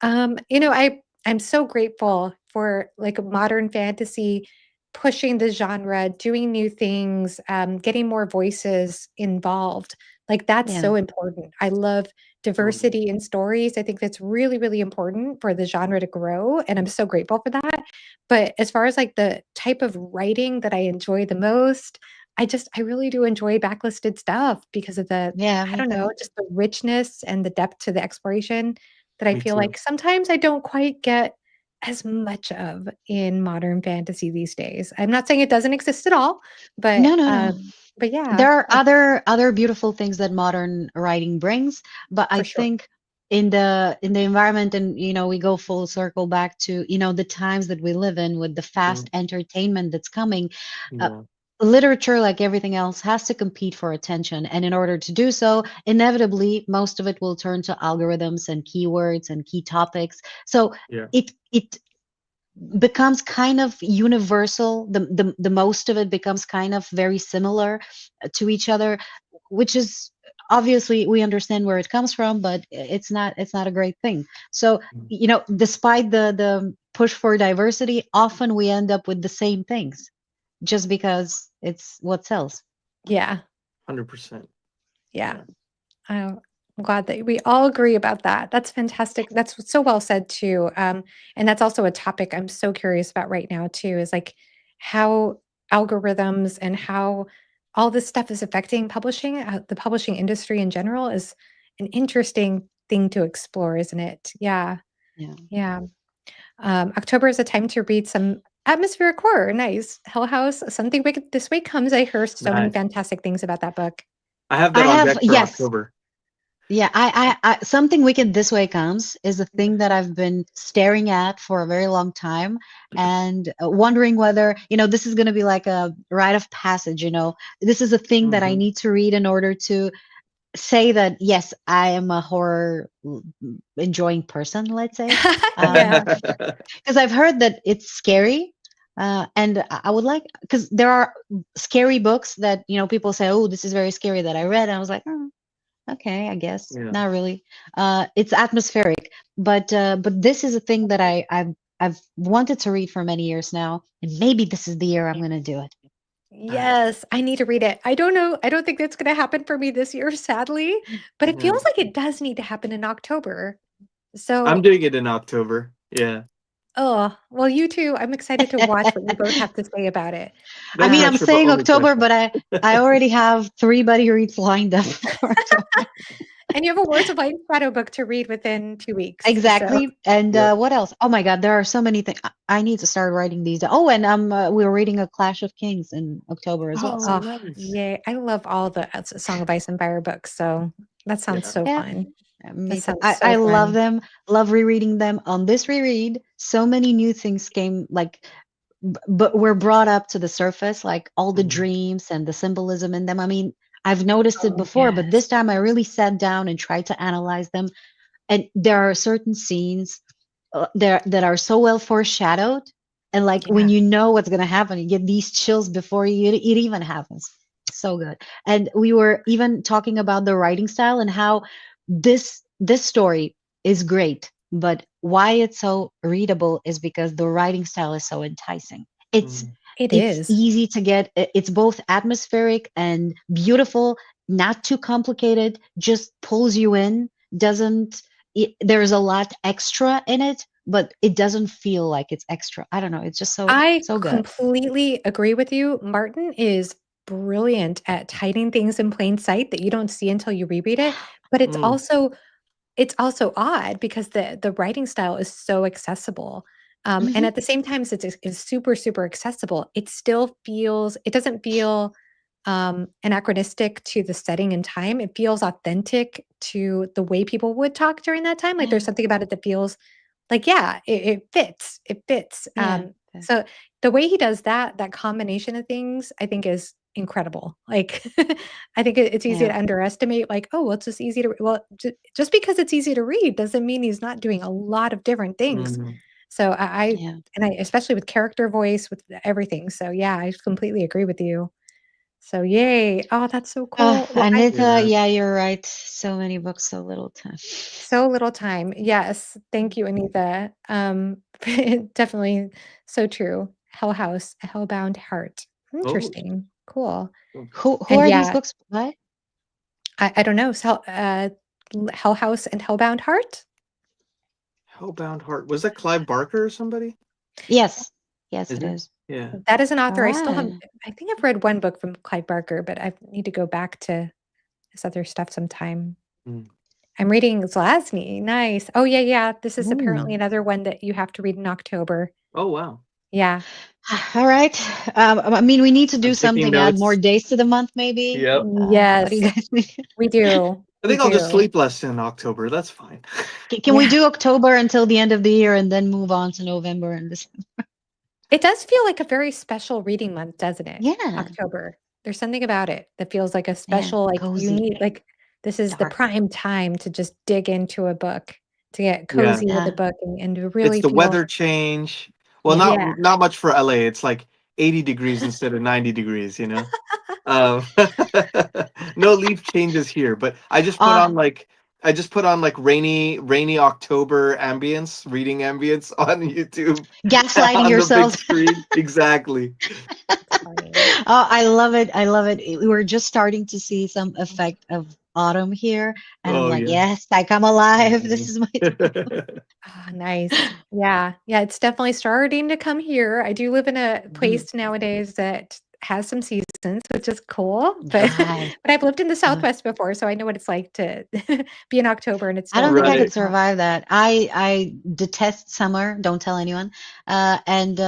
I'm so grateful for like modern fantasy pushing the genre, doing new things, getting more voices involved. Like that's yeah, so important. I love diversity in stories. I think that's really, really important for the genre to grow, and I'm so grateful for that. But as far as like the type of writing that I enjoy the most, I really do enjoy backlisted stuff because of the yeah. I Me don't know, too. just the richness and the depth to the exploration that I Me feel too. like sometimes I don't quite get as much of in modern fantasy these days. I'm not saying it doesn't exist at all, No, no, no. but yeah, There are other beautiful things that modern writing brings, but I for sure. think in the environment, and we go full circle back to the times that we live in with the fast Mm, entertainment that's coming. uh, yeah. Literature, like everything else, has to compete for attention, and in order to do so, inevitably most of it will turn to algorithms and keywords and key topics. So Yeah. it becomes kind of universal. The most of it becomes kind of very similar to each other, which is obviously we understand where it comes from, but it's not a great thing. So Mm, despite the push for diversity, often we end up with the same things just because it's what sells. Yeah, 100%. yeah. Yeah. I'm glad that we all agree about that. That's fantastic. That's so well said too. And that's also a topic I'm so curious about right now too, is like how algorithms and how all this stuff is affecting publishing, the publishing industry in general is an interesting thing to explore, isn't it? Yeah, Yeah. yeah. October is a time to read some atmospheric horror. Nice. Hell House, Something Wicked This Way Comes. I heard so many Nice. fantastic things about that book. I have I that on have, deck for yes. October. Yeah, Something Wicked This Way Comes is a thing that I've been staring at for a very long time, and wondering whether, this is going to be like a rite of passage. This is a thing that I Hmm. need to read in order to say that, yes, I am a horror enjoying person, let's say. Yeah. Because I've heard that it's scary. And I would like, because there are scary books that, people say, oh, this is very scary, that I read. And I was like, oh, okay, I guess Yeah. not really. It's atmospheric, but this is a thing that I've wanted to read for many years now, and maybe this is the year I'm going to do it. Nice. Yes, I need to read it. I don't know. I don't think that's gonna happen for me this year, sadly, but it Yeah. feels like it does need to happen in October. I'm So, doing it in October. Yeah. oh, well, you too. I'm excited to watch what you both have to say about it. I No mean, I'm pressure, but saying only October, pleasure. but I already have three buddy reads lined up for October. And you have a Words of Light and Shadow book to read within 2 weeks. So, Exactly. And Yeah. what else? Oh my God, there are so many things. I need to start writing these down. Oh, and we're reading A Clash of Kings in October as well. Oh, So oh, nice. yay. I love all the Song of Ice and Fire books. So that sounds Yeah. so yeah, fun. Me That too. sounds I so love fun. them. Love rereading them. On this reread, so many new things came, like, but were brought up to the surface, like all the Mhm. dreams and the symbolism in them. I mean, I've noticed it Oh, before, but yes. this time I really sat down and tried to analyze them. And there are certain scenes there that are so well foreshadowed, and like when Yeah. you know what's going to happen, you get these chills before it even happens. So good. And we were even talking about the writing style and how this story is great, but why it's so readable is because the writing style is so enticing. it's Mhm. It it's is. easy to get. It's both atmospheric and beautiful, not too complicated, just pulls you in. Doesn't There's a lot extra in it, but it doesn't feel like it's extra. I don't know, it's just I so good. completely agree with you. Martin is brilliant at hiding things in plain sight that you don't see until you reread it, but Mm. it's also odd because the writing style is so accessible, and Hmm. at the same time, since it's super, super accessible, it doesn't feel, anachronistic to the setting and time. It feels authentic to the way people would talk during that time. Like, there's Yeah, something about it that feels like, yeah, it fits, yeah, so the way he does that combination of things, I think is incredible. Like, I think it's easy yeah, to underestimate, like, "Oh, well, it's just easy to" well, just because it's easy to read doesn't mean he's not doing a lot of different things. Mhm. So yeah. I especially with character voice, with everything. So, yeah, I completely agree with you. So, yay. Oh, that's so cool. Well, I Anita, Yeah. yeah, you're right. So many books, so little time. so little time. Yes. Thank you, Anita. Definitely so true. Hell House, A Hellbound Heart. Oh. Interesting. Cool. Who And are these yeah, books by? I don't know. So, Hell House and Hellbound Heart? Hellbound Heart. Was that Clive Barker or somebody? Yes, yes, Is it it? is. Yeah. That is an All author I still haven't right. I think I've read one book from Clive Barker, but I need to go back to his other stuff sometime. Mm. I'm reading Zelazny. Nice. Oh, yeah, yeah. This is apparently Ooh. another one that you have to read in October. Oh wow. Yeah. All right. I mean, we need to I'm do taking something, add more notes. days to the month, maybe. Yep. What do you Yes, guys think? we do. I We think I'll just do. sleep less in October. That's fine. Can we Yeah. do October until the end of the year and then move on to November and December? It does feel like a very special reading month, doesn't it? Yeah, October. There's something about it that feels like a yeah, special, like you cozy, need, like this is the dark. prime time to just dig into a book, to get Yeah. cozy with a Yeah, book and to It's really the feel, weather change. Well, yeah. yeah. not much for LA. It's like 80 degrees instead of 90 degrees, you know? Um, no leaf changes here, but Ah, I just put on like rainy October ambience, reading ambience on YouTube gaslighting on the big yourselves. screen. Exactly. Funny. Oh, I love it. I love it. We're just starting to see some effect of autumn here. And I'm Oh like, yeah. yes, I come alive. This is my time. Ah, nice. Yeah. Yeah, it's definitely starting to come here. I do live in a Mhm. place nowadays that has some seasons, which is cool, but Nice. but I've lived in the Uh, Southwest before, so I know what it's like to be in October and it's I still don't think I really could Right. hot. survive that. I detest summer. Don't tell anyone. And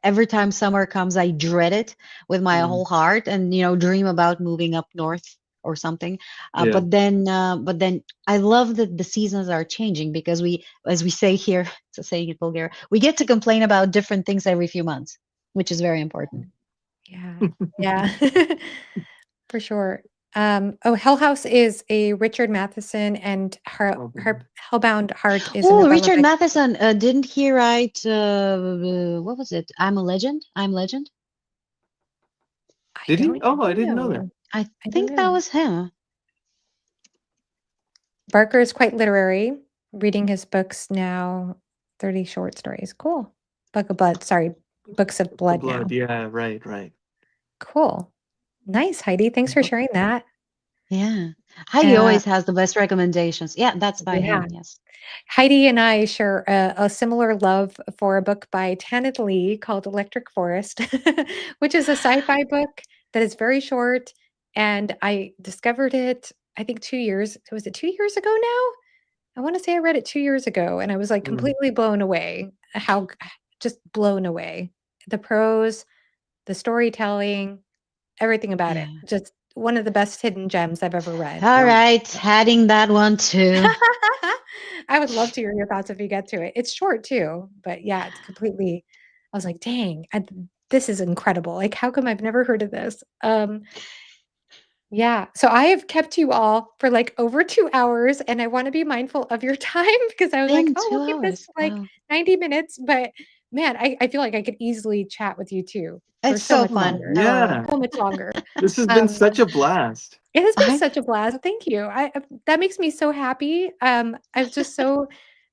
every time summer comes, I dread it with my Mm, whole heart, and dream about moving up north or something. yeah. But then I love that the seasons are changing because as we say here, it's a saying in Bulgaria, we get to complain about different things every few months, which is very important. Yeah. Yeah. For sure. Oh, Hell House is a Richard Matheson and Okay. Hellbound Heart is a Oh, novella Richard by Matheson, didn't he write what was it? I'm a Legend. I'm Legend. I Did he? don't Oh, I didn't know that. know. I I don't think that know. was him. Barker is quite literary, reading his books now, 30 short stories. Cool. Book of Blood, sorry, Books of The Blood blood. now. Yeah, right, right. Cool. Nice, Heidi. Thanks for sharing that. Yeah. Heidi Uh, always has the best recommendations. Yeah, that's by yeah. him. Yes. Heidi and I share a similar love for a book by Tanith Lee called Electric Forest, which is a sci-fi book that is very short. And I discovered it, I think was it 2 years ago now? I want to say I read it 2 years ago, and I was like Mm, completely blown away. Just blown away. The prose, the storytelling, everything about it. Yeah. Just one of the best hidden gems I've ever read. All Wow. right, adding that one too. I would love to hear your thoughts if you get to it. It's short too, but yeah, it's completely. I was like, dang, this is incredible. Like, how come I've never heard of this? Yeah. So I have kept you all for like over 2 hours, and I want to be mindful of your time because I was like, In oh, two we'll keep this hours. for like Wow. 90 minutes. But man, I feel like I could easily chat with you too for It's so so much fun. longer. Yeah. So much longer. This has been Um, such a blast. it has been I such a blast. Thank you. That makes me so happy. I was just so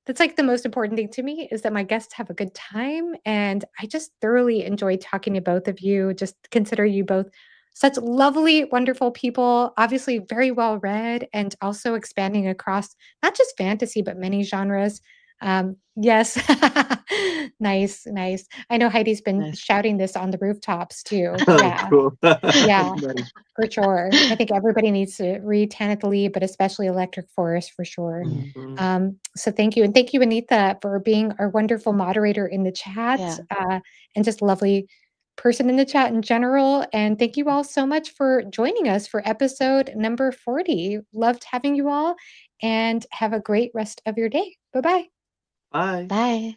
that's like the most important thing to me is that my guests have a good time, and I just thoroughly enjoy talking to both of you. Just consider you both such lovely, wonderful people, obviously very well read, and also expanding across not just fantasy but many genres. Yes. Nice, nice. I know Heidi's been nice. shouting this on the rooftops too. Oh, Yeah. cool. Yeah. Nice. For sure. I think everybody needs to read Tanith Lee, but especially Electric Forest for sure. Mhm. So thank you. And thank you, Anita, for being our wonderful moderator in the chat Yeah. and just lovely person in the chat in general. And thank you all so much for joining us for episode number 40. Loved having you all and have a great rest of your day. Bye bye. Bye. Bye.